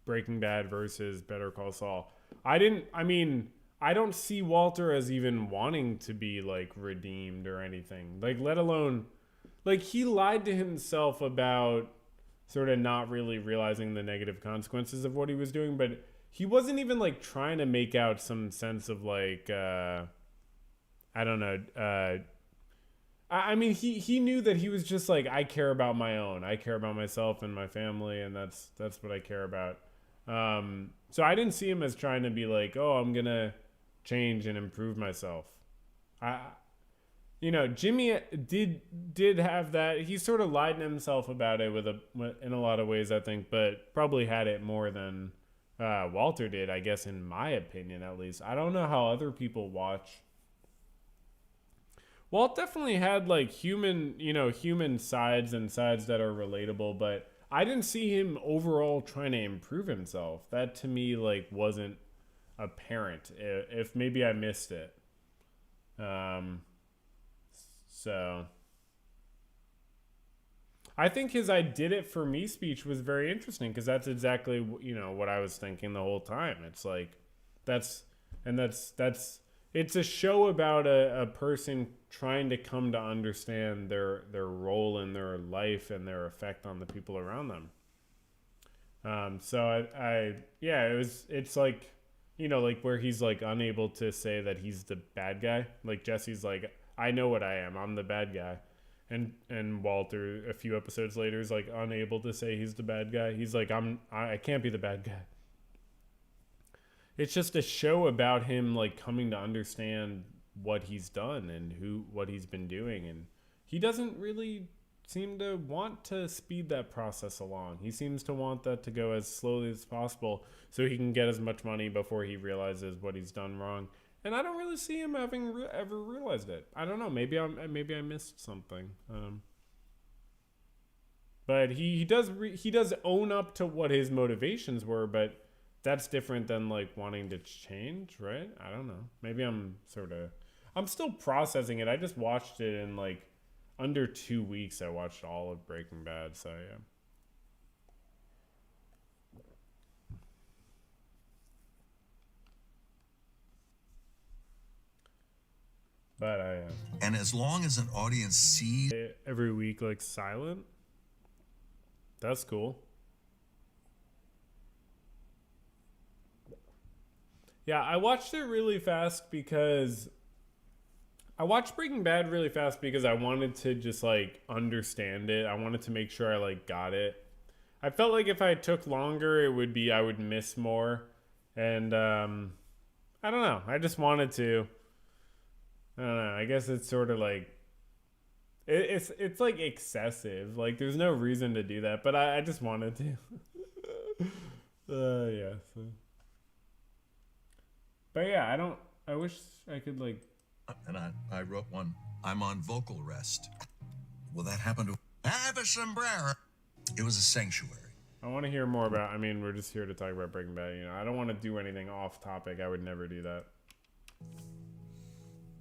Breaking Bad versus Better Call Saul. I don't see Walter as even wanting to be like redeemed or anything. Like, let alone, like, he lied to himself about sort of not really realizing the negative consequences of what he was doing, but he wasn't even like trying to make out some sense of like, I don't know. I mean, he knew that he was just like, I care about my own. I care about myself and my family, and that's what I care about. So I didn't see him as trying to be like, oh, I'm gonna change and improve myself. Jimmy did have that. He sort of lied to himself about it in a lot of ways, I think, but probably had it more than Walter did, I guess, in my opinion, at least. I don't know how other people watch. Walt definitely had like human sides and sides that are relatable, but I didn't see him overall trying to improve himself. That to me like wasn't apparent. If maybe I missed it. So I think his "I did it for me" speech was very interesting, because that's exactly what I was thinking the whole time. It's like that's it's a show about a person trying to come to understand their role in their life and their effect on the people around them. So it's like, like where he's like unable to say that he's the bad guy. Like Jesse's like, I know what I am. I'm the bad guy. And Walter, a few episodes later, is like unable to say he's the bad guy. He's like, I can't be the bad guy. It's just a show about him like coming to understand what he's done and what he's been doing, and he doesn't really seem to want to speed that process along. He seems to want that to go as slowly as possible so he can get as much money before he realizes what he's done wrong. And I don't really see him having ever realized it. I don't know. Maybe I missed something. But he does own up to what his motivations were, but that's different than like wanting to change, right? I don't know. Maybe I'm still processing it. I just watched it in like under 2 weeks. I watched all of Breaking Bad, so yeah. But and as long as an audience sees every week like silent, that's cool. Yeah, I watched it really fast because I watched Breaking Bad really fast because I wanted to just like understand it. I wanted to make sure I like got it. I felt like if I took longer, I would miss more. And I don't know. I just wanted to. I don't know. I guess it's sort of like it's like excessive. Like there's no reason to do that, but I just wanted to. Yeah. So. But yeah, I wish I could like. And I wrote one. I'm on vocal rest. Will that happen to have a sombrero? It was a sanctuary. I want to hear more about. I mean, we're just here to talk about Breaking Bad. I don't want to do anything off topic. I would never do that.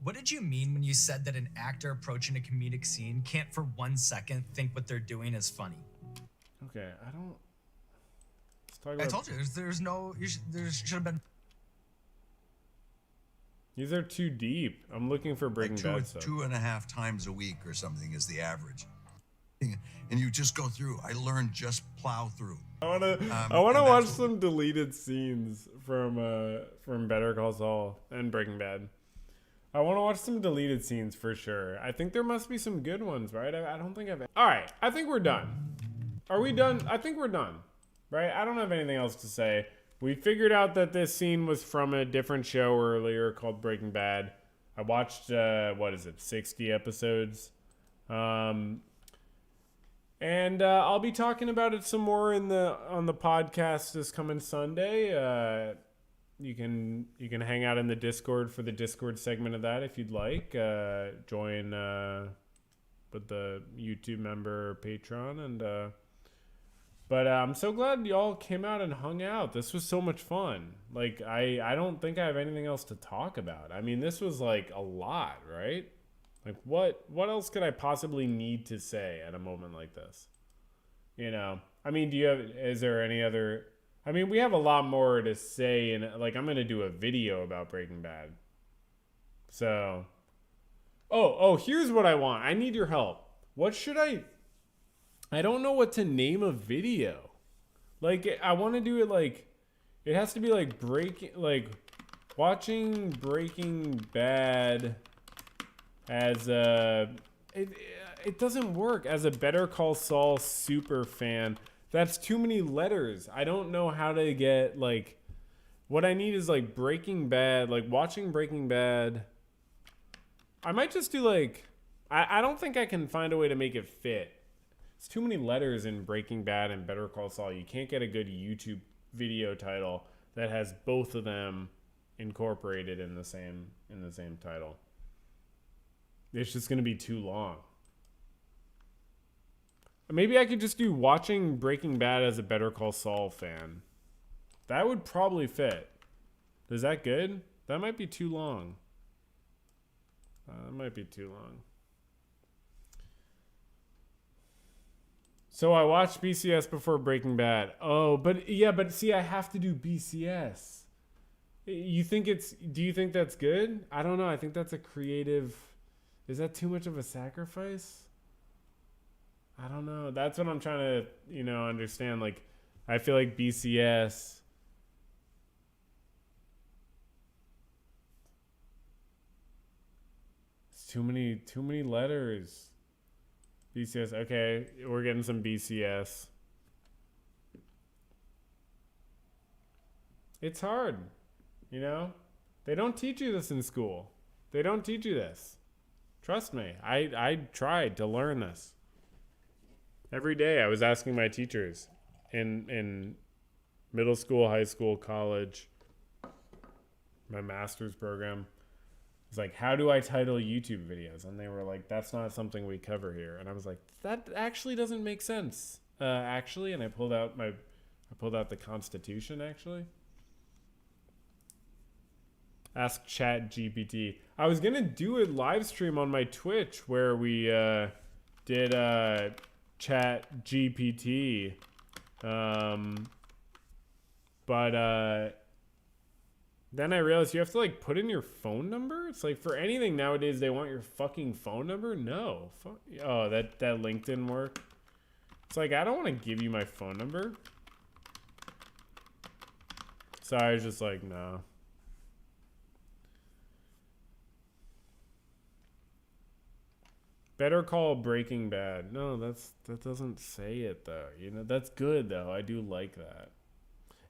What did you mean when you said that an actor approaching a comedic scene can't for 1 second think what they're doing is funny? Okay, I don't. Let's talk I about. told you, there's no, there should have been. These are too deep. I'm looking for Breaking Bad stuff. 2.5 times a week or something is the average. And you just go through. I learned just plow through. I wanna and watch that's some deleted scenes from Better Call Saul and Breaking Bad. I want to watch some deleted scenes for sure. I think there must be some good ones, right? I don't think I've. All right, I think we're done. Are we done? I think we're done, right? I don't have anything else to say. We figured out that this scene was from a different show earlier called Breaking Bad. I watched 60 episodes. And I'll be talking about it some more on the podcast this coming Sunday. You can hang out in the Discord for the Discord segment of that if you'd like. Join with the YouTube member or Patreon. But I'm so glad y'all came out and hung out. This was so much fun. Like I don't think I have anything else to talk about. I mean, this was like a lot, right? Like what else could I possibly need to say at a moment like this? You know, I mean, is there any other, I mean, we have a lot more to say, and like, I'm going to do a video about Breaking Bad. So, here's what I want. I need your help. What should I don't know what to name a video. Like, I want to do it like, it has to be like watching Breaking Bad as it doesn't work as a Better Call Saul super fan. That's too many letters. I don't know how to get, like, what I need is like Breaking Bad, like watching Breaking Bad. I might just do like, I don't think I can find a way to make it fit. It's too many letters in Breaking Bad and Better Call Saul. You can't get a good YouTube video title that has both of them incorporated in the same title. It's just going to be too long. Maybe I could just do watching Breaking Bad as a Better Call Saul fan. That would probably fit. Is that good? That might be too long. That might be too long. So I watched BCS before Breaking Bad. Oh, but see, I have to do BCS. Do you think that's good? I don't know. I think that's a creative. Is that too much of a sacrifice? I don't know. That's what I'm trying to, understand. Like, I feel like BCS. It's too many letters. BCS. Okay, we're getting some BCS. It's hard, They don't teach you this in school. They don't teach you this. Trust me. I tried to learn this. Every day I was asking my teachers in middle school, high school, college, my master's program. It's like, how do I title YouTube videos? And they were like, that's not something we cover here. And I was like, that actually doesn't make sense. Actually, and I pulled out the Constitution, actually. Ask ChatGPT. I was going to do a live stream on my Twitch where we did ChatGPT. But then I realized you have to like put in your phone number. It's like for anything nowadays, they want your fucking phone number. No. Oh, that link didn't work. It's like, I don't want to give you my phone number. So I was just like, no. Better Call Breaking Bad. No, that doesn't say it though. That's good though. I do like that.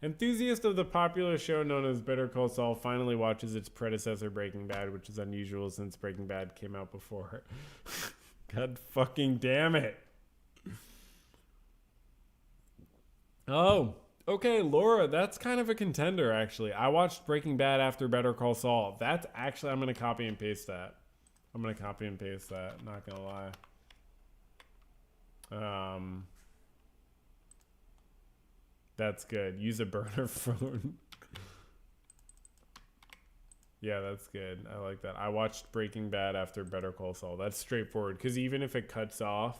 Enthusiast of the popular show known as Better Call Saul finally watches its predecessor Breaking Bad, which is unusual since Breaking Bad came out before. God fucking damn it. Oh, okay, Laura, that's kind of a contender actually. I watched Breaking Bad after Better Call Saul. That's actually, I'm going to copy and paste that. Not going to lie. That's good. Use a burner phone. Yeah, that's good. I like that. I watched Breaking Bad after Better Call Saul. That's straightforward because even if it cuts off,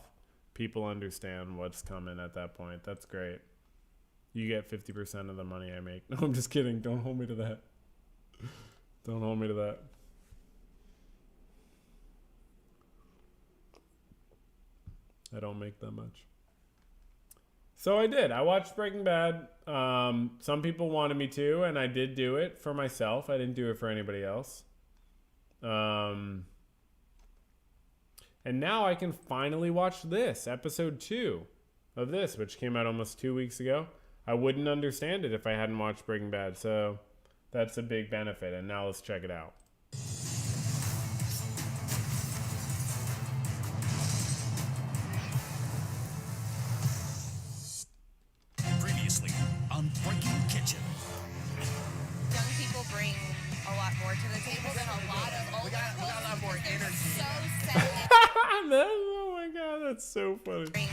people understand what's coming at that point. That's great. You get 50% of the money I make. No, I'm just kidding. Don't hold me to that. Don't hold me to that. I don't make that much. So I did. I watched Breaking Bad. Some people wanted me to, and I did do it for myself. I didn't do it for anybody else. And now I can finally watch this, episode 2 of this, which came out almost 2 weeks ago. I wouldn't understand it if I hadn't watched Breaking Bad, so that's a big benefit. And now let's check it out. Previously on Breaking Kitchen. Young people bring a lot more to the table than a lot of older We got a lot more energy. So sad. Oh my god, that's so funny. Bring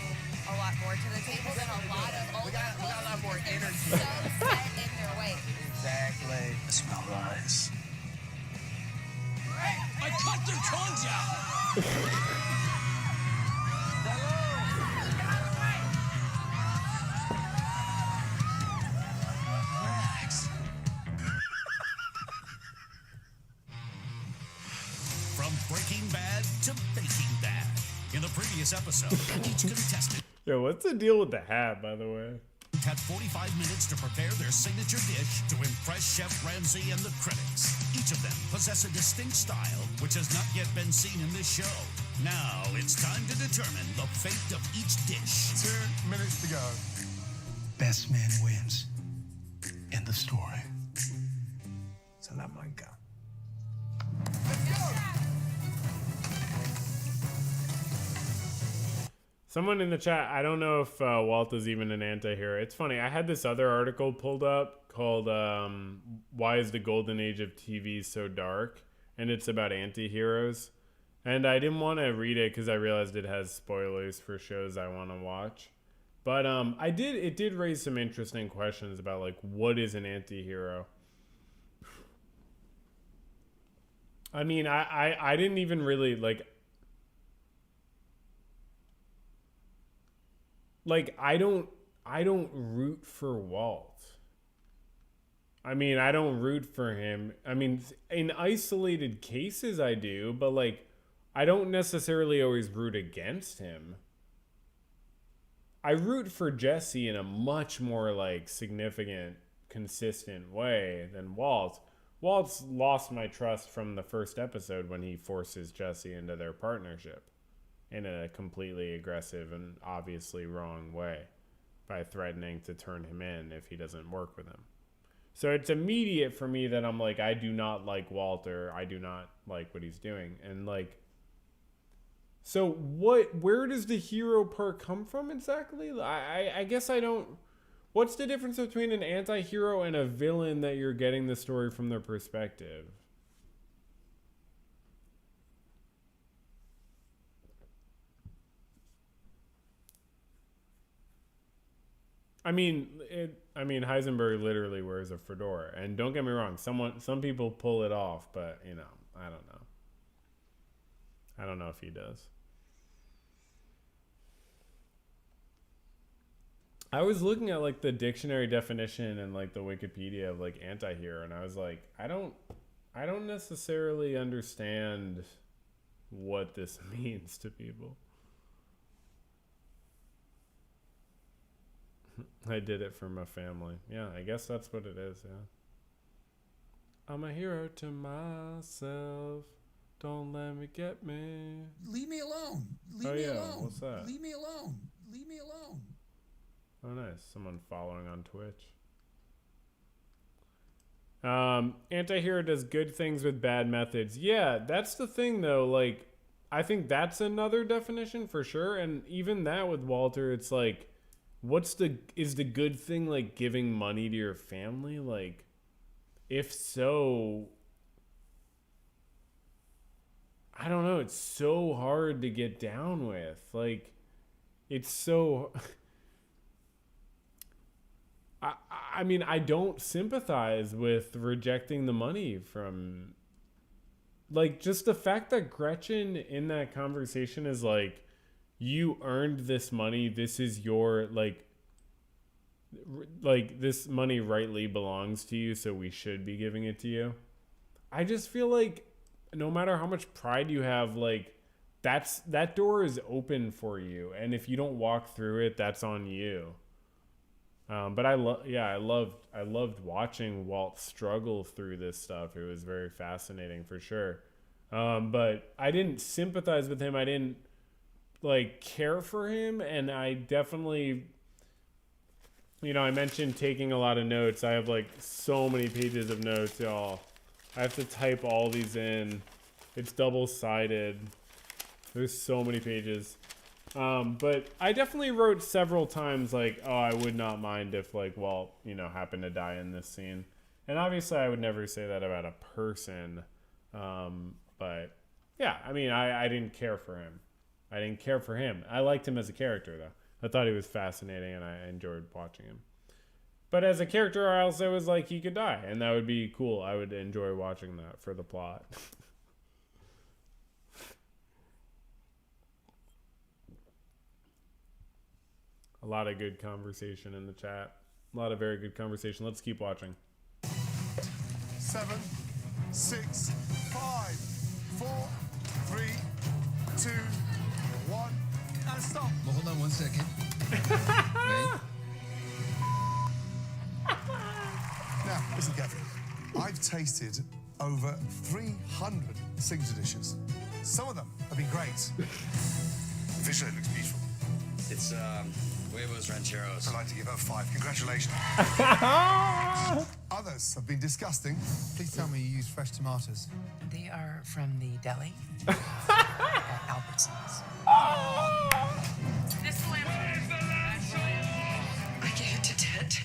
a lot more to the table than a lot of older We got a lot more energy. So set in their ways. Exactly. I smell lies. I cut their tongues out! Relax. From Breaking Bad to Baking Bad. In the previous episode, each contestant Yo, what's the deal with the hat, by the way? had 45 minutes to prepare their signature dish to impress Chef Ramsay and the critics. Each of them possess a distinct style, which has not yet been seen in this show. Now it's time to determine the fate of each dish. 2 minutes to go. Best man wins. End of story. Salamanca. Someone in the chat, I don't know if Walt is even an anti-hero. It's funny, I had this other article pulled up called Why is the Golden Age of TV So Dark? And it's about anti-heroes. And I didn't want to read it because I realized it has spoilers for shows I want to watch. But it did raise some interesting questions about, like, what is an anti-hero? I mean, I didn't even really, like, I don't root for Walt. I mean, I don't root for him. I mean, in isolated cases I do, but like, I don't necessarily always root against him. I root for Jesse in a much more like significant, consistent way than Walt. Walt's lost my trust from the first episode when he forces Jesse into their partnership in a completely aggressive and obviously wrong way by threatening to turn him in if he doesn't work with him. So it's immediate for me that I'm like, I do not like Walter. I do not like what he's doing. And like, so where does the hero part come from exactly? I guess I don't, what's the difference between an anti-hero and a villain that you're getting the story from their perspective? I mean, Heisenberg literally wears a fedora, and don't get me wrong, some people pull it off, but you know, I don't know. I don't know if he does. I was looking at like the dictionary definition and like the Wikipedia of like anti-hero, and I was like, I don't necessarily understand what this means to people. I did it for my family. Yeah, I guess that's what it is, yeah. I'm a hero to myself. Don't let me get me. Leave me alone. Leave me alone. What's that? Leave me alone. Leave me alone. Oh, nice. Someone following on Twitch. Anti-hero does good things with bad methods. Yeah, that's the thing, though. Like, I think that's another definition for sure. And even that with Walter, it's like, is the good thing like giving money to your family? Like, if so, I don't know. It's so hard to get down with. Like, it's so. I mean, I don't sympathize with rejecting the money from like, just the fact that Gretchen in that conversation is like, you earned this money. This is your, like this money rightly belongs to you, so we should be giving it to you. I just feel like no matter how much pride you have, like, that door is open for you, and if you don't walk through it, that's on you. But I loved watching Walt struggle through this stuff. It was very fascinating for sure. But I didn't sympathize with him. I didn't like care for him, and I definitely, I mentioned taking a lot of notes. I have like so many pages of notes, y'all. I have to type all these in. It's double-sided. There's so many pages. But I definitely wrote several times like, oh, I would not mind if like Walt, happened to die in this scene. And obviously I would never say that about a person. But yeah, I mean, I didn't care for him. I didn't care for him. I liked him as a character though. I thought he was fascinating and I enjoyed watching him. But as a character, I also was like, he could die, and that would be cool. I would enjoy watching that for the plot. A lot of good conversation in the chat. A lot of very good conversation. Let's keep watching. 7, 6, 5, 4, 3, 2, 1, and stop. Well, hold on 1 second. Wait. Now, listen carefully. I've tasted over 300 signature dishes. Some of them have been great. Visually, it looks beautiful. It's huevos rancheros. I'd like to give her 5. Congratulations. Others have been disgusting. Please tell me you use fresh tomatoes. They are from the deli Albertsons. This lamp. I gave it to Ted.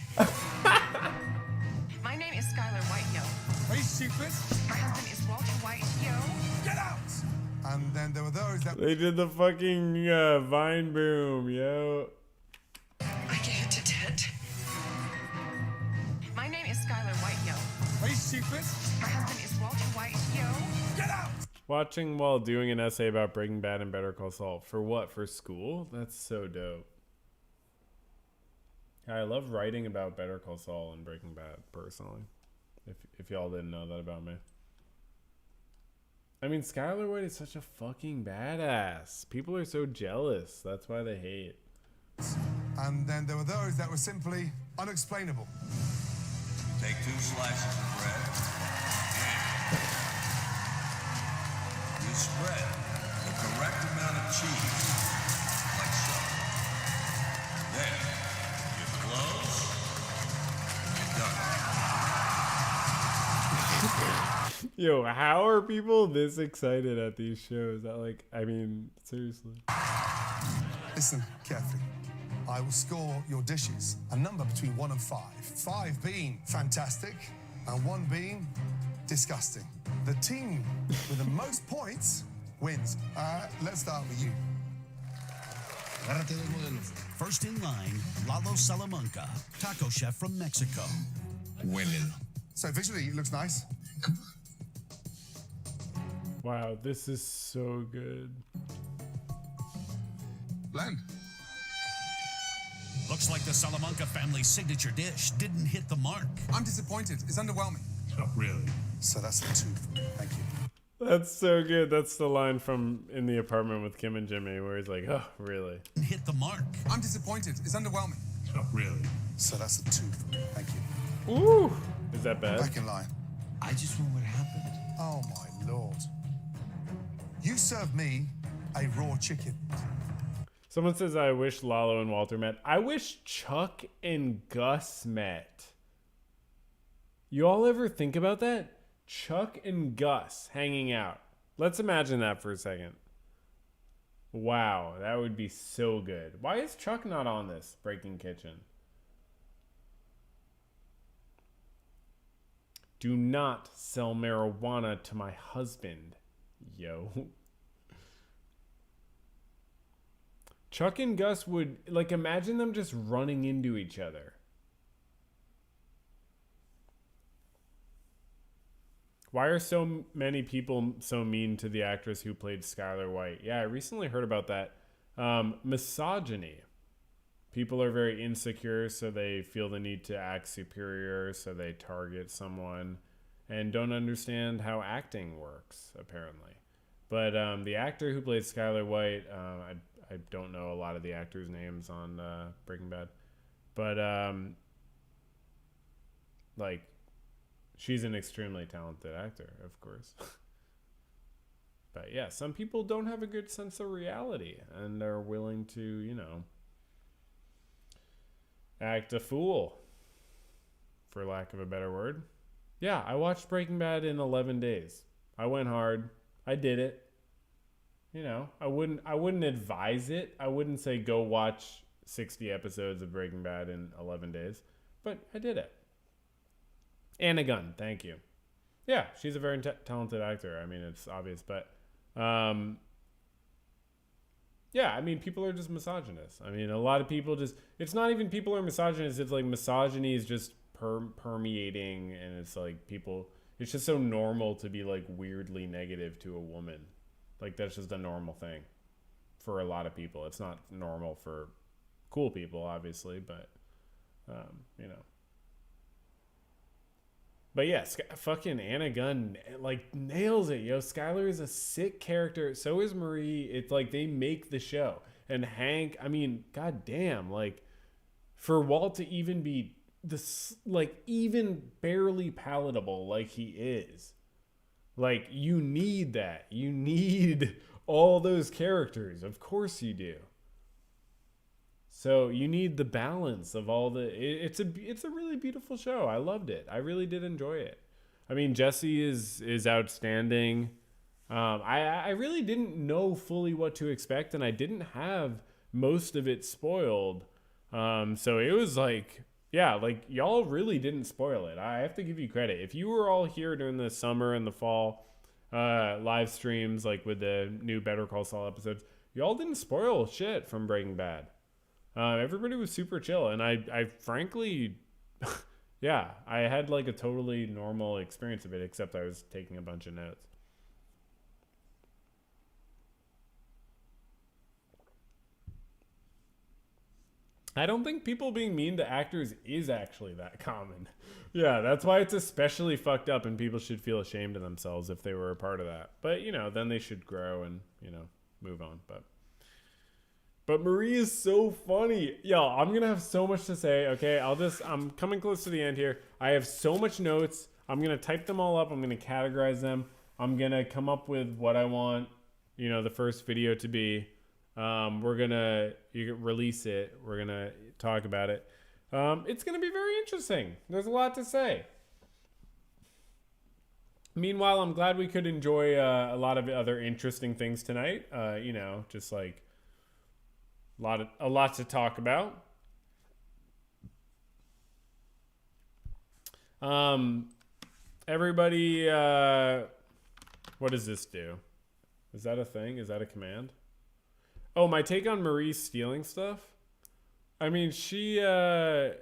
My name is Skyler White, yo. Are you stupid? My husband is Walter White, yo. Get out! And then there were those that... They did the fucking vine boom, yo. I gave it to Ted. My name is Skyler White, yo. Are you stupid? My husband is Walter White, yo. Get out! Watching while doing an essay about Breaking Bad and Better Call Saul. For what? For school? That's so dope. I love writing about Better Call Saul and Breaking Bad, personally. If y'all didn't know that about me. I mean, Skyler White is such a fucking badass. People are so jealous. That's why they hate. And then there were those that were simply unexplainable. Take 2 slices of bread. You spread the correct amount of cheese, like so. There. You close. You're done. Yo, how are people this excited at these shows? I mean, seriously. Listen carefully. I will score your dishes a number between 1 and 5. 5 being fantastic and 1 being disgusting. The team with the most points wins. Let's start with you. First in line, Lalo Salamanca, taco chef from Mexico. Winning. So visually, it looks nice. Wow, this is so good. Blend. Looks like the Salamanca family's signature dish didn't hit the mark. I'm disappointed. It's underwhelming. Oh, really? So that's a 2. Thank you. That's so good. That's the line from In the Apartment with Kim and Jimmy where he's like, oh, really? Didn't hit the mark. I'm disappointed. It's underwhelming. Oh, really? So that's a 2. Thank you. Ooh. Is that bad? Back in line. I just want what happened. Oh my lord. You served me a raw chicken. Someone says, I wish Lalo and Walter met. I wish Chuck and Gus met. You all ever think about that? Chuck and Gus hanging out. Let's imagine that for a second. Wow, that would be so good. Why is Chuck not on this Breaking Kitchen? Do not sell marijuana to my husband, yo. Chuck and Gus would, like, imagine them just running into each other. Why are so many people so mean to the actress who played Skyler White? Yeah, I recently heard about that. Misogyny. People are very insecure, so they feel the need to act superior, so they target someone and don't understand how acting works, apparently. But the actor who played Skyler White, I don't know a lot of the actors' names on Breaking Bad, but like, she's an extremely talented actor, of course. But yeah, some people don't have a good sense of reality and are willing to, you know, act a fool, for lack of a better word. Yeah, I watched Breaking Bad in 11 days. I went hard. I did it. You know, I wouldn't advise it. I wouldn't say go watch 60 episodes of Breaking Bad in 11 days, but I did it. Anna Gunn, thank you. Yeah, she's a very talented actor. I mean, it's obvious, but yeah, I mean, people are just misogynists. I mean, a lot of people just, it's not even people are misogynists, it's like misogyny is just permeating, and it's like people, it's just so normal to be like weirdly negative to a woman. Like, that's just a normal thing for a lot of people. It's not normal for cool people, obviously, but you know. But yeah, fucking Anna Gunn, like, nails it, yo. Skyler is a sick character. So is Marie. It's like they make the show. And Hank, I mean, goddamn, like, for Walt to even be this, like, even barely palatable like he is. Like, you need that. You need all those characters. Of course you do. So you need the balance of all the. It's a really beautiful show. I loved it. I really did enjoy it. I mean, Jesse is outstanding. I really didn't know fully what to expect, and I didn't have most of it spoiled. So it was like, yeah, like, y'all really didn't spoil it. I have to give you credit. If you were all here during the summer and the fall live streams, like with the new Better Call Saul episodes, y'all didn't spoil shit from Breaking Bad. Everybody was super chill, and I frankly, yeah, I had like a totally normal experience of it, except I was taking a bunch of notes. I don't think people being mean to actors is actually that common. Yeah, that's why it's especially fucked up, and people should feel ashamed of themselves if they were a part of that. But, you know, then they should grow and, you know, move on. But Marie is so funny. Yo, I'm going to have so much to say, okay? I'm coming close to the end here. I have so much notes. I'm going to type them all up. I'm going to categorize them. I'm going to come up with what I want, you know, the first video to be. We're going to release it. We're going to talk about it. It's going to be very interesting. There's a lot to say. Meanwhile, I'm glad we could enjoy a lot of other interesting things tonight. You know, just like a lot to talk about. Everybody, what does this do? Is that a thing? Is that a command? Oh, my take on Marie stealing stuff? I mean, she, wait,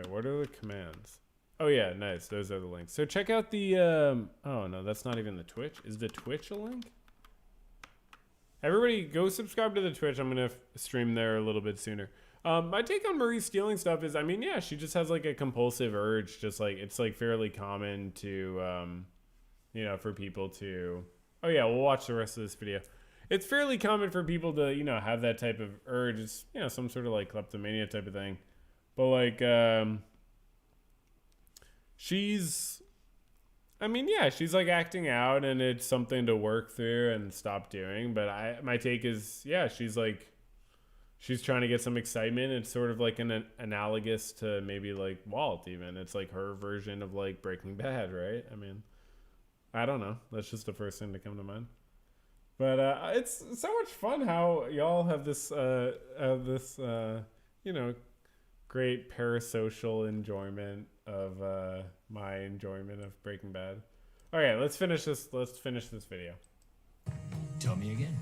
what are the commands? Oh yeah, nice. Those are the links. So check out the, oh no, that's not even the Twitch. Is the Twitch a link? Everybody go subscribe to the Twitch. I'm going to stream there a little bit sooner. My take on Marie stealing stuff is, I mean, yeah, she just has like a compulsive urge. Just like, it's like fairly common to, you know, for people to, oh yeah, we'll watch the rest of this video. It's fairly common for people to, you know, have that type of urge. It's, you know, some sort of like kleptomania type of thing. But like, she's, I mean, yeah, she's like acting out, and it's something to work through and stop doing. But my take is, yeah, she's like, she's trying to get some excitement. It's sort of like an analogous to maybe like Walt even. It's like her version of like Breaking Bad, right? I mean, I don't know. That's just the first thing to come to mind. But it's so much fun how y'all have this, you know, great parasocial enjoyment of my enjoyment of Breaking Bad. All right, let's finish this. Let's finish this video. Tell me again.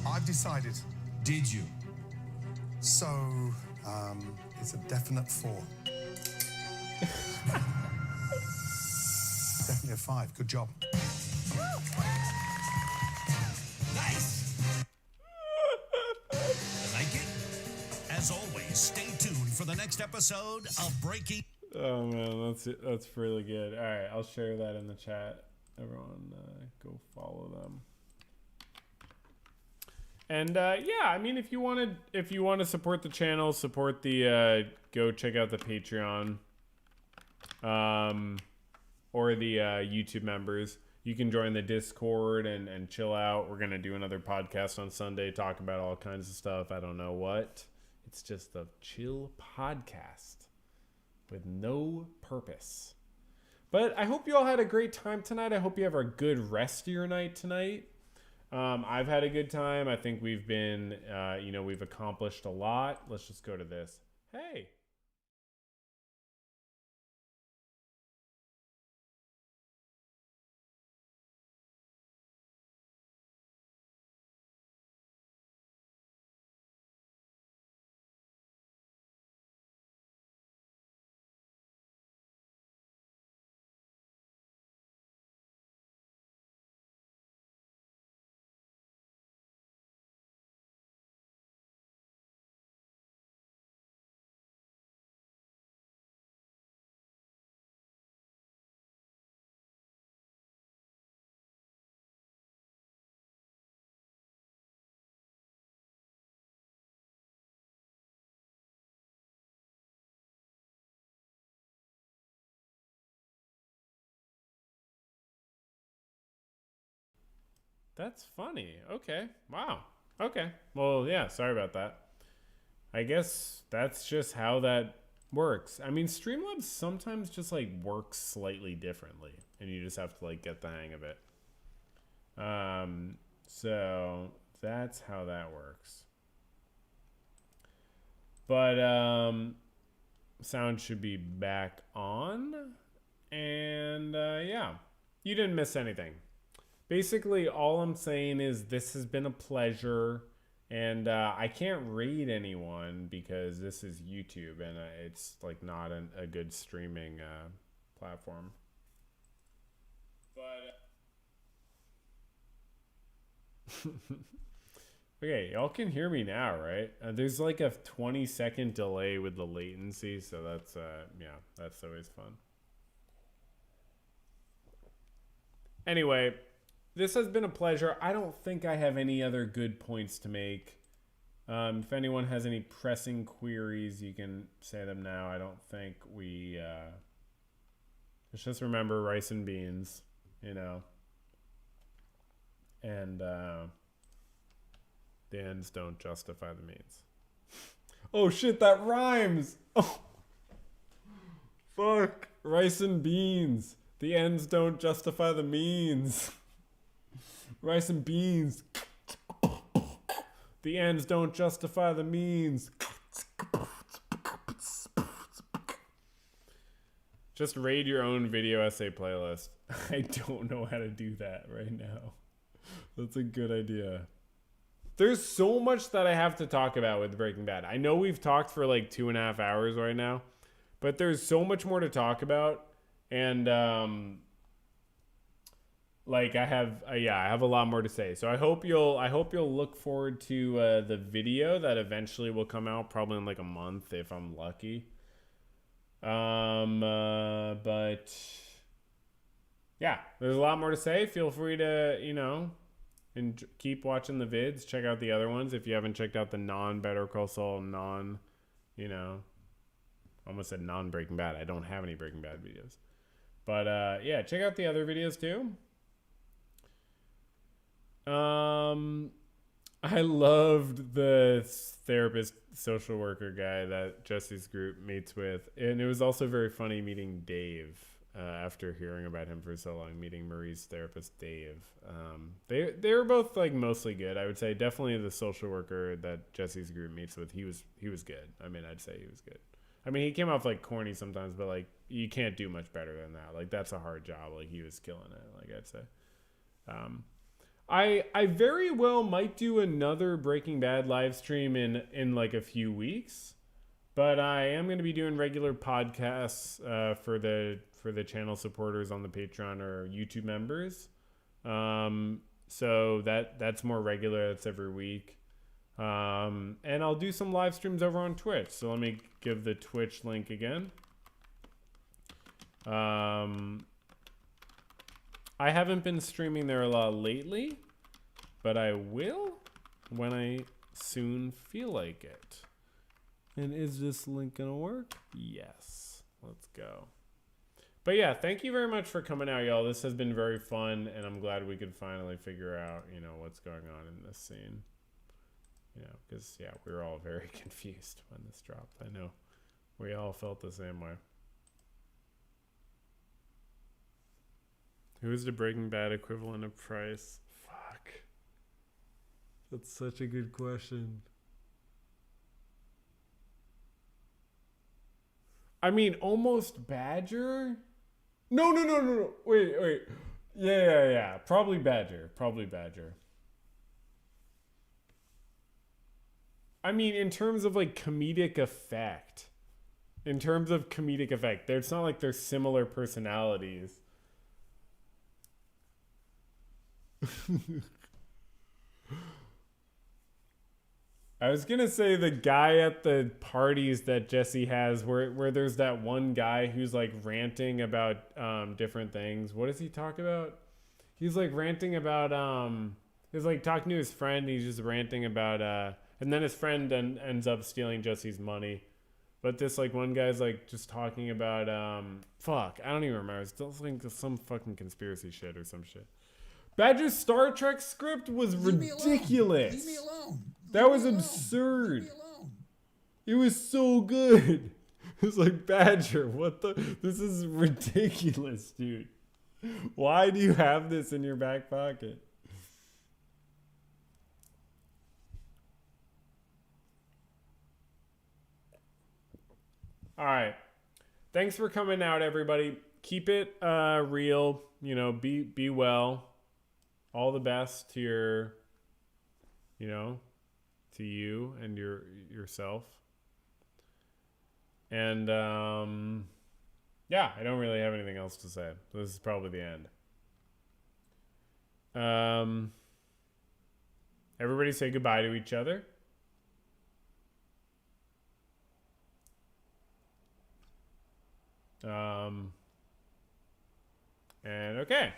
I've decided. Did you? So It's a definite 4. Definitely a 5. Good job. Nice! Like it? As always, stay tuned for the next episode of Breaking. Oh man, that's really good. All right, I'll share that in the chat. Everyone, go follow them. And yeah, I mean, if you want to support the channel, support the go check out the Patreon, or the YouTube members. You can join the Discord and chill out. We're gonna do another podcast on Sunday, talk about all kinds of stuff. I don't know what. It's just a chill podcast with no purpose. But I hope you all had a great time tonight. I hope you have a good rest of your night tonight. I've had a good time. I think we've been, we've accomplished a lot. Let's just go to this. Hey. That's funny. Okay. Wow. Okay. Well, yeah, sorry about that. I guess that's just how that works. I mean, Streamlabs sometimes just like works slightly differently and you just have to like get the hang of it. So that's how that works. But sound should be back on. And yeah, you didn't miss anything. Basically, all I'm saying is this has been a pleasure, and I can't rate anyone because this is YouTube, and it's like not a good streaming platform. But okay, y'all can hear me now, right? There's like a 20-second delay with the latency, so that's yeah, that's always fun. Anyway. This has been a pleasure. I don't think I have any other good points to make. If anyone has any pressing queries, you can say them now. I don't think we... let's just remember rice and beans, you know. And the ends don't justify the means. Oh shit, that rhymes! Oh. Fuck. Rice and beans. The ends don't justify the means. Rice and beans. The ends don't justify the means. Just raid your own video essay playlist. I don't know how to do that right now. That's a good idea. There's so much that I have to talk about with Breaking Bad. I know we've talked for like 2.5 hours right now, but there's so much more to talk about. And, like I have a lot more to say. So I hope you'll look forward to the video that eventually will come out, probably in like a month if I'm lucky. But yeah, there's a lot more to say. Feel free to, and keep watching the vids. Check out the other ones if you haven't checked out the non-Better Call Saul, almost said non-Breaking Bad. I don't have any Breaking Bad videos. But yeah, check out the other videos too. I loved the therapist social worker guy that Jesse's group meets with, and it was also very funny meeting Dave after hearing about him for so long. Meeting Marie's therapist Dave, they were both like mostly good. I would say definitely the social worker that Jesse's group meets with, he was good. I mean, I'd say he was good. I mean, he came off like corny sometimes, but like you can't do much better than that. Like that's a hard job. Like he was killing it. Like I'd say. I very well might do another Breaking Bad live stream in like a few weeks. But I am going to be doing regular podcasts for the channel supporters on the Patreon or YouTube members. So that's more regular. That's every week. And I'll do some live streams over on Twitch. So let me give the Twitch link again. I haven't been streaming there a lot lately, but I will when I soon feel like it. And is this link gonna work? Yes. Let's go. But yeah, thank you very much for coming out, y'all. This has been very fun, and I'm glad we could finally figure out, you know, what's going on in this scene. You know, because, yeah, we were all very confused when this dropped. I know we all felt the same way. Who is the Breaking Bad equivalent of Price? Fuck. That's such a good question. I mean, almost Badger? No. Wait. Yeah. Probably Badger. I mean, in terms of, like, comedic effect. It's not like they're similar personalities. I was gonna say the guy at the parties that Jesse has where there's that one guy who's like ranting about different things. What does he talk about? He's like ranting about he's like talking to his friend, he's just ranting about and then his friend ends up stealing Jesse's money. But this like one guy's like just talking about fuck, I don't even remember. It's like some fucking conspiracy shit or some shit. Badger's Star Trek script was ridiculous. Leave me alone. That was absurd. It was so good. It's like, Badger, what the? This is ridiculous, dude. Why do you have this in your back pocket? All right. Thanks for coming out, everybody. Keep it real. You know, be well. All the best to your, you know, to you and yourself. And yeah, I don't really have anything else to say. This is probably the end. Everybody say goodbye to each other. And okay.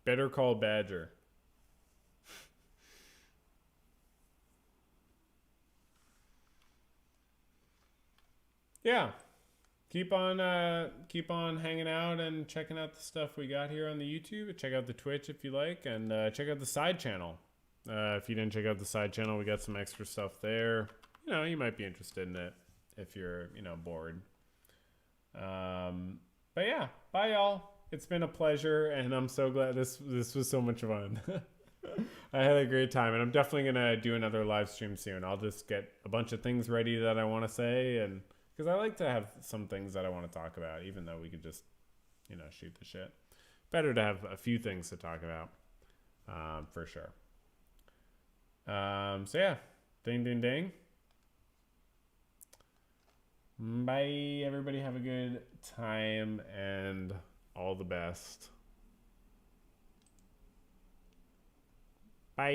Better call Badger. Yeah. Keep on hanging out and checking out the stuff we got here on the YouTube. Check out the Twitch if you like, and check out the side channel. If you didn't check out the side channel, we got some extra stuff there. You know, you might be interested in it if you're, you know, bored. But yeah, bye y'all. It's been a pleasure, and I'm so glad this was so much fun. I had a great time, and I'm definitely gonna do another live stream soon. I'll just get a bunch of things ready that I want to say, and because I like to have some things that I want to talk about, even though we could just, you know, shoot the shit. Better to have a few things to talk about, for sure. So yeah, ding, ding, ding. Bye, everybody. Have a good time and all the best.